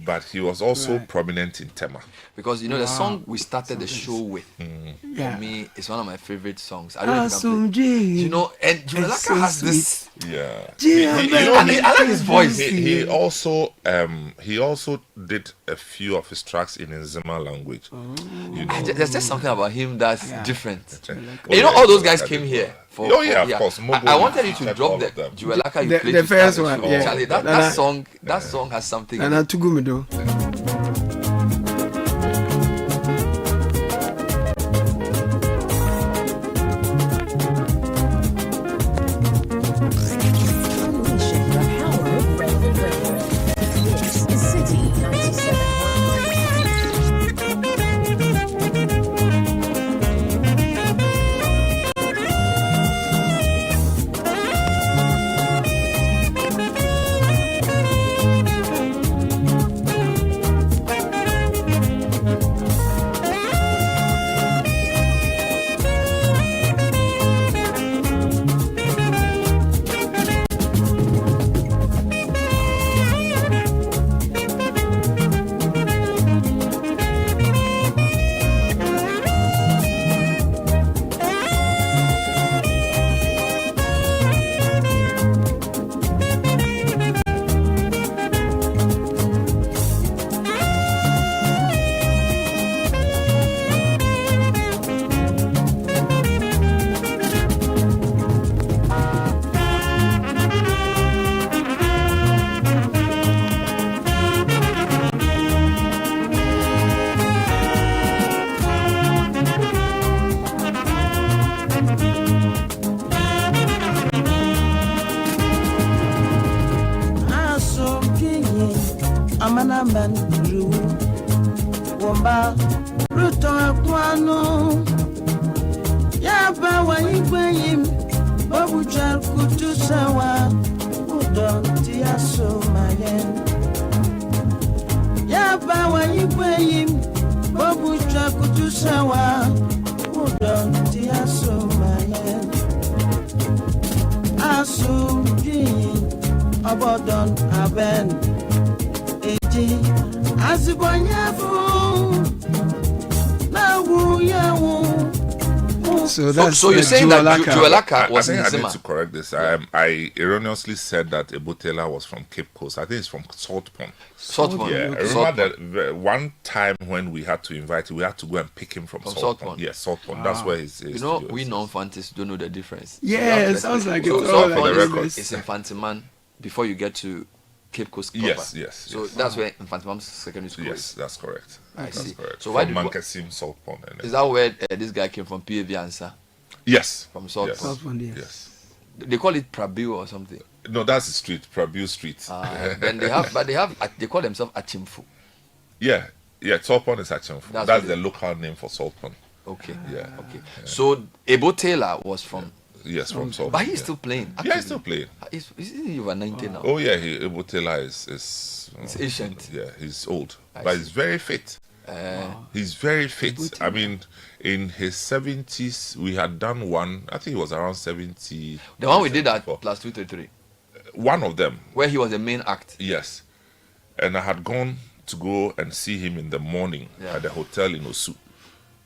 but he was also prominent in Tema. Because the song we started the show with, for me, it's one of my favorite songs. I don't know, and Juelaka has this. Yeah. I like his voice. He also did a few of his tracks in Nzema language. There's just something about him that's different. All those guys came here. Of course. I wanted you to drop the Juelaka you played. The first one. Charlie, that song has something. And Tugumido. So you're saying that Juelaka was in I Nzema? need to correct this. I erroneously said that Ebotela was from Cape Coast. I think it's from Salt Pond. Salt Pond. Yeah, I remember that one time when we had to invite him, we had to go and pick him from Salt Pond. Yes, Salt Pond. That's where he's. We non-fantas don't know the difference. Yeah, it sounds like it's Salt Pond is Infantiman before you get to Cape Coast. Yes. So that's where Infantiman's secondary school is. Yes, that's correct. That's correct. So why did Mankasim Salt Pond? Is that where this guy came from? PAV answer. Yes. From Salt Pond. Yes. They call it Prabu or something. No, that's the street, Prabu Street. Then they call themselves Achimfu. Yeah, Salt Pond is Achimfu. That's the local name for Salt Pond. Okay. Yeah. Okay. So Ebo Taylor was from. Yes, from Salt Pond. But he's still playing. Yeah, he's still playing. Is he over 90 now? Oh yeah, Ebo Taylor is ancient. Yeah, he's old, but he's very fit. He's very fit. I mean, in his 70s, we had done one. I think he was around 70. The one we did at Plus 233. One of them. Where he was the main act. Yes. And I had gone to go and see him in the morning at the hotel in Osu.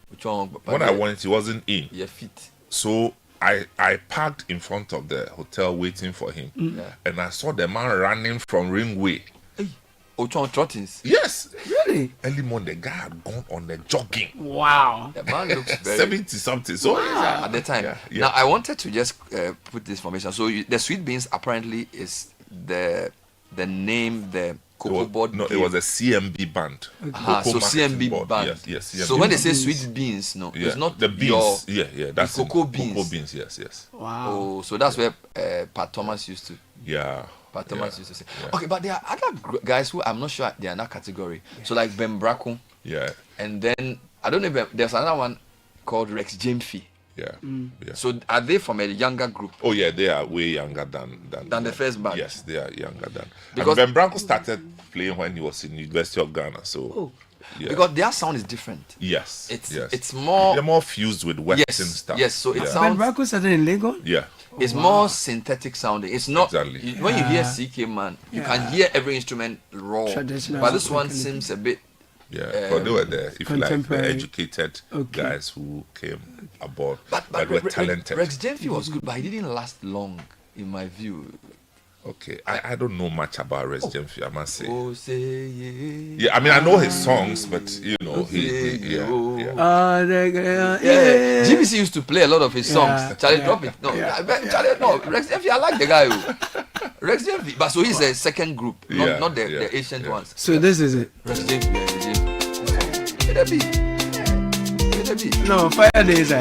Which one? When I went, he wasn't in. Yeah, fit. So I parked in front of the hotel waiting for him. And I saw the man running from Ringway. Ochon Trottins. Yes. Really? Early morning, the guy had gone on the jogging. Wow. The man looks very 70 something. So at the time. Yeah. Now I wanted to just put this information. So the Sweet Beans apparently is the name the Cocoa Board. No, it was a CMB band. So CMB band. Yes. So when they say Sweet Beans, no, it's not the beans. That's cocoa beans. Cocoa beans. Yes. Wow. Oh, so that's where Pat Thomas used to. Yeah. But Thomas used to say. Okay, but there are other guys who I'm not sure they are in that category. So like Ben Braco. Yeah. And then I don't know if there's another one called Rex Jamesy. Yeah. So are they from a younger group? Oh yeah, they are way younger than the first band. Yes, they are younger than. Because Ben Braco started playing when he was in University of Ghana. So Because their sound is different. Yes. It's more. They're more fused with Western stuff. Yes. So it sounds. Ben Braco started in Lagos. Yeah. It's more synthetic sounding. It's not exactly. When you hear CK Man, you can hear every instrument raw. But this one seems a bit. Yeah, but they were there. If you like, the educated guys who came aboard, but were talented. Rex Jemfi was good, but he didn't last long, in my view. Okay, I don't know much about Rex Jemfi, I must say. Oh, say yeah. Yeah, I mean, I know his songs, but you know, GBC used to play a lot of his songs. Charlie, drop it. No, Charlie, no. Rex Jemfi, I like the guy. Rex Jemfi, but so he's a second group, not the ancient ones. So this is it. Rex Jemfi. No, Fire Days.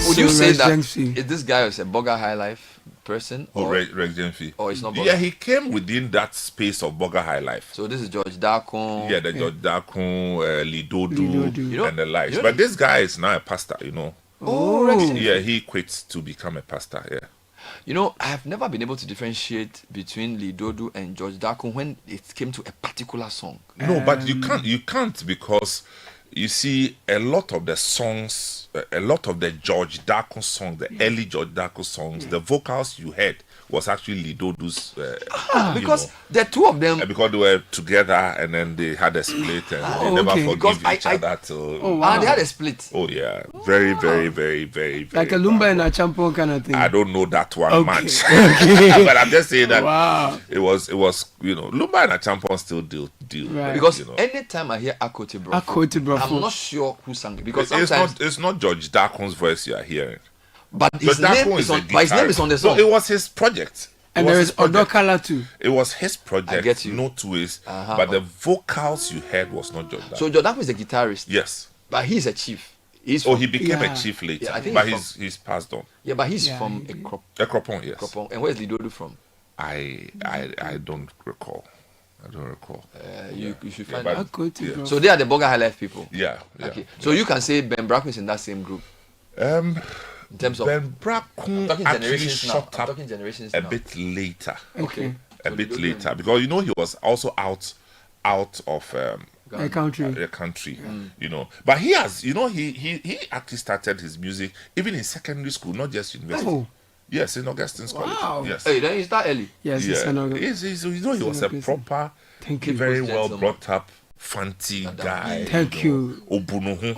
Would you say that this guy is a Bogger Highlife person? Or Rex Jemfi? Or it's not Bogger? Yeah, he came within that space of Bogger Highlife. So this is George Darkon. Yeah, George Darkon, Lidodu, and the likes. But this guy is now a pastor, you know. Oh, Rex Jemfi. Yeah, he quits to become a pastor, yeah. You know, I have never been able to differentiate between Lidodu and George Darkon when it came to a particular song. No, but you can't because you see a lot of the songs, a lot of the George Darkon songs, the early George Darkon songs, the vocals you heard was actually Lidodu's. Because the two of them, because they were together and then they had a split and they never forgave each other till. They had a split. Oh yeah, very, very like a Lumba and a Champion kind of thing. I don't know that one much, but I'm just saying that it was Lumba and a Champion still deal. Right. Because anytime I hear Akote Brofo, I'm not sure who sang it because it's not George Darkon's voice you are hearing. But his name is on the song. No, it was his project. And there is Odokala too. It was his project. I get you. No two ways. But the vocals you heard was not George Darkon. So George Darkon is a guitarist. Yes. But he's a chief. He became a chief later. Yeah, I think he's passed on. Yeah, but he's from Ekropon, yes. Ekropon. And where's Lidodu from? I don't recall. You should find out. So they are the Bogger Highlife people. Yeah. Okay. So you can say Ben Braco is in that same group. In terms of Ben Braco actually shot up a bit later. Okay. A bit later because he was also out of the country. But he has he actually started his music even in secondary school, not just university. Oh. Yes, in Augustine's College. Yes. Hey, then he started early. Yes, he was a proper, very well brought up, fancy guy. Thank you. Obunuhu.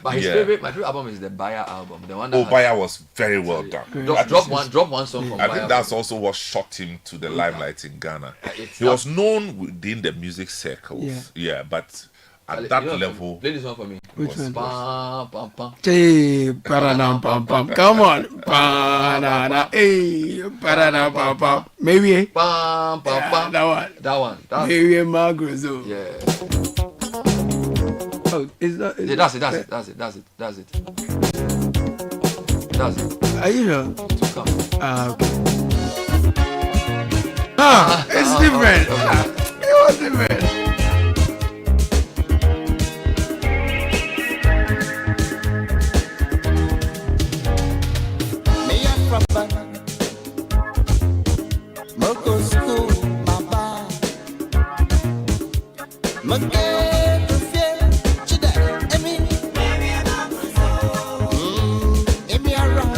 But my favorite album is the Bayer album. The one that Bayer was very well done. Drop one song from Bayer. I think that's also what shot him to the limelight in Ghana. He was known within the music circles. Yeah, but at that level. Play this one for me. Which one? Pam, pam, pam. Hey, paranam, pam, pam. Come on. Banana. Hey, paranam, pam, pam. Maybe. Pam, pam, pam. That one. Maybe Magrozo. Yeah. Oh, is that? That's it. Are you sure? Okay. It's different. It was different. from Bana. Moko school, my bar. Mage to fear, chida, emi. Emi around.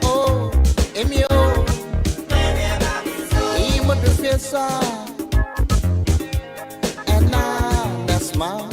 Oh, emi oh. Imo to fear sa. And now that's mine.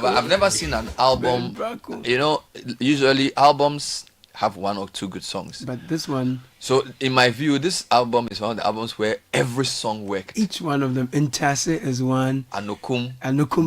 I've never seen an album. You know, usually albums have one or two good songs. But this one. So in my view, this album is one of the albums where every song worked. Each one of them. Intase is one. Anukum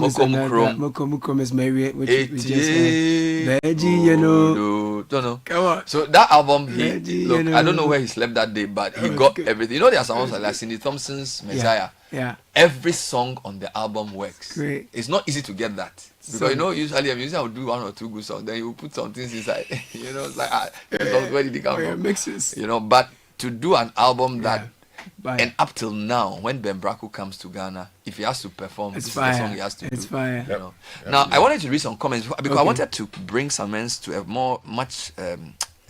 is another. Mokomukrom is Mary, which we just heard. Beji, you know. Don't know. Come on. So that album, I don't know where he slept that day, but he got everything. You know, there are songs like Cindy Thompson's Messiah. Yeah. Every song on the album works. Great. It's not easy to get that. Because you know, usually a musician will do one or two good songs, then you will put some things inside. You know, it's like, where did it come from? Mixes. You know, but to do an album that, and up till now, when Ben Braco comes to Ghana, if he has to perform, this is the song he has to do. It's fire. You know? Now, I wanted to read some comments because I wanted to bring some ends to a much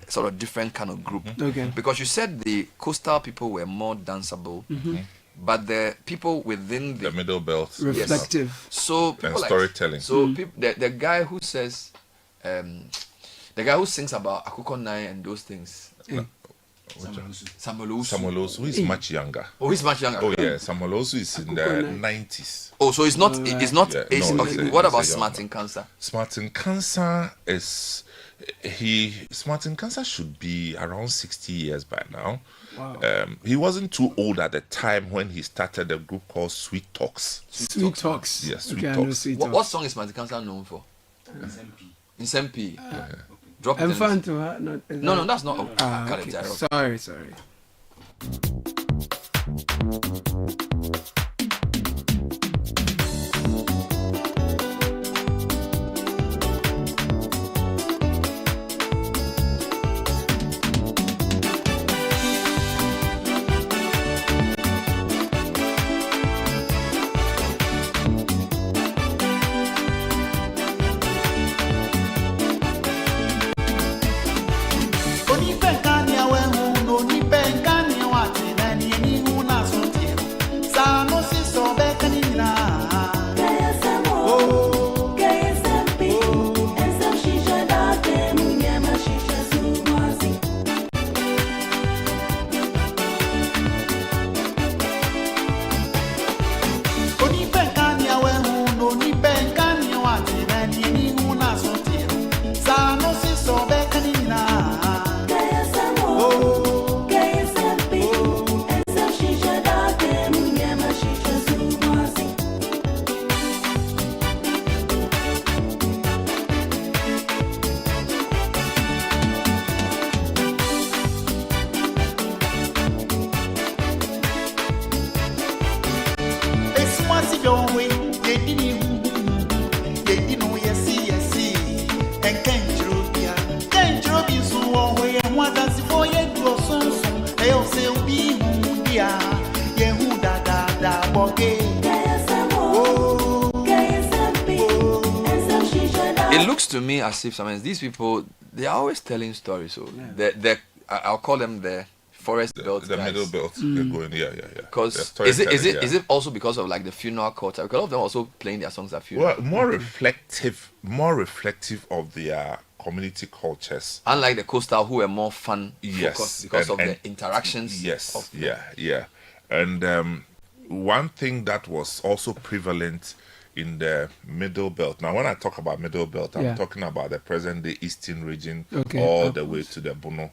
sort of different kind of group. Okay. Because you said the coastal people were more danceable. Mm-hmm. But the people within the middle belt, reflective, so and storytelling. The guy who says, the guy who sings about Akukɔ Nine and those things, Samolosu, who is much younger. Oh, he's much younger. Oh yeah, Samolosu is in the 90s. Oh, so it's not. It's not. Okay. What about Smartin Cancer? Smartin Cancer is. Smartin Cancer should be around 60 years by now. Wow. He wasn't too old at the time when he started a group called Sweet Talks. Sweet Talks. Yes, Sweet Talks. What song is Smartin Cancer known for? Nsempi. Drop it. No, that's not. Okay. Sorry. It looks to me as if sometimes these people, they are always telling stories. So I'll call them the forest belt. The middle belt. They're going, yeah. Because is it also because of like the funeral culture? Because a lot of them also playing their songs at funerals. Well, more reflective of their community cultures. Unlike the coastal, who were more fun focused because of the interactions. Yes, yeah. And one thing that was also prevalent in the middle belt. Now, when I talk about middle belt, I'm talking about the present-day eastern region, all the way to the Bono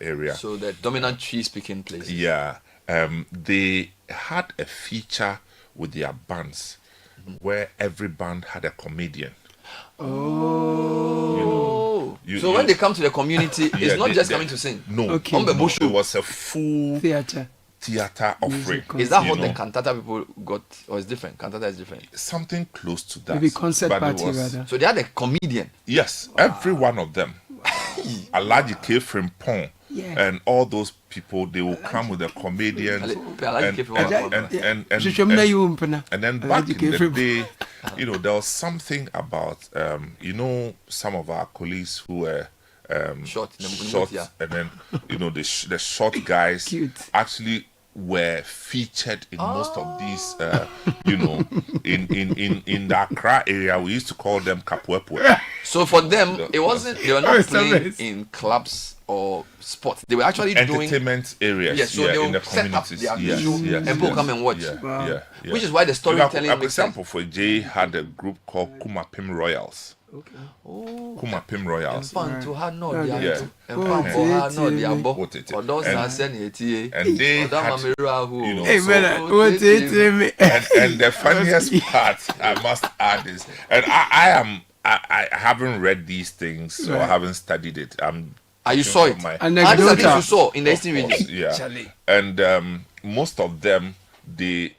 area. So the dominant tree-speaking places. Yeah. They had a feature with their bands where every band had a comedian. So when they come to the community, it's not just coming to sing. No. It was a full theater offering. Is that what the cantata people got, or is different? Cantata is different. Something close to that. Maybe concert party rather. So they had a comedian. Yes, every one of them. Alaji K. Frimpong and all those people, they will come with a comedian. And then back in the day, there was something about some of our colleagues who were short, and then the short guys actually were featured in most of these in the Accra area. We used to call them Kapwepwe. So for them, it wasn't, they were not playing in clubs or sports. They were actually doing entertainment areas. Yes, so they in the set up communities. their show and people come and watch. Yeah. Which is why the storytelling for example, for Jay had a group called Kumapim Royals. Kumapim Royals. And the funniest part, I must add, is, and I haven't read these things, so I haven't studied it. You saw it? Anecdotal. You saw in the Eastern region. Yeah. And most of them, they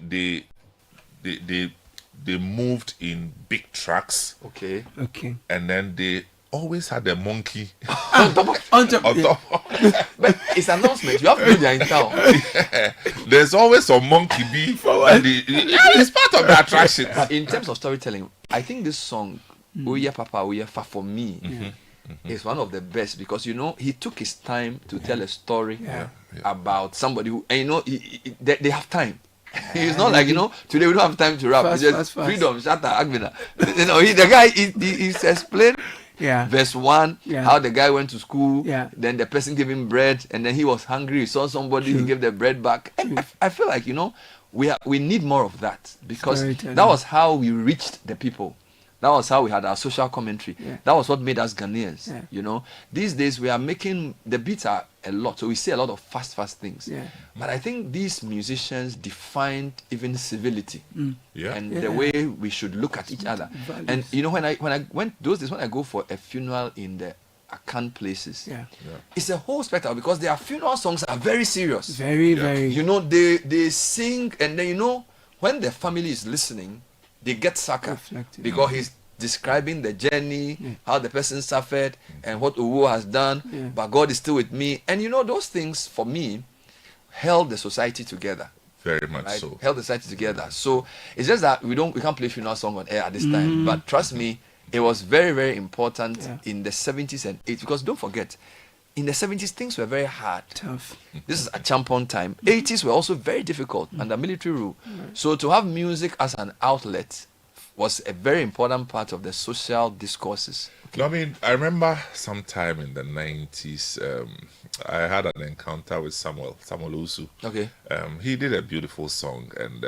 moved in big trucks. Okay. And then they always had a monkey on top. But it's an announcement. You have to do that in town. There's always a monkey it's part of the attraction. In terms of storytelling, I think this song, Oye Papa, Oye Fa, for me, is one of the best because he took his time to tell a story about somebody who, and they have time. It's not like today we don't have time to rap. It's just freedom, shatter, agmina. The guy he's explained verse 1 how the guy went to school, then the person gave him bread, and then he was hungry, he saw somebody, he gave the bread back. And I feel like we need more of that because that was how we reached the people. That was how we had our social commentary. That was what made us Ghanaians. These days we are making the beats are a lot, so we see a lot of fast things. But I think these musicians defined even civility and the way we should look at each other. And when I went those days, when I go for a funeral in the Akan places, it's a whole spectacle because their funeral songs are very serious. Very. They sing, and then when the family is listening, they get sucker because he's describing the journey, how the person suffered, and what Uwo has done. But God is still with me, and those things for me held the society together. Very much so. Held the society together. So it's just that we can't play funeral song on air at this time. But trust me, it was very, very important in the 70s and 80s because don't forget, in the 70s, things were very hard. Tough. This is a champon time. 80s were also very difficult under military rule. So to have music as an outlet was a very important part of the social discourses. I mean, I remember sometime in the 90s, I had an encounter with Samuel Usu. Okay. He did a beautiful song, and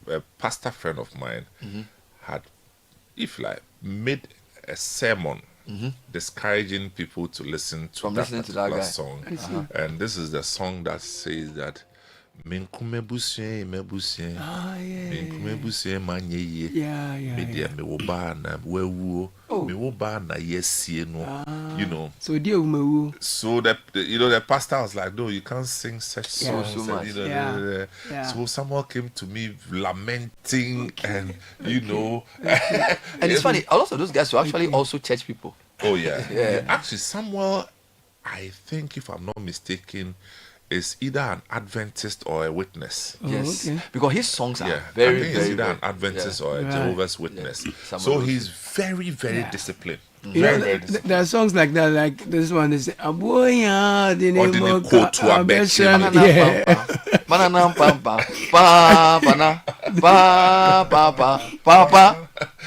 a pastor friend of mine had, made a sermon discouraging people to listen to that particular song. And this is the song that says that Minkume busye Minkume busye manye media me wo ba na wewu me wo ba na yesie no so dear umewu. So the pastor was like, no, you can't sing such songs. So much. So someone came to me lamenting and and it's funny, a lot of those guys were actually also church people. Oh yeah. Actually, Samuel, I think if I'm not mistaken, is either an Adventist or a witness. Yes, because his songs are I very, think very, he's either an Adventist or a Jehovah's Witness. So he's very, very disciplined. You know, there are songs like that, like this one is Aboya Dinemo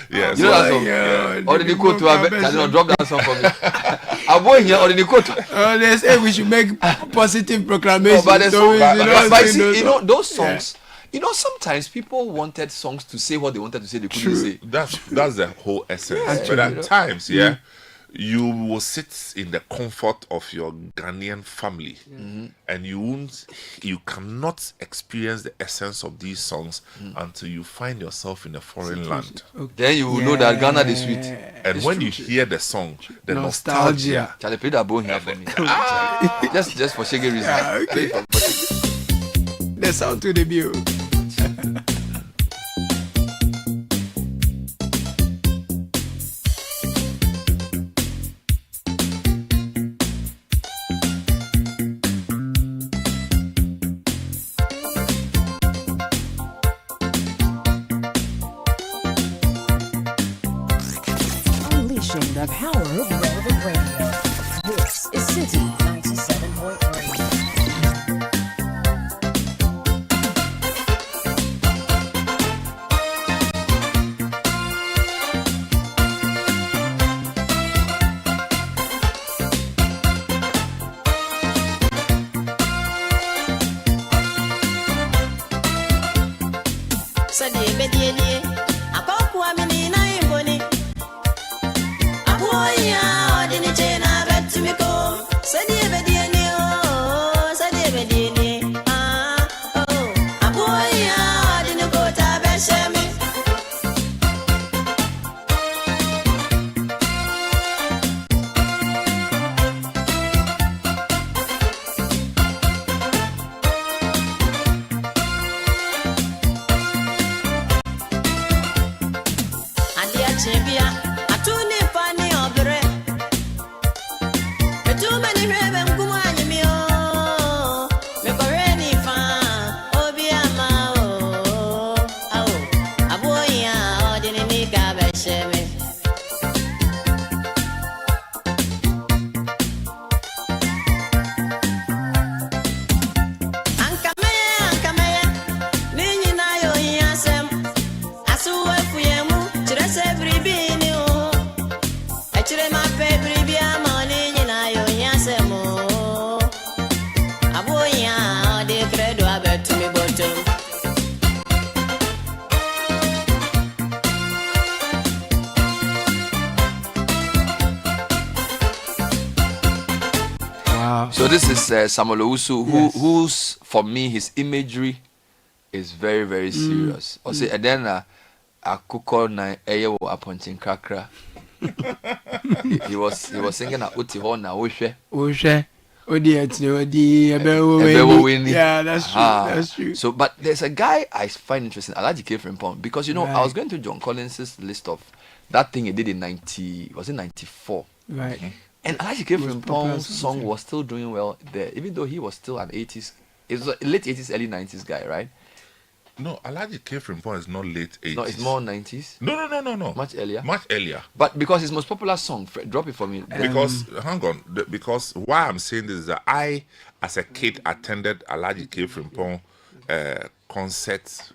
Yes. You know that song? Yeah. Or did you go to a drop that song for me? Aboya or did you go to? They say we should make positive proclamations. But you know those songs. Yeah. You know, sometimes people wanted songs to say what they wanted to say, they couldn't say. That's the whole essence. Yeah. But at times, you will sit in the comfort of your Ghanaian family, and you cannot experience the essence of these songs until you find yourself in a foreign land. Okay. Then you will know that Ghana is sweet. And when you hear the song, the nostalgia. Charlie, play that bone here for me. Just for shaggy reason. Okay. The sound to the view. Unleashing the power of relevant radio. This is City 97.3. So this is Samuel Owusu, who's, for me, his imagery is very, very serious. Or say, and then Akuko na eyo apontin kakra. He was singing a uti ho na ohwe. Yeah, that's true. That's true. So, but there's a guy I find interesting, Alhaji K. Frimpong, because I was going to John Collins's list of that thing he did in 94. Right. And Alhaji K. Frimpong's song was still doing well there, even though he was still an 80s, it was a late 80s, early 90s guy, right? No, Alhaji K. Frimpong is not late 80s. No, it's more 90s. No. Much earlier. Much earlier. But because his most popular song, drop it for me. Because, hang on, because why I'm saying this is that I, as a kid, attended Alhaji K. Frimpong concerts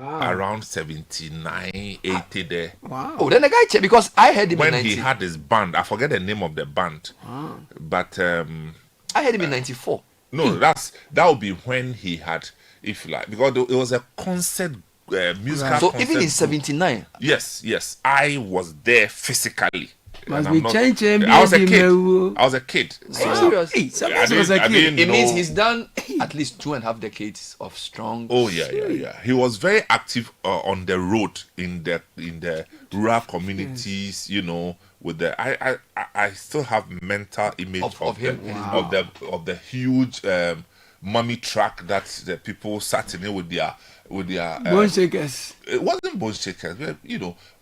around 79, 80 there. Wow. Oh, then the guy checked, because I heard him when in 90. he had his band. I forget the name of the band. But I heard him in 94. No, that would be when he had, if you like, because it was a concert, musical so concert. even in 79? Yes. I was there physically. Must be changing. I was a kid. Serious? It means he's done at least 2.5 decades of strong. Oh yeah. He was very active on the road in the rural communities. With the I still have mental image of him. Of the huge mummy truck that the people sat in it with their bone shakers. It wasn't bone shakers,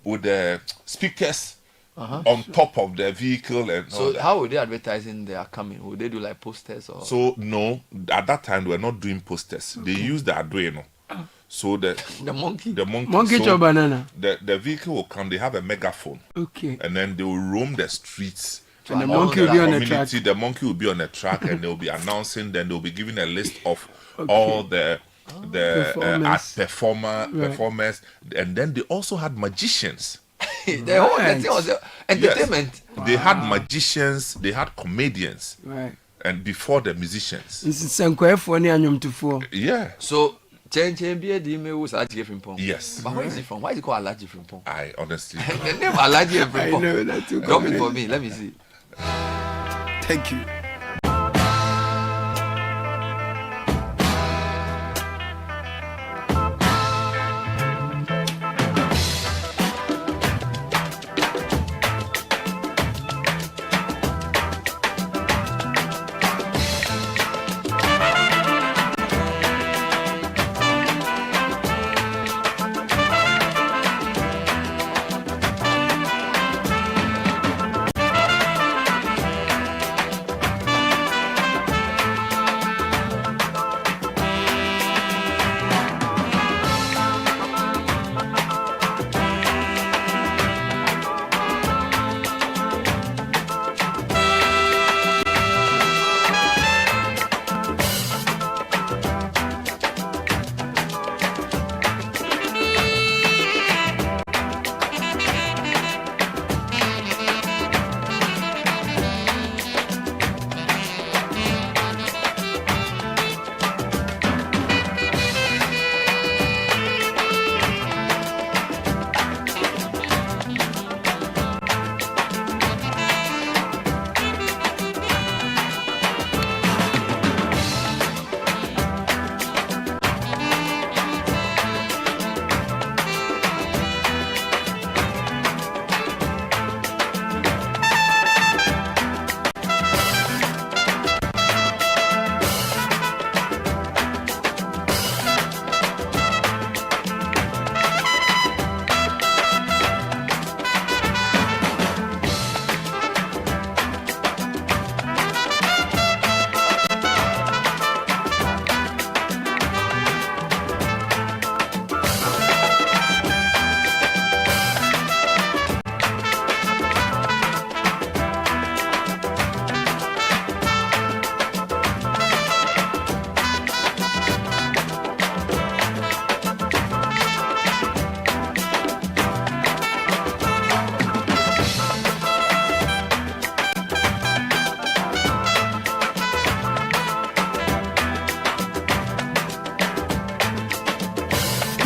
with the speakers. On top of the vehicle and so all that. How were they advertising their coming? Would they do like posters or? So no, at that time they were not doing posters. They used the Arduino. So the monkey Monkey so chop banana. The vehicle will come. They have a megaphone. Okay. And then they will roam the streets. And the monkey will be on the track. The monkey will be on the track, and they will be announcing. Then they will be giving a list of all the performers, and then they also had magicians. The whole thing was entertainment. Yes. They had magicians. They had comedians. Right. And before the musicians. Yeah. So. Yes. But where is it from? Why is it called Alaji Frimpong? I honestly. The name Alaji Frimpong. I know that too. Drop it for me. Let me see. Thank you.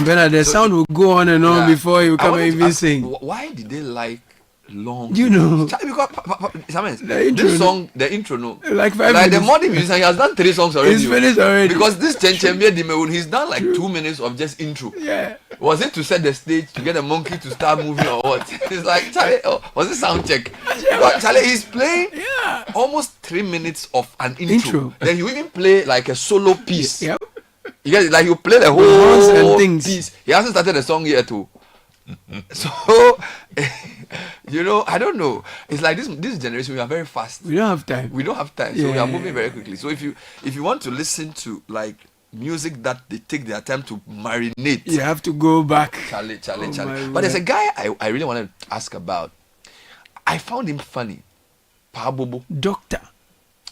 Bernard, the sound will go on and on before you come and even sing. Why did they like long? You know, because this song, the intro, no, like 5 minutes. The modern musician, he has done 3 songs already. He's finished already. Because this Chenchembe Dimeun, he's done like 2 minutes of just intro. Yeah. Was it to set the stage to get a monkey to start moving or what? It's like Charlie. Oh, was it sound check? Because Charlie, he's playing almost 3 minutes of an intro. Then he will even play like a solo piece. Yep. You get it? Like you play the whole piece. He hasn't started the song yet too. So you know, I don't know. It's like this generation, we are very fast. We don't have time. So we are moving very quickly. So if you want to listen to like music that they take their time to marinate, you have to go back. Charlie. But there's a guy I really want to ask about. I found him funny. Pabobo. Doctor.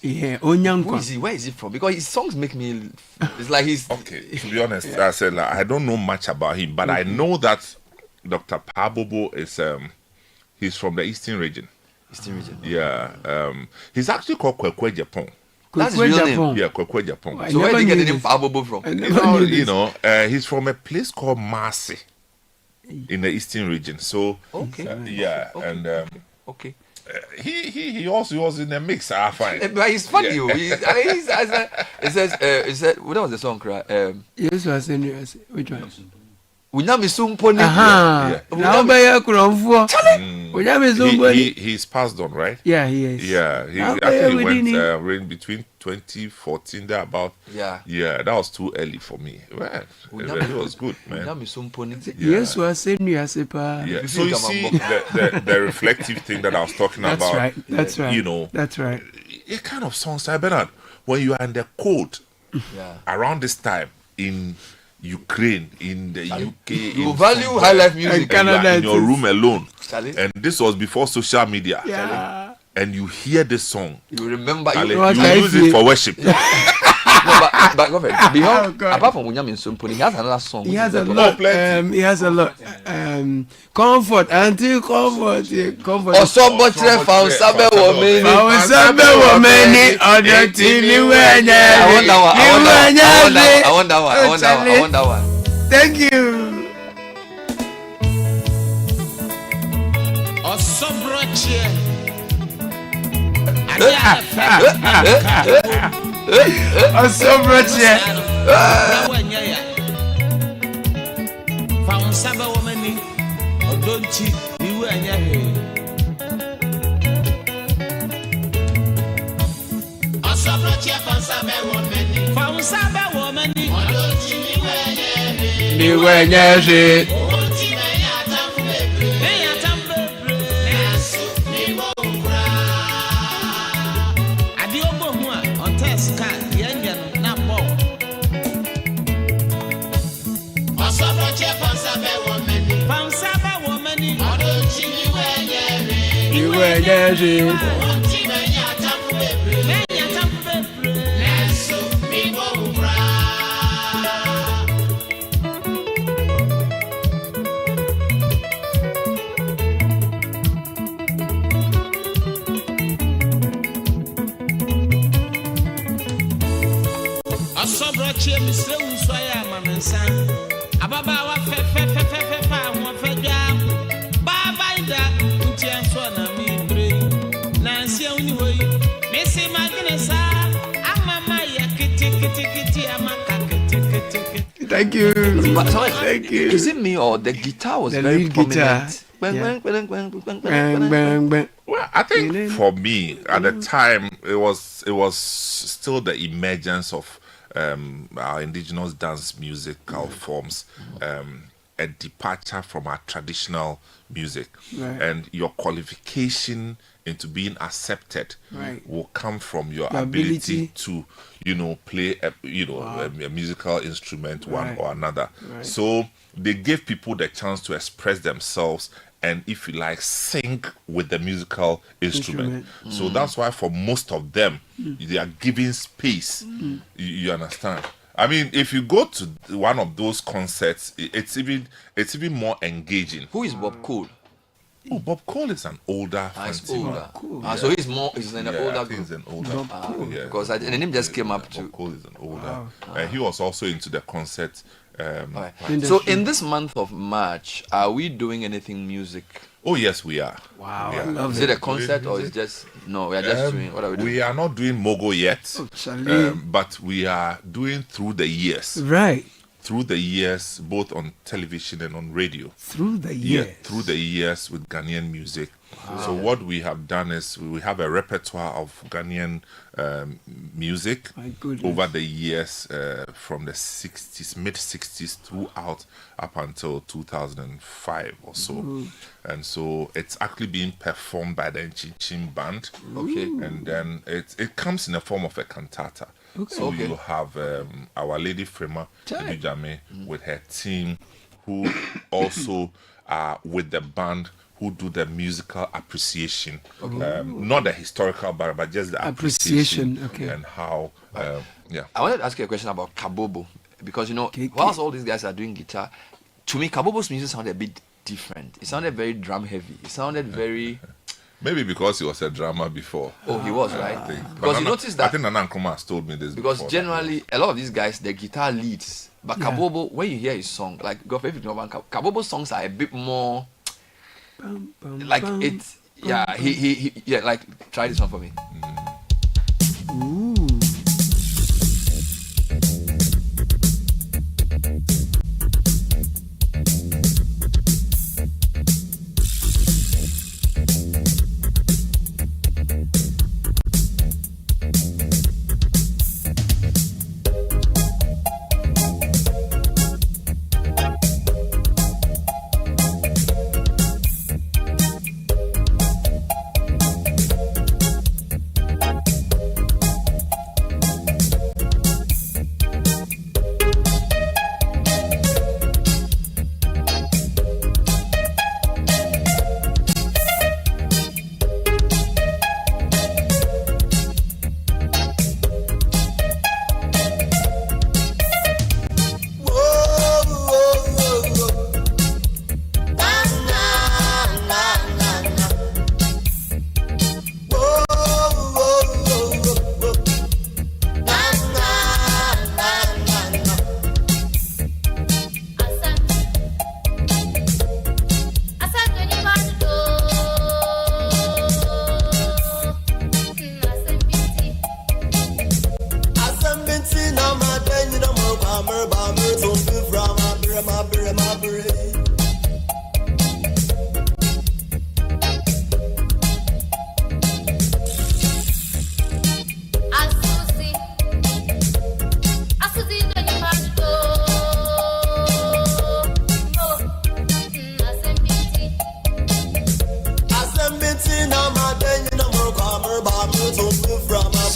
Yeah, Onyanko. Who is he? Where is he from? Because his songs make me. It's like he's okay. To be honest, I said like, I don't know much about him, but I know that Dr. Pabobo is he's from the Eastern region. Yeah. He's actually called Kwekwe Japan. That's his real name. Yeah, Kwekwe Japan. So where did you get the name Pabobo from? You know, he's from a place called Marcy in the Eastern region. So okay. He also was in the mix. I find, but he's funny. It says what was the song? Yes, I said which one? He's passed on, right? Yeah, he is. Yeah, he actually went between 2014 there about. Yeah, that was too early for me. Well, it was good, man. Yes, I said yeah. So you see the reflective thing that I was talking about. That's right. You know, that's right. It kind of sounds like Bernard when you are in the cold around this time in Ukraine, in the UK. You value Highlife music in your room alone. And this was before social media. And you hear this song. You remember you use it for worship. But apart from Bunyamin Sumpuni, he has another song. He has a lot. He has a lot. Comfort, anti-comfort. Comfort. Also, but found Sabe woman. Other TV. I want that one. Thank you. I'm so much Found Saba woman, or don't you and your found Saba woman, or don't you and your Thank you. Thank you. Is it me or the guitar was very prominent? Well, I think for me at the time it was still the emergence of our indigenous dance musical forms, a departure from our traditional music, and your qualification into being accepted will come from your ability to, play a musical instrument, one or another. So they gave people the chance to express themselves and, if you like, sing with the musical instrument. So that's why for most of them, they are giving space. You understand? I mean, if you go to one of those concerts, it's even more engaging. Who is Bob Cole? Oh, Bob Cole is an older. He's older. So he's an older group. He's an older. Because the name just came up too. Bob Cole is an older. And he was also into the concert. So in this month of March, are we doing anything music? Oh yes, we are. Wow, I love it. Is it a concert or is just no? We are just doing. What are we doing? We are not doing Mogo yet, but we are doing through the years. Right. Through the years, both on television and on radio. Through the years. Yeah, through the years with Ghanaian music. Wow. So what we have done is we have a repertoire of Ghanaian music over the years, from the 60s, mid-60s throughout up until 2005 or so. And so it's actually being performed by the Nchinchin band. Okay. And then it comes in the form of a cantata. Okay. So you have Our Lady Frema Jame with her team, who also are with the band, who do the musical appreciation, not the historical, but just the appreciation and how. I wanted to ask you a question about Kabobo, because whilst all these guys are doing guitar, to me Kabobo's music sounded a bit different. It sounded very drum heavy. It sounded very. Maybe because he was a drummer before. Oh, he was, right? I think. Because you notice that. I think Nana Nkrumah has told me this. Because generally, a lot of these guys, the guitar leads. But Kabobo, when you hear his song, like Kabobo's songs are a bit more. Like it's he like try this one for me. Ooh.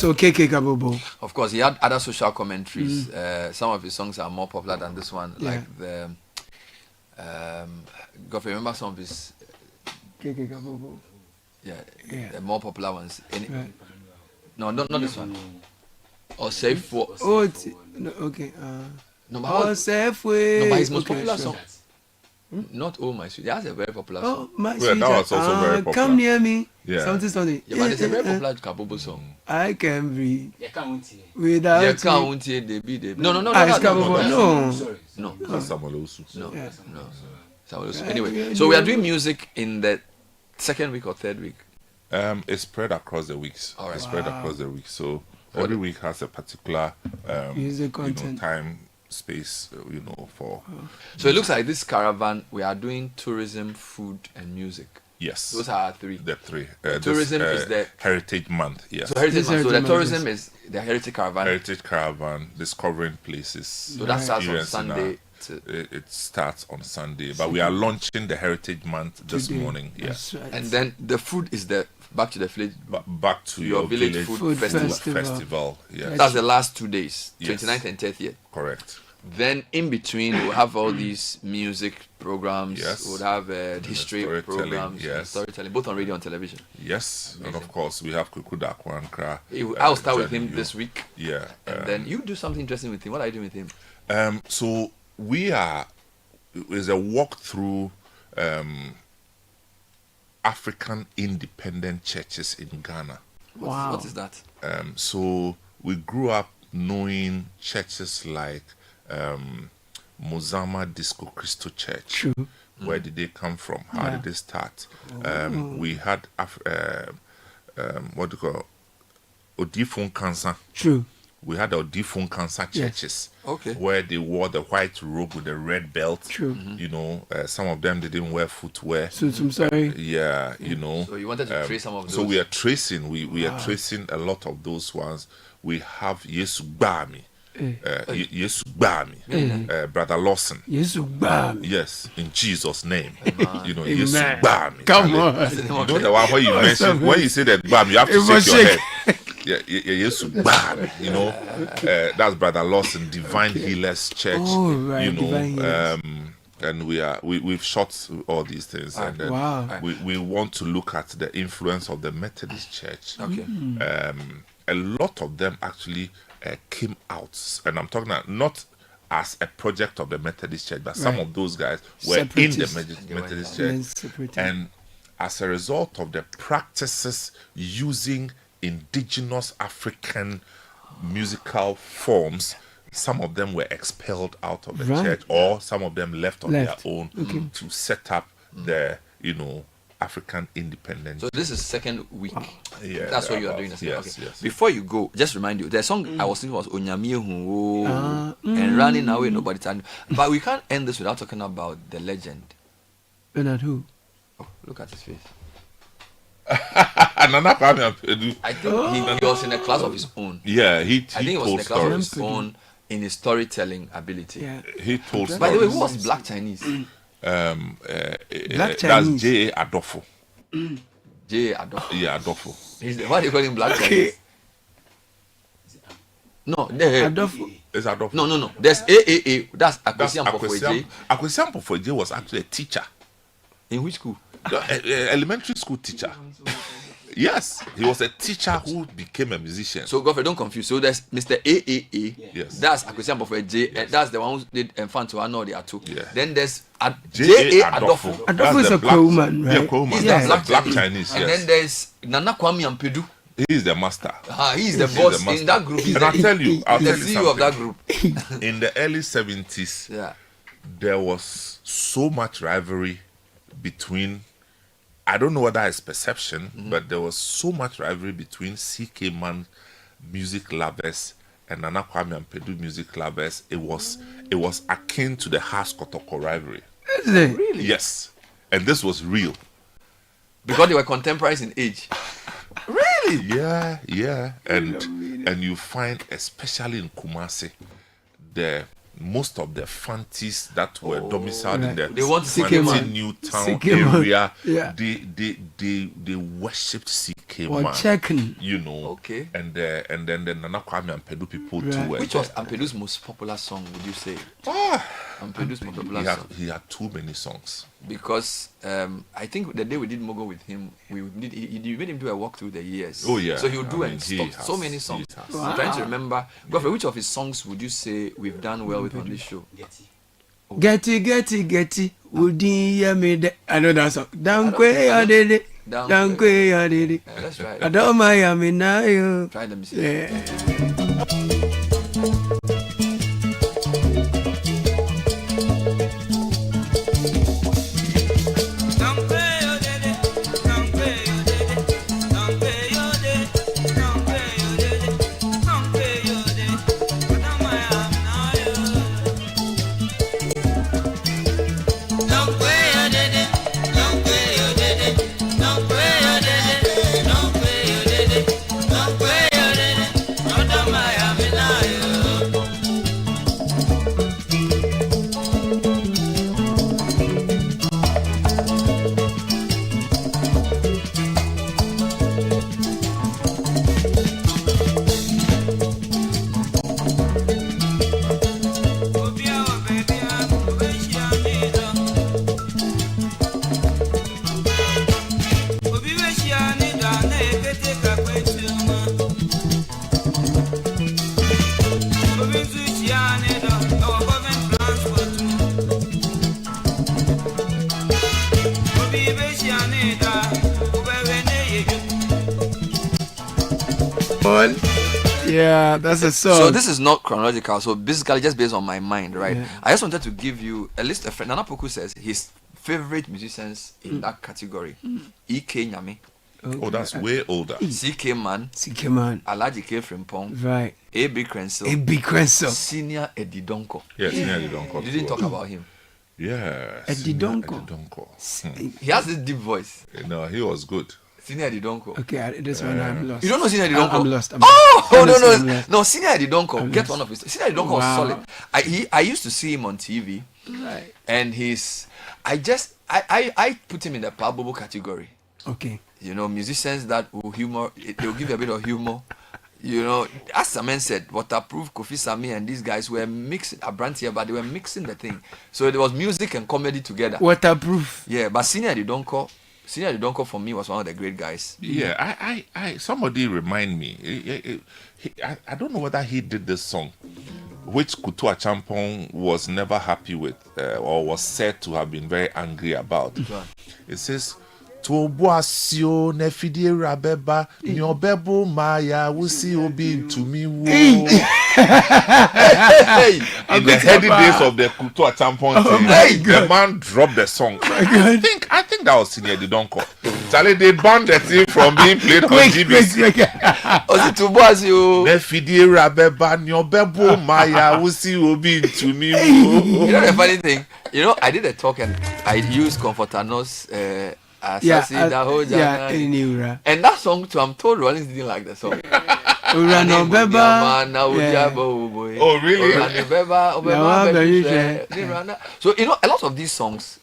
So KK Kabobo. Of course, he had other social commentaries. Some of his songs are more popular than this one, like the. God, remember some of his. KK Kabobo. Yeah, the more popular ones. No, not this one. Or Safe for. Oh, no, okay. No, but his most popular song. Not Oh My Sweet. That's a very popular song. Oh My Sweet. That was also very popular. Come near me. Yeah. Something. Yeah, but it's a very popular Kabobo song. I can breathe. Without you. No. It's Kabobo. No. That's Samuel Osu. No. Anyway, so we are doing music in the second week or third week. It's spread across the weeks. All right. It's spread across the week. So every week has a particular music content, time, space, for. So it looks like this caravan, we are doing tourism, food, and music. Yes. Those are our three. The three. Tourism is the Heritage Month. Yes. So Heritage Month. So the tourism is the Heritage Caravan. Heritage Caravan, discovering places. So that starts on Sunday. It starts on Sunday, but we are launching the Heritage Month this morning. Yes. Right. And then the food is the back to the village. Back to your village food festival. Yes. That's the last 2 days, Yes. 29th and 30th. Correct. Then in between we'll have all these music programs. Yes. We'll have history programs. Yes. Storytelling, both on radio and television. Yes. Amazing. And of course we have Kudah Kwankra. I'll start with him this week. Yeah. And then you do something interesting with him. What are you doing with him? So is a walk through African independent churches in Ghana. Wow. What is that? So we grew up knowing churches like Mozama Disco Cristo Church. True. Where did they come from? How did they start? We had what do you call Odifun Kansa. True. We had Odifun Kansa churches. Okay. Where they wore the white robe with the red belt. True. Some of them didn't wear footwear. So I'm sorry. Yeah, So you wanted to trace some of those. So we are tracing. We are tracing a lot of those ones. We have Yesu Bami. Yesu Bami. Brother Lawson. Yesu Bami. Yes, in Jesus' name. Yesu Bami. Come on. The one where you mentioned, when you say that Bami, you have to shake your head. Yesu Bami. That's Brother Lawson, Divine Healers Church. Oh, right. Divine Healers. And we've shot all these things, and we want to look at the influence of the Methodist Church. Okay. A lot of them actually came out, and I'm talking not as a project of the Methodist Church, but some of those guys were in the Methodist Church, and as a result of the practices using indigenous African musical forms, some of them were expelled out of the church, or some of them left on their own to set up the African independence. So this is second week. Yeah, that's what you are doing. Yes. Before you go, just remind you, the song I was thinking was Onyamie Hu and Running Away Nobody Time. But we can't end this without talking about the legend. Bernard who? Oh, look at his face. I think he was in a class of his own. Yeah, I think he was in a class of his own in his storytelling ability. Yeah. He told stories. By the way, who was Black Chinese? Black That's Chinese. J.A. Adolfo. J.A. Adolfo. Yeah, Adolfo. Why do you call him Black Chinese? No, Adolfo. It's Adolfo. No. There's AAA. That's Akwesi Ampofo-J. Akwesi Ampofo-J was actually a teacher. In which school? Elementary school teacher. Yes, he was a teacher who became a musician. So, Godfrey, don't confuse. So, there's Mr. AAA. Yes. That's Akwesi Ampofo-J. Yes. That's the one who did Infanto. I know they are two. Yeah. Then there's J.A. Adolfo. Adolfo is a Crowman, right? Yeah, Crowman. He's That's the Black Chinese. And then there's Nana Kwame Ampedu. He is the master. He's the boss in that group. And I'll tell you the CEO of that group. In the early 70s, there was so much rivalry between, I don't know whether it's perception, but there was so much rivalry between CK Man music lovers and Nana Kwame Ampedu music lovers. It was akin to the Has Kotoko rivalry. Is it? Really? Yes. And this was real. Because they were contemporaries in age. Really? Yeah. And you find, especially in Kumasi, most of the Fantis that were domiciled in the they want Fanti New Town area, they worshipped CK Or Man. checking. You know. Okay. And then the Nana Kwame and Pedu people too. Which was Ampedu's most popular song, would you say? Ampedu's most popular song. He had too many songs. Because I think the day we did Mogo with him, we made him do a walk through the years. Oh yeah. So he would do so many songs. Wow. I'm trying to remember. Godfrey, which of his songs would you say we've done well with on this show? Getty, Woody, I know that song. Dankwe, I did it. Dankwe, I did it. That's right. I don't mind, I mean, now. Try them. Yeah. Yeah, that's a song. So this is not chronological. So basically, just based on my mind, right? Yeah. I just wanted to give you a list of Nana Poku says his favorite musicians in that category: E.K. Nyame. Oh, that's way older. CK Man. Alaji K. Frimpong. Right. A.B. Krenzel. A.B. Krenzel. Senior Eddie Donko. Yeah, Senior Eddie Donko. You didn't talk about him. Yeah. Eddie Donko. He has this deep voice. No, he was good. Senior Eddie Donko. Okay, this one I'm lost. You don't know Senior Eddie Donko? I'm lost. No, Senior Eddie Donko. Get one of his. Senior Eddie Donko was solid. I used to see him on TV. Right. And I put him in the palpable category. Okay. You know, musicians that will humor, they will give you a bit of humor. You know, as Samen said, Waterproof, Kofi Sami, and these guys were mixing a brand here, but they were mixing the thing. So there was music and comedy together. Waterproof. Yeah, but Senior Eddie Donko for me was one of the great guys. Yeah, I somebody remind me. I don't know whether he did this song, which Kutua Champong was never happy with, or was said to have been very angry about. It says, Toboasio nefidie rabeba nyobebo maya wusi obi to me wo. In the heady days of the Kutua Champon thing, the man dropped the song. I think that was Senior Eddie Donko. Charlie, they banned the thing from being played on GBC. Toboasio nefidie rabeba nyobebo maya wusi obi to me wo. You know the funny thing? You know, I did a talk and I used Comfortanos and that song too, I'm told Rollins didn't like the song. Oh really? So you know, a lot of these songs,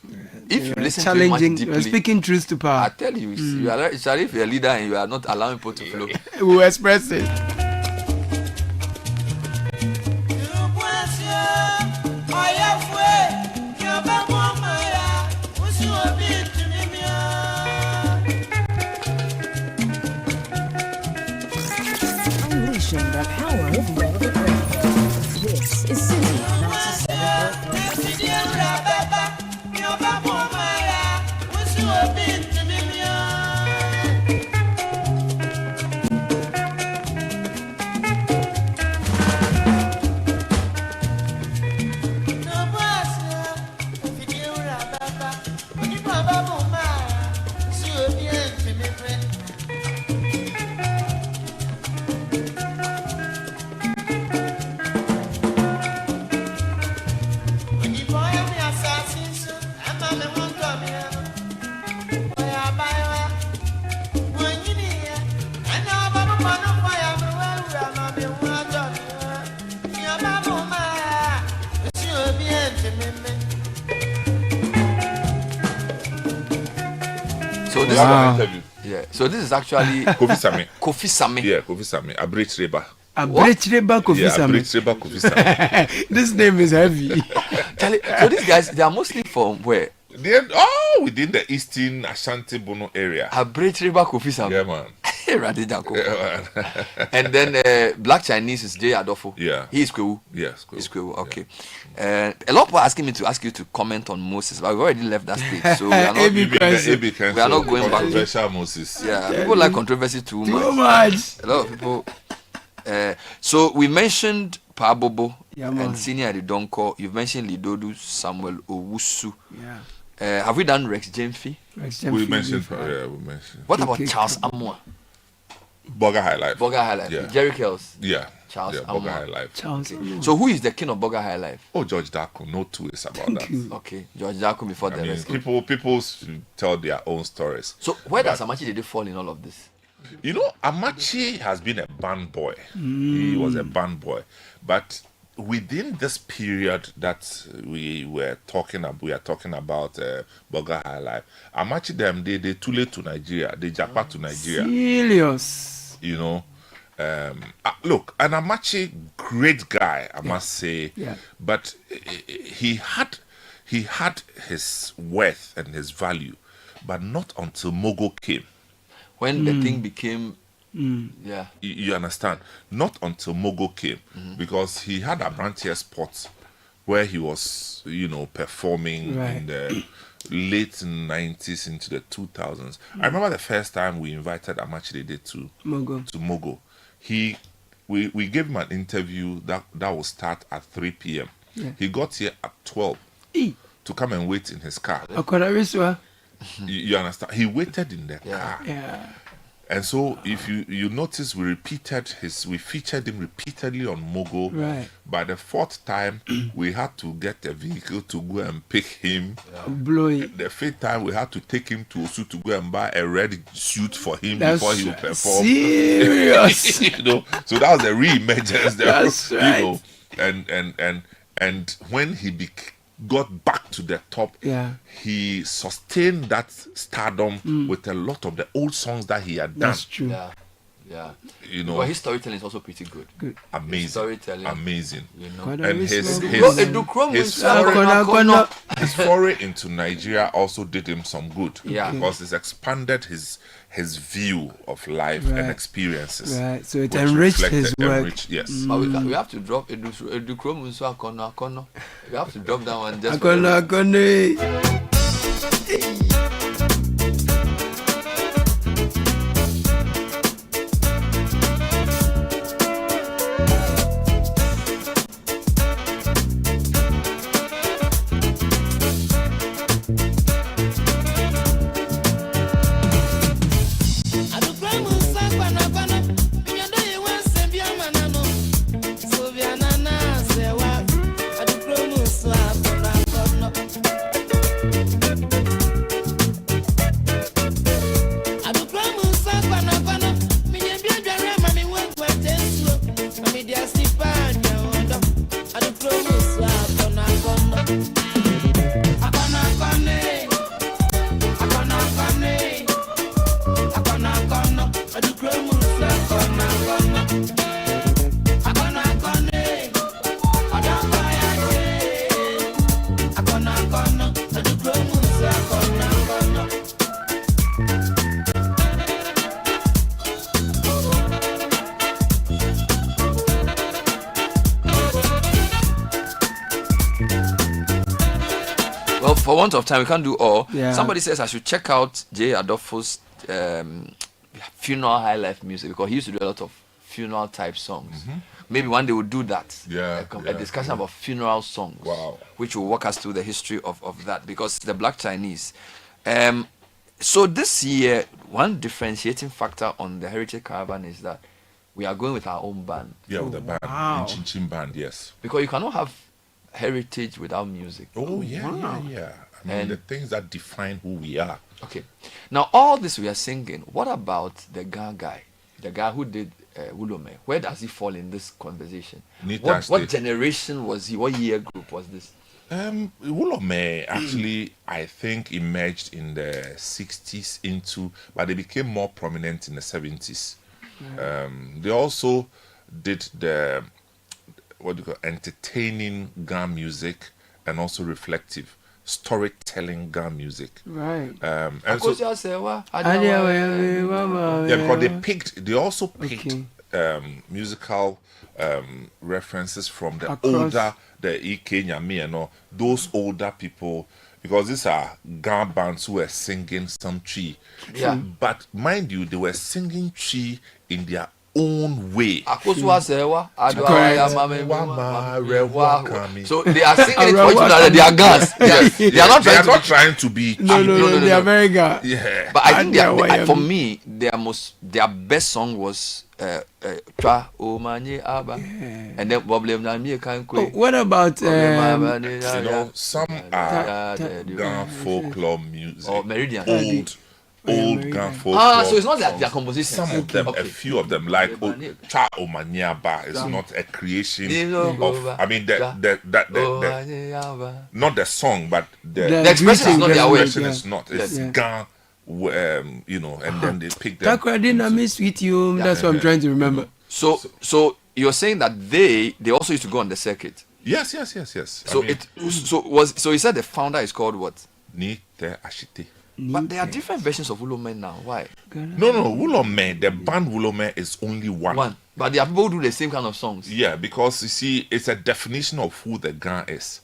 if you listen to it much deeply, speaking truth to power. I tell you, you are, if you're a leader and you are not allowing people to flow, we will express it. Unleashing the power of relevant radio. This is Citi 97.3. this interview. Yeah. So this is actually Kofi Same. Kofi Same. Yeah, Kofi Same. Abrechireba Kofi Same. This name is heavy. So these guys, they are mostly from where? Within the Eastern Ashanti Bono area. Abrechireba Kofi Same. Yeah, man. And then Black Chinese is Jay Adolfo. Yeah. He is Kwewu. Yes, he's Kwewu. Okay. A lot of people are asking me to ask you to comment on Moses, but we've already left that stage, so we are not going back. Controversial Moses. Yeah, people like controversy too much. A lot of people. So we mentioned Pabobo and Senior Donko. You've mentioned Lidodu Samuel Owusu. Yeah. Have we done Rex Jemfi? We mentioned. What about Charles Amwa? Burger Highlife. Yeah. Jerry Kells. Yeah. Charles Burger Highlife. Okay. So who is the king of Burger Highlife? Oh, George Darko. No two ways about that. Okay, George Darko before the rest. People tell their own stories. So where does Amachi did they fall in all of this? You know, Amachi has been a band boy. He was a band boy, but within this period that we are talking about Burger Highlife, Amachi them they too late to Nigeria. They japa to Nigeria. Serious. You know, look, an Amachi, great guy, I must say. Yeah. But he had his worth and his value, but not until Mogo came. When the thing became, you understand? Not until Mogo came, because he had a branchier spot where he was, performing in the late 90s into the 2000s. I remember the first time we invited Amachi Dede to Mogo. We gave him an interview that will start at 3 p.m. Yeah. He got here at 12 to come and wait in his car. You understand? He waited in the car. Yeah. And so if you notice, we featured him repeatedly on Mogo. Right. By the fourth time, we had to get a vehicle to go and pick him. Blow it. The fifth time, we had to take him to Osu to go and buy a red suit for him That's before he would perform. Serious. So that was the re-emergence there. That's right. And when he got back to the top, he sustained that stardom with a lot of the old songs that he had done. That's true. Yeah. But his storytelling is also pretty good. Amazing. His storytelling. Amazing. And his foray into Nigeria also did him some good. Yeah. Because it's expanded his view of life and experiences. Right. So it enriched his work. Yes. But we have to drop Edukrom Unso Akono. We have to drop that one just Akono. For want of time, we can't do all. Yeah. Somebody says I should check out Jay Adolfo's funeral high life music, because he used to do a lot of funeral type songs. Maybe one day we'll do that. A discussion about funeral songs. Wow. Which will walk us through the history of that, because the Black Chinese. So this year, one differentiating factor on the Heritage Caravan is that we are going with our own band. Yeah, with the band. Wow. Chin Chin Band, yes. Because you cannot have heritage without music. Oh, yeah. I mean, the things that define who we are. Okay. Now, all this we are singing, what about the guy who did Wulome? Where does he fall in this conversation? What generation was he? What year group was this? Wulome actually, I think, emerged in the 60s but they became more prominent in the 70s. They also did the entertaining Ga music and also reflective storytelling Ga music. Right. And so, because they also picked musical references from the older, Kenya, those older people, because these are Ga bands who were singing some Chi. Yeah. But mind you, they were singing Chi in their own way. So they are singing it for each other. They are Gas. They are not trying to be. No, they are very Ga. Yeah. But I think for me, their best song was Tra O Manye Aba, and then what about some are Ga folklore music or Meridian old Ga folklore. So it's not that their composition. Some of them, a few of them, like Cha O Manye Aba is not a creation of. I mean not the song, but the expression is not their way. It's not. It's Ga. And then they pick them. That's what I'm trying to remember. So you're saying that they also used to go on the circuit. Yes. So so you said the founder is called what? Nite Ashite. But there are different versions of Wulome now. Why? No, Wulome, the band Wulome is only one. But there are people who do the same kind of songs. Yeah, because you see, it's a definition of who the Ga is.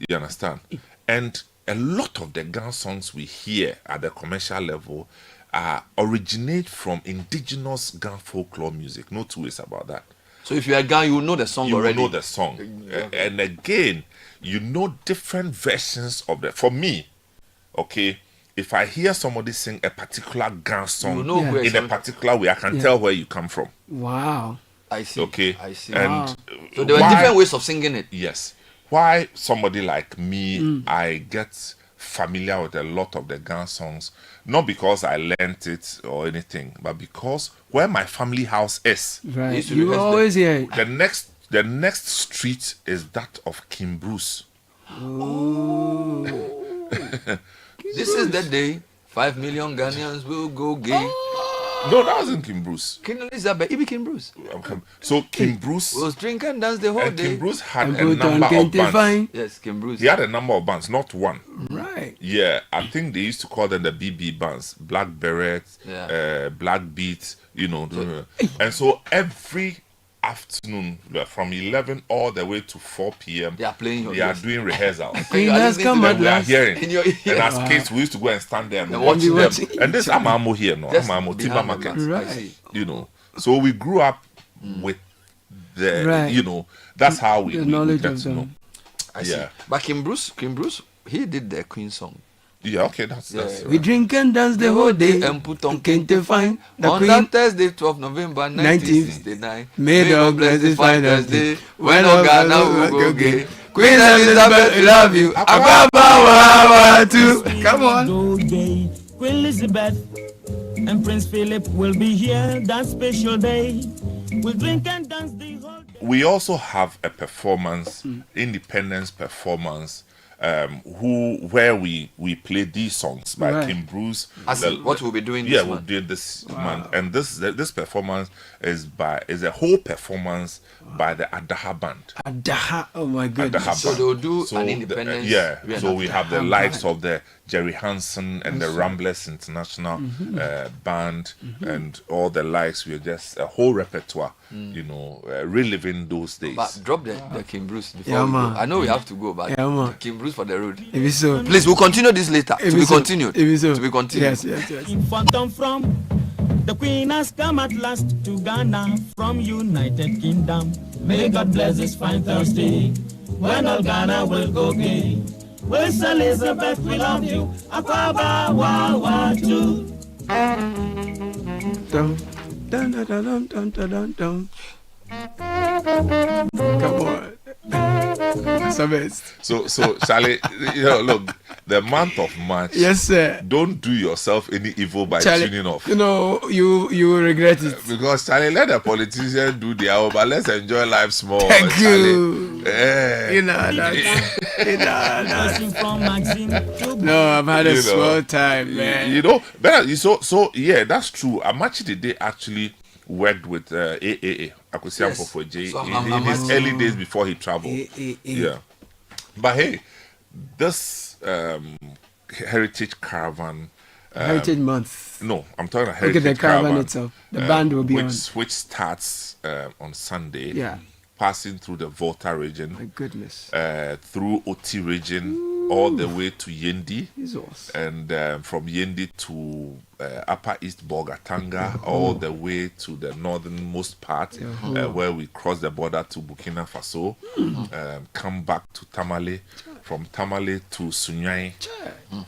You understand? And a lot of the Ga songs we hear at the commercial level originate from indigenous Ga folklore music. No two ways about that. So if you're a Ga, you know the song already. You know the song. And again, you know different versions of the. For me, okay, if I hear somebody sing a particular Ga song in a particular way, I can tell where you come from. Wow. I see. Okay. I see. And so there were different ways of singing it. Yes. Why somebody like me, I get familiar with a lot of the Ga songs, not because I learnt it or anything, but because where my family house is, right. You always hear it. The next street is that of King Bruce. Oh. This is the day 5 million Ghanaians will go gay. No, that wasn't King Bruce. King Elizabeth, it be King Bruce. So King Bruce was drinking and dance the whole day. King Bruce had a number of bands. Yes, King Bruce. He had a number of bands, not one. Right. Yeah, I think they used to call them the BB bands, Black Berets, Black Beats, and so every afternoon from 11 all the way to 4 p.m. They are playing. They are doing rehearsals. We are hearing. And as kids, we used to go and stand there and watch them. And this Amamo here, Amamo Timber Market. Right. So we grew up with the, that's how we knowledge get of to know. I see. But King Bruce, he did the Queen song. Yeah, okay, that's we drink and dance the whole day and put on Kente Fine on Queen, that Thursday, 12 November 1969. May God bless this Father's Day when Ghana will go gay. Queen Elizabeth, we love you. Come on. Queen Elizabeth and Prince Philip will be here that special day. We'll drink and dance the whole day. We also have a performance, independence performance, where we play these songs by King Bruce. What we'll be doing this month. We'll do this month. And this performance is a whole performance by the Adaha band. Adaha, oh my goodness. So they'll do an independence. So we have the likes of the Jerry Hansen and the Ramblers International band and all the likes. We're just a whole repertoire, reliving those days. But drop the King Bruce before we go. I know we have to go, but King Bruce for the road. So. Please, we'll continue this later. To be continued. To be continued. Yes. From the Queen has come at last to Ghana from United Kingdom. May God bless this fine Thursday when all Ghana will go gay. With Elizabeth, we love you. Akaba wa too. Dum dum dum dum dum dum dum. Come on. So Charlie, look, the month of March. Yes, sir. Don't do yourself any evil by Charlie, tuning off. You will regret it. Because Charlie, let the politicians do their own, but let's enjoy life small. Thank Charlie. you. No, I've had a small time, man. So yeah, that's true. Amachi today actually worked with AAA. I could see him for J in his early days before he traveled. Yeah, but hey, this heritage caravan. Heritage Month. No, I'm talking about Heritage the caravan itself. The band will be which starts on Sunday. Yeah. Passing through the Volta region. My goodness. Through Oti region, all the way to Yendi. Jesus. And from Yendi to Upper East Bogatanga, all the way to the northernmost part, where we cross the border to Burkina Faso. Come back to Tamale. From Tamale to Sunyai,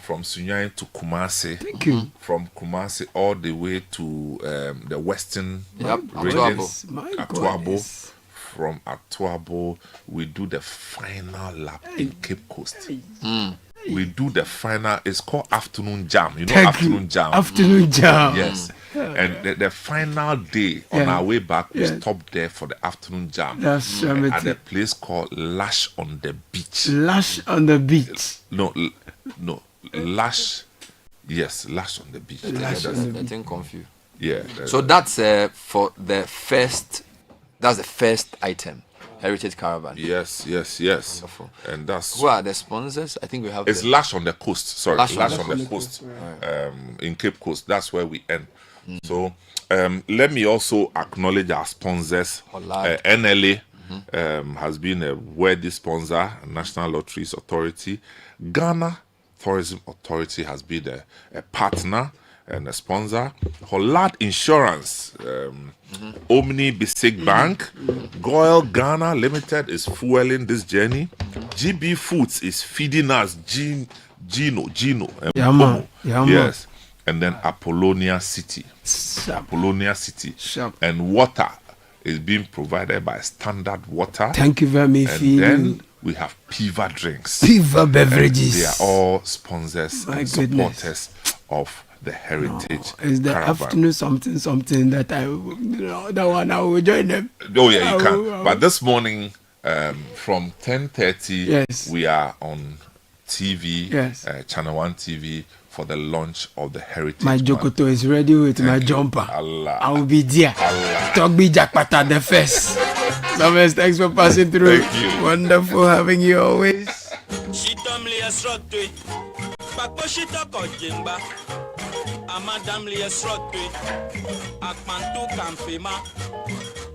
from Sunyai to Kumasi. Thank you. From Kumasi all the way to the western region, Atuabo. From Atuabo, we do the final lap in Cape Coast. We do the final. It's called afternoon jam. Afternoon jam. Afternoon jam. Yes. And the final day on our way back, we stopped there for the afternoon jam. That's at a place called Lash on the Beach. Lash on the Beach. No, Lash. Yes, Lash on the Beach. That's the thing confused. Yeah. So that's for the first. That's the first item. Heritage Caravan. Yes. Wonderful. And that's who are the sponsors? I think we have. It's Lash on the Coast. Sorry, Lash on the Coast. In Cape Coast. That's where we end. So let me also acknowledge our sponsors. NLA has been a worthy sponsor. National Lotteries Authority. Ghana Tourism Authority has been a partner and a sponsor. Hollad Insurance, Omni Basic Bank, Goyle Ghana Limited is fueling this journey. GB Foods is feeding us Gino. Yes. And then Apollonia City. And water is being provided by Standard Water. Thank you very much. And then we have Piva Drinks. Piva Beverages. And they are all sponsors and supporters of the Heritage Is the Caravan. afternoon something that that one I will join them. Oh yeah, you can. But this morning, from 10:30, we are on TV, Channel 1 TV, for the launch of the Heritage. My Jokoto is ready with my jumper. I will be there. Togbi Jakpata the first. Thomas, thanks for passing through. Thank you. Wonderful having you always. Amadam liesrotwe akmantu kampema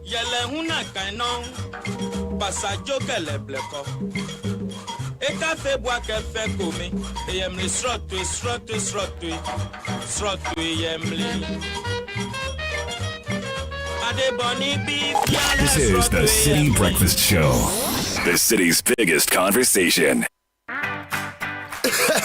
yele huna kainon pasajo kele bleko eka febwa ke fe komi yemli srotwe yemli adeboni bi This is the Citi Breakfast Show, the city's biggest conversation.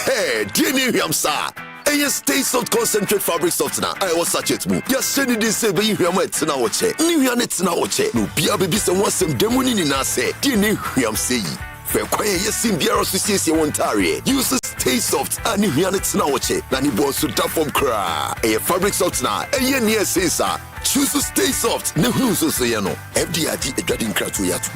Hey, do you hear him, sir? Yes, stay soft concentrate fabric softener. I was such it move. Yes, send it this way. You hear my tina watch. New year it's now watch. No, be a baby some demoni in us. Do you hear him say? Fair quiet, yes, in beer association Ontario. Use stay soft and new year it's now watch. Nani boss to tap from cry. A fabric softener. A year near say, sir. Choose to stay soft. No, so say, you know. FDID a garden crowd to yet.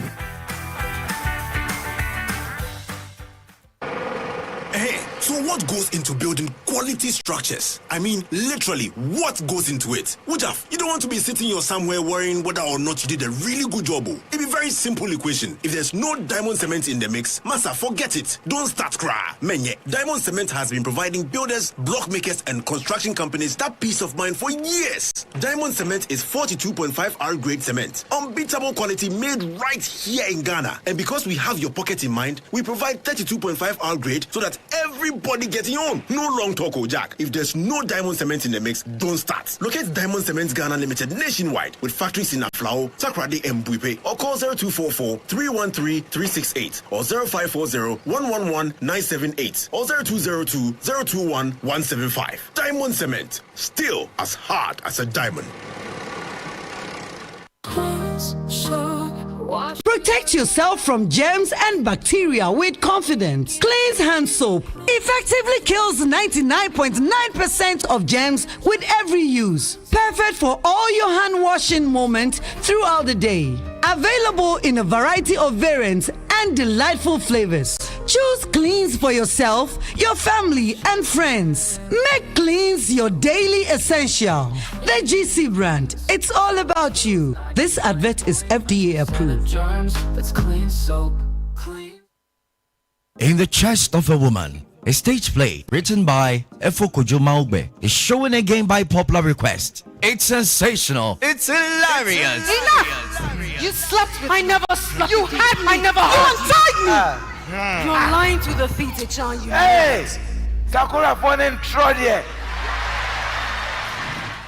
So what goes into building quality structures? I mean, literally, what goes into it? Wujaf, you don't want to be sitting here somewhere worrying whether or not you did a really good job. It'd be a very simple equation. If there's no diamond cement in the mix, massa, forget it. Don't start cry. Menye, diamond cement has been providing builders, block makers, and construction companies that peace of mind for years. Diamond cement is 42.5 R grade cement. Unbeatable quality made right here in Ghana. And because we have your pocket in mind, we provide 32.5 R grade so that everybody getting on. No long talk, Jack. If there's no diamond cement in the mix, don't start. Locate Diamond Cement Ghana Limited nationwide with factories in Aflao, Takrade, and Buipe, or call 0244-313-368 or 0540-111-978 or 0202-021-175. Diamond Cement, still as hard as a diamond. Protect Protect yourself from germs and bacteria with confidence. Cleanse hand soap effectively kills 99.9% of germs with every use. Perfect for all your hand washing moments throughout the day. Available in a variety of variants and delightful flavors. Choose Cleanse for yourself, your family, and friends. Make Cleanse your daily essential. The GC brand. It's all about you. This advert is FDA approved. In the Chest of a Woman, a stage play written by Efo Kojo Maugbe is showing again by popular request. It's sensational. It's hilarious. Enough! You slept with me. I never slept. You had me. I never had me. You're lying to the theater, John. You Hey! Sakura phone and Trodia.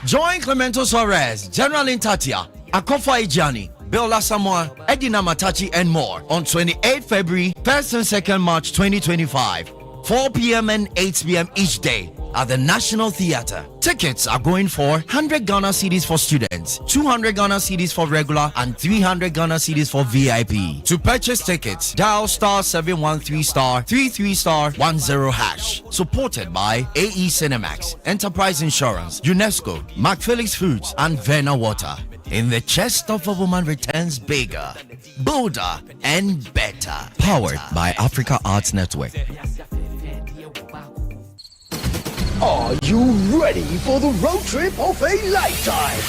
Join Clemento Suarez, General Intatia, Akofa Ijani, Biola Samoa, Edina Matachi, and more on 28 February, 1st and 2nd March 2025, 4 p.m. and 8 p.m. each day at the National Theatre. Tickets are going for 100 Ghana cedis for students, 200 Ghana cedis for regular, and 300 Ghana cedis for VIP. To purchase tickets, dial *713*33*10#. Supported by AE Cinemax, Enterprise Insurance, UNESCO, McPhillips Foods, and Verna Water. In the Chest of a Woman returns bigger, bolder, and better. Powered by Africa Arts Network. Are you ready for the road trip of a lifetime?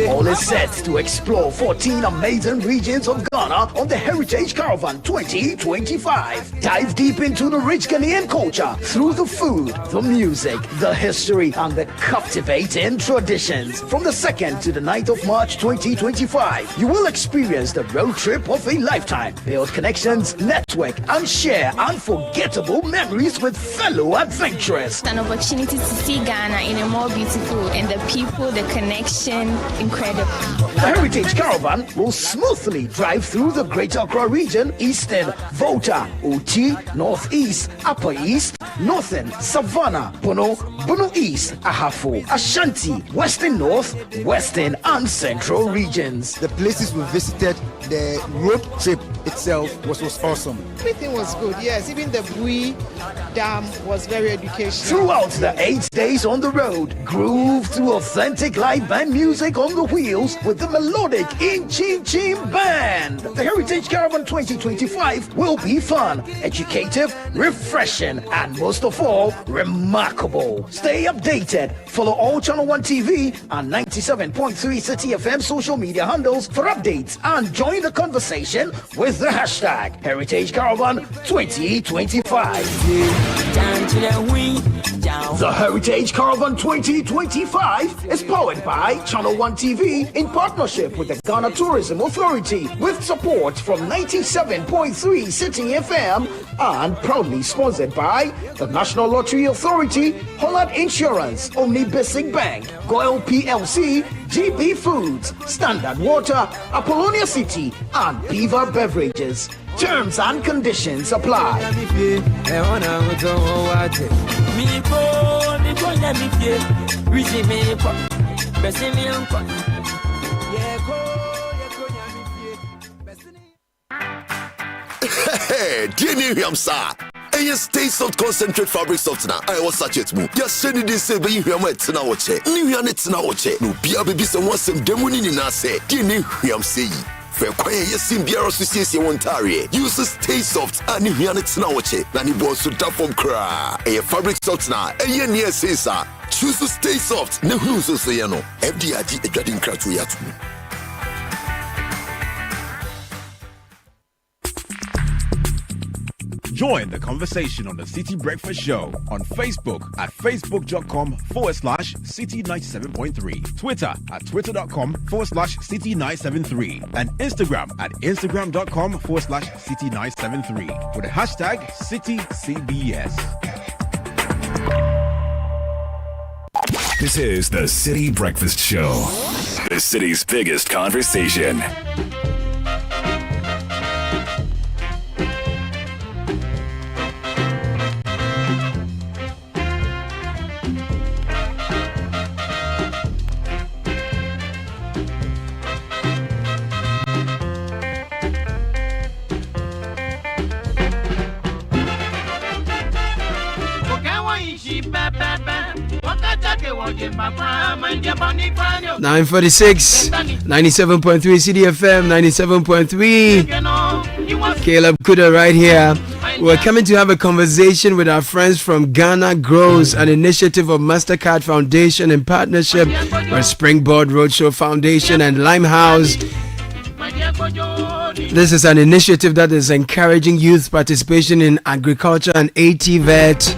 All is set to explore 14 amazing regions of Ghana on the Heritage Caravan 2025. Dive deep into the rich Ghanaian culture through the food, the music, the history, and the captivating traditions. From the 2nd to the 9th of March 2025, you will experience the road trip of a lifetime. Build connections, network, and share unforgettable memories with fellow adventurers. An opportunity to see Ghana in a more beautiful, and the people, the connection, incredible. The Heritage Caravan will smoothly drive through the Greater Accra region, Eastern, Volta, Oti, Northeast, Upper East, Northern, Savannah, Bono East, Ahafo, Ashanti, Western North, Western, and Central regions. The places we visited, the road trip itself was awesome. Everything was good, yes. Even the Bui Dam was very educational. Throughout the 8 days on the road, groove to authentic live band music on the wheels with the melodic In Chin Chin Band. The Heritage Caravan 2025 will be fun, educative, refreshing, and most of all, remarkable. Stay updated. Follow all Channel 1 TV and 97.3 Citi FM social media handles for updates and join the conversation with the hashtag Heritage Caravan 2025. The Heritage Caravan 2025 is powered by Channel 1 TV in partnership with the Ghana Tourism Authority with support from 97.3 Citi FM and proudly sponsored by the National Lottery Authority, Holland Insurance, Omni Basic Bank, Goyle PLC, GB Foods, Standard Water, Apollonia City, and Beaver Beverages. Terms and conditions apply. Hey, dear Newsroom, sir. And stay soft concentrate fabric softener. I was such it move. Just send it this way, you have it now. New Yanits now. No, be a baby, someone some demoni in us. Dear Newsroom, say. Yesim Biara Association Ontario uses Stay Soft and Yanits Nawache. Nani boss to tap from cra. A fabric softener. A year near says, choose to Stay Soft. No who's so say no. FDIG a getting crack to Yatu. Join the conversation on the Citi Breakfast Show on Facebook at facebook.com/Citi97.3, Twitter at twitter.com/Citi973, and Instagram at instagram.com/Citi973 with the hashtag CitiCBS. This is the Citi Breakfast Show, the city's biggest conversation. 9:46, 97.3 CDFM, 97.3. Caleb Kudah right here. We're coming to have a conversation with our friends from Ghana Grows, an initiative of MasterCard Foundation in partnership with Springboard Roadshow Foundation and Limehouse. This is an initiative that is encouraging youth participation in agriculture and ATVET,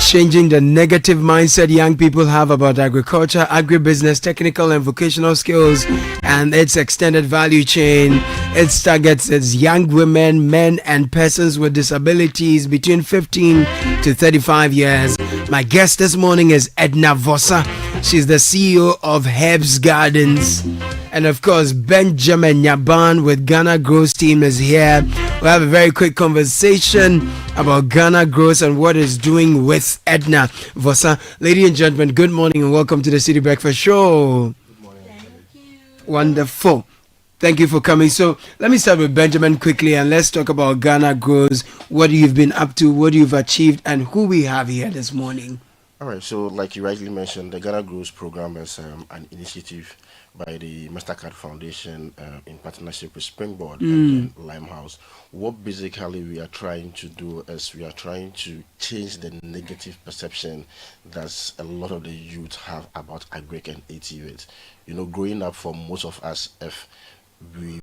changing the negative mindset young people have about agriculture, agribusiness, technical and vocational skills, and its extended value chain. It targets its young women, men, and persons with disabilities between 15 to 35 years. My guest this morning is Edna Vossa. She's the CEO of Herbs Gardens. And of course, Benjamin Nyaban with Ghana Grows team is here. We'll have a very quick conversation about Ghana Grows and what it's doing with Edna Vossa. Ladies and gentlemen, good morning and welcome to the Citi Breakfast Show. Good morning. Thank you. Wonderful. Thank you for coming. So let me start with Benjamin quickly and let's talk about Ghana Grows, what you've been up to, what you've achieved, and who we have here this morning. All right, so like you rightly mentioned, the Ghana Grows program is an initiative by the MasterCard Foundation in partnership with Springboard and Limehouse. What basically we are trying to do is we are trying to change the negative perception that a lot of the youth have about agric and ATVET. You know, growing up for most of us, if we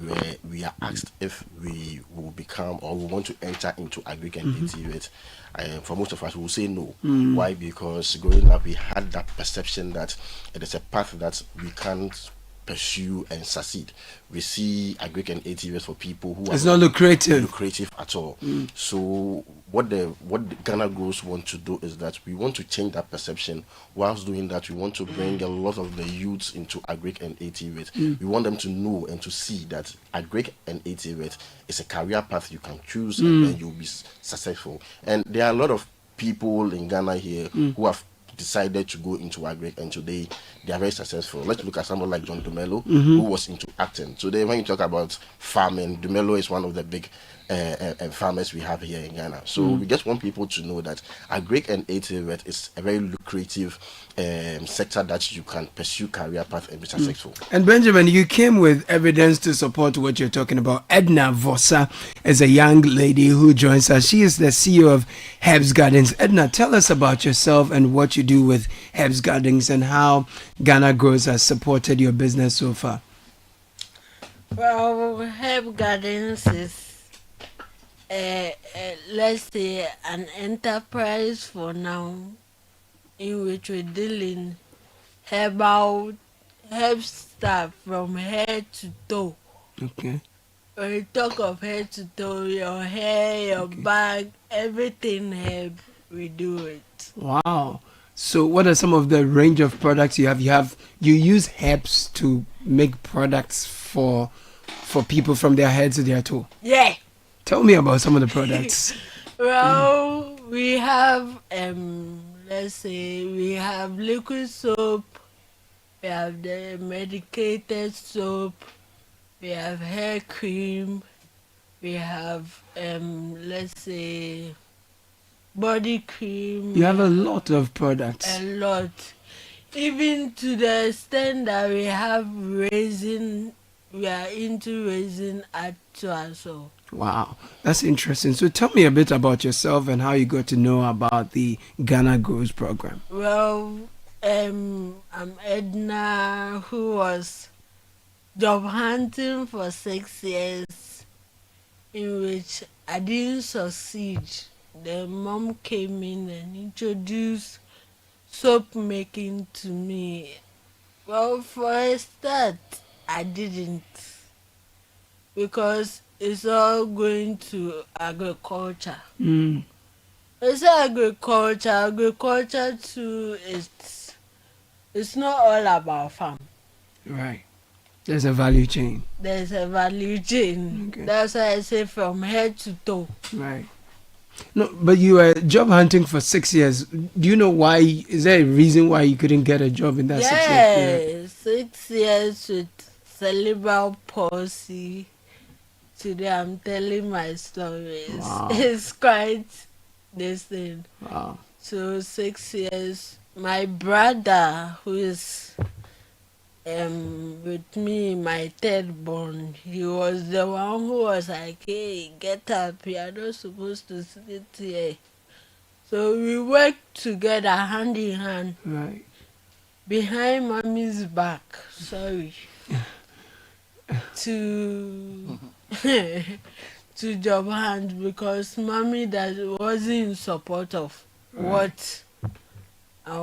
are asked if we will become or we want to enter into agric and ATVET, for most of us we will say no. Why? Because growing up we had that perception that it is a path that we can't pursue and succeed. We see agric and ATVET for people who it's not lucrative at all. So what Ghana Grows want to do is that we want to change that perception. Whilst doing that, we want to bring a lot of the youths into agric and ATVET. We want them to know and to see that agric and ATVET is a career path you can choose and then you'll be successful. And there are a lot of people in Ghana here who have decided to go into agric and today they are very successful. Let's look at someone like John Dumelo, who was into acting. Today when you talk about farming, Dumelo is one of the big farmers we have here in Ghana. So we just want people to know that agric and ATVET is a very lucrative sector that you can pursue career path and be successful. And Benjamin, you came with evidence to support what you're talking about. Edna Vossa is a young lady who joins us. She is the CEO of Herbs Gardens. Edna, tell us about yourself and what you do with Herbs Gardens and how Ghana Grows has supported your business so far. Well, Herbs Gardens is let's say an enterprise for now in which we deal in herb stuff from head to toe. Okay. When you talk of head to toe, your hair, your bag, everything herb, we do it. Wow. So what are some of the range of products you have? You use herbs to make products for people from their head to their toe. Yeah. Tell me about some of the products. Well, we have let's say we have liquid soap, we have the medicated soap, we have hair cream, we have let's say body cream. You have a lot of products. A lot. Even to the extent that we have resin, we are into resin art also. Wow, that's interesting. So tell me a bit about yourself and how you got to know about the Ghana Grows program. Well, I'm Edna, who was job hunting for 6 years, in which I didn't succeed. The mom came in and introduced soap making to me. Well, for a start, I didn't, because it's all going to agriculture. It's agriculture too. It's not all about farm. Right. There's a value chain. There's a value chain. Okay. That's why I say from head to toe. Right. No, but you were job hunting for 6 years. Do you know why? Is there a reason why you couldn't get a job in that 6 years period? 6 years with cerebral palsy. Today I'm telling my stories. Wow. It's quite this thing. Wow. So 6 years my brother, who is with me, my third born, he was the one who was like, hey, get up, you are not supposed to sit here. So we worked together hand in hand. Right. Behind mommy's back, sorry. to job hand because mommy that wasn't in support of what I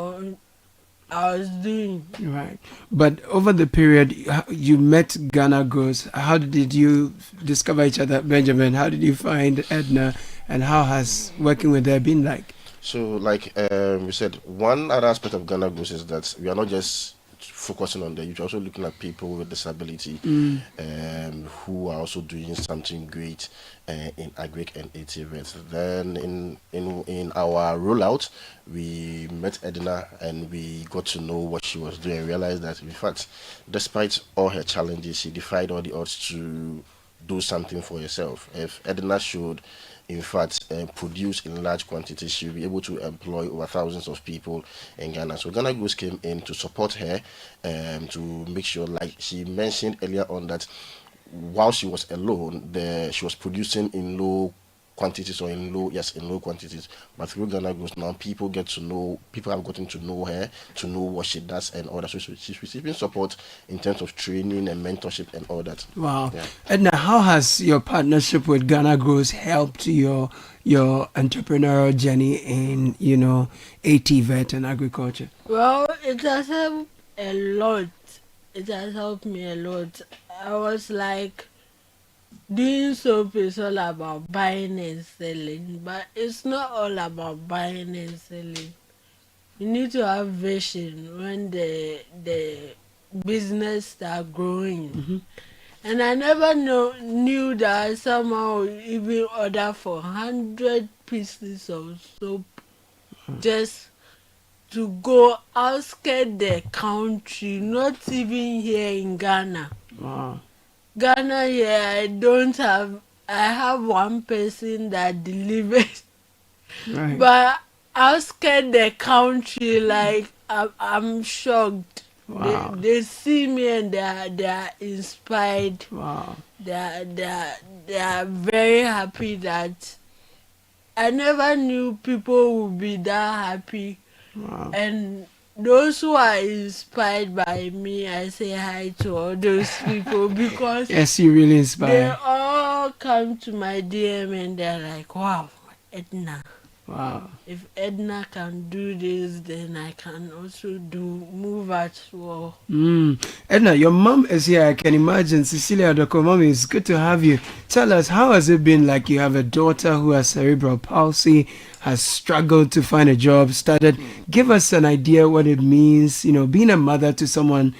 was doing. Right. But over the period you met Ghana Goes, how did you discover each other, Benjamin? How did you find Edna, and how has working with her been like? So, like we said, one other aspect of Ghana Goes is that we are not just focusing on the youth, also looking at people with disability who are also doing something great in agric and ATVET. Then in our rollout, we met Edna and we got to know what she was doing and realized that, in fact, despite all her challenges, she defied all the odds to do something for herself. If Edna should in fact produce in large quantities, she'll be able to employ over thousands of people in Ghana. So Ghana Goes came in to support her to make sure, like she mentioned earlier on, that while she was alone, she was producing in low quantities or in low quantities. But through Ghana Goes now, people have gotten to know her, to know what she does and all that. So she's receiving support in terms of training and mentorship and all that. Wow. Yeah. Edna, how has your partnership with Ghana Goes helped your entrepreneurial journey in, ATVET and agriculture? Well, it has helped a lot. It has helped me a lot. I was like, doing soap is all about buying and selling, but it's not all about buying and selling. You need to have vision when the business start growing. Mm-hmm. And I never knew that someone would even order for 100 pieces of soap just to go outside the country, not even here in Ghana. Wow. Ghana here, I have one person that delivers. Right. But outside the country, like, I'm shocked. Wow. They see me and they are inspired. Wow. They are very happy that I never knew people would be that happy. Wow. And those who are inspired by me, I say hi to all those people because yes, you really inspire. They all come to my DM and they're like, wow, Edna. Wow. If Edna can do this, then I can also move as well. Edna, your mom is here. I can imagine. Cecilia Doko, mommy, it's good to have you. Tell us, how has it been? Like, you have a daughter who has cerebral palsy, has struggled to find a job, Give us an idea what it means, being a mother to someone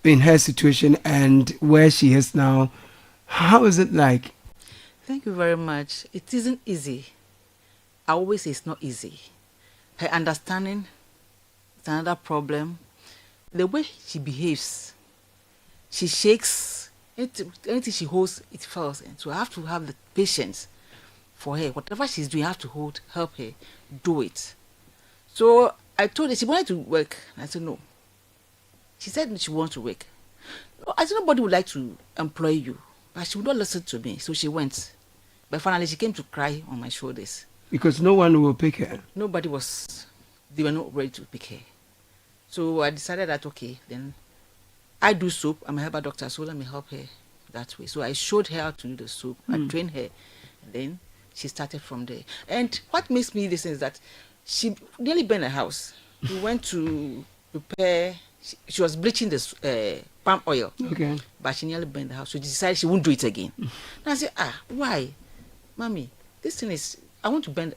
in her situation and where she is now. How is it like? Thank you very much. It isn't easy. I always say it's not easy. Her understanding is another problem. The way she behaves, she shakes, anything she holds, it falls. And so I have to have the patience for her. Whatever she's doing, I have to help her do it. So I told her she wanted to work. I said, no. She said she wants to work. I said, nobody would like to employ you. But she would not listen to me. So she went. But finally, she came to cry on my shoulders. Because no one will pick her. They were not ready to pick her. So I decided that, okay, then I do soap. I'm a herbal doctor, so let me help her that way. So I showed her how to do the soap. I trained her. And then she started from there. And what makes me listen is that she nearly burned her house. We went to prepare, she was bleaching the palm oil. Okay. But she nearly burned the house. So she decided she won't do it again. And I said, why? Mommy, this thing is,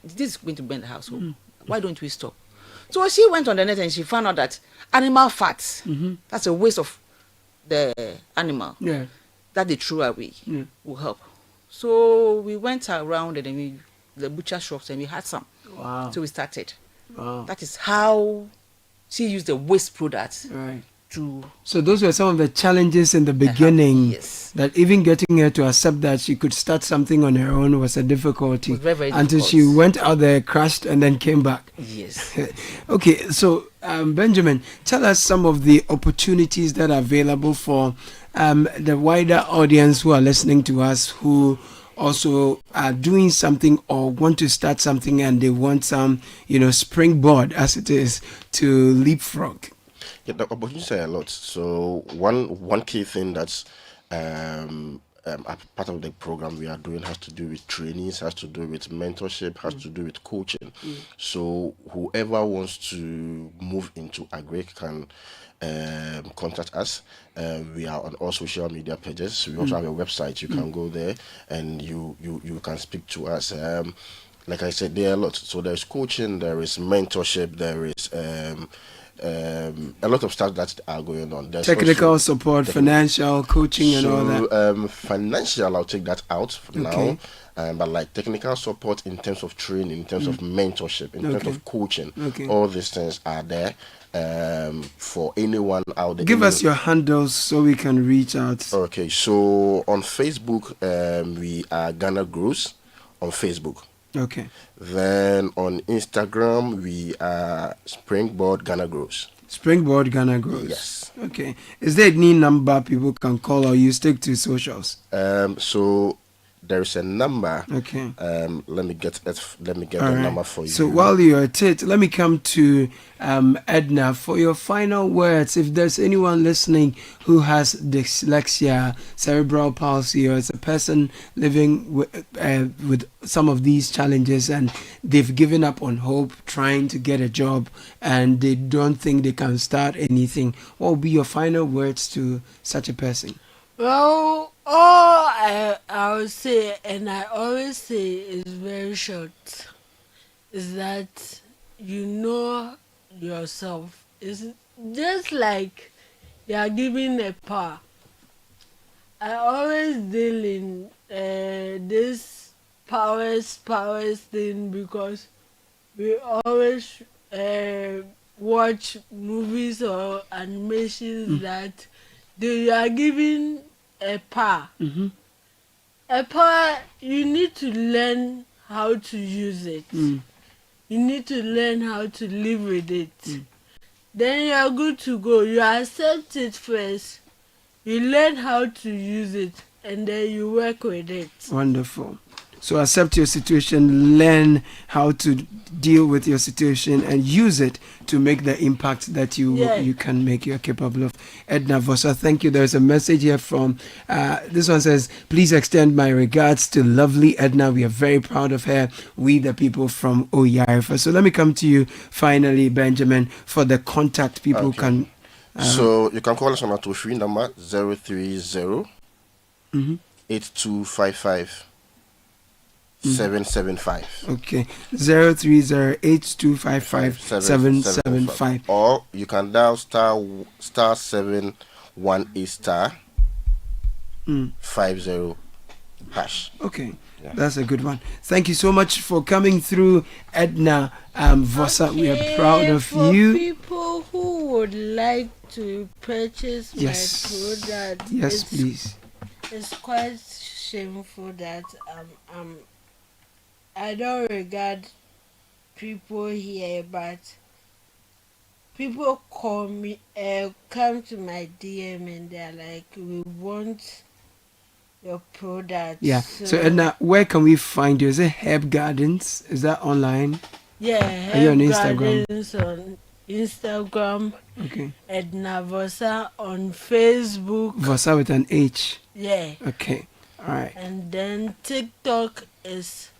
this is going to burn the household. Why don't we stop? So she went on the net and she found out that animal fat, that's a waste of the animal that they threw away, will help. So we went around and then the butcher shops and we had some. Wow. So we started. Wow. That is how she used the waste products right. to... So those were some of the challenges in the beginning. Yes. Yes. That even getting her to accept that she could start something on her own was a difficulty. Very, very until difficult. she went out there, crashed, and then came back. Yes. Okay, so Benjamin, tell us some of the opportunities that are available for the wider audience who are listening to us, who also are doing something or want to start something, and they want some, springboard, as it is, to leapfrog. Yeah, the opportunities are a lot. So one key thing that's part of the program we are doing has to do with trainings, has to do with mentorship, has to do with coaching. So whoever wants to move into agric can contact us. We are on all social media pages. We also have a website. You can go there and you can speak to us. Like I said, there are a lot. So there's coaching, there is mentorship, there is a lot of stuff that are going on. There's technical support, financial coaching, and all that. Financial, I'll take that out for now. But like technical support in terms of training, in terms of mentorship, in terms of coaching, all these things are there for anyone out there. Give us your handles so we can reach out. Okay, so on Facebook, we are Ghana Grows on Facebook. Okay. Then on Instagram, we are Springboard Ghana Grows. Springboard Ghana Grows. Yes. Okay. Is there any number people can call, or you stick to socials? So there is a number. Okay. Let me get the number for you. So while you're at it, let me come to Edna for your final words. If there's anyone listening who has dyslexia, cerebral palsy, or is a person living with some of these challenges, and they've given up on hope, trying to get a job, and they don't think they can start anything, what would be your final words to such a person? Well, all I would say, and I always say, is very short, is that you know yourself. It's just like you are given a power. I always deal in this powers thing because we always watch movies or animations that they are given a power. A power, you need to learn how to use it. You need to learn how to live with it. Then you are good to go. You accept it first. You learn how to use it, and then you work with it. Wonderful. So accept your situation, learn how to deal with your situation, and use it to make the impact that you can make, you're capable of. Edna Vosa, thank you. There's a message here from, this one says, please extend my regards to lovely Edna. We are very proud of her. We, the people from Oyarifa. So let me come to you finally, Benjamin, for the contact people can. So you can call us on our toll-free number 030 8255 775. Okay, 0308255 or you can dial star 718 star 50 hash. Okay, that's a good one. Thank you so much for coming through, Edna Vosa. We are proud of for you. People who would like to purchase my product, please. It's quite shameful that I don't regard people here, but people call me, come to my DM, and they're like, we want your product. Yeah. So Edna, where can we find you? Is it Herb Gardens? Is that online? Yeah, Are you on Instagram? Gardens on Instagram. Okay. Edna Vosa on Facebook. Vosa with an H. Yeah. Okay. All right. And then TikTok is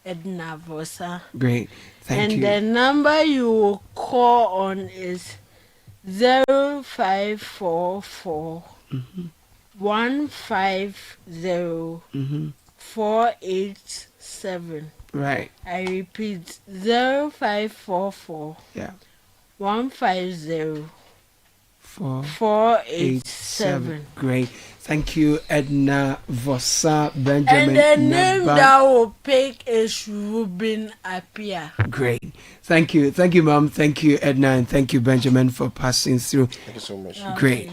Edna Vosa. Great. Thank you. And the number you will call on is 0544 150 487. Right. I repeat, 0544 150 487. Great. Thank you, Edna Vosa, Benjamin. And the name that will pick is Ruben Apia. Great. Thank you. Thank you, Mom. Thank you, Edna. And thank you, Benjamin, for passing through. Thank you so much. Great.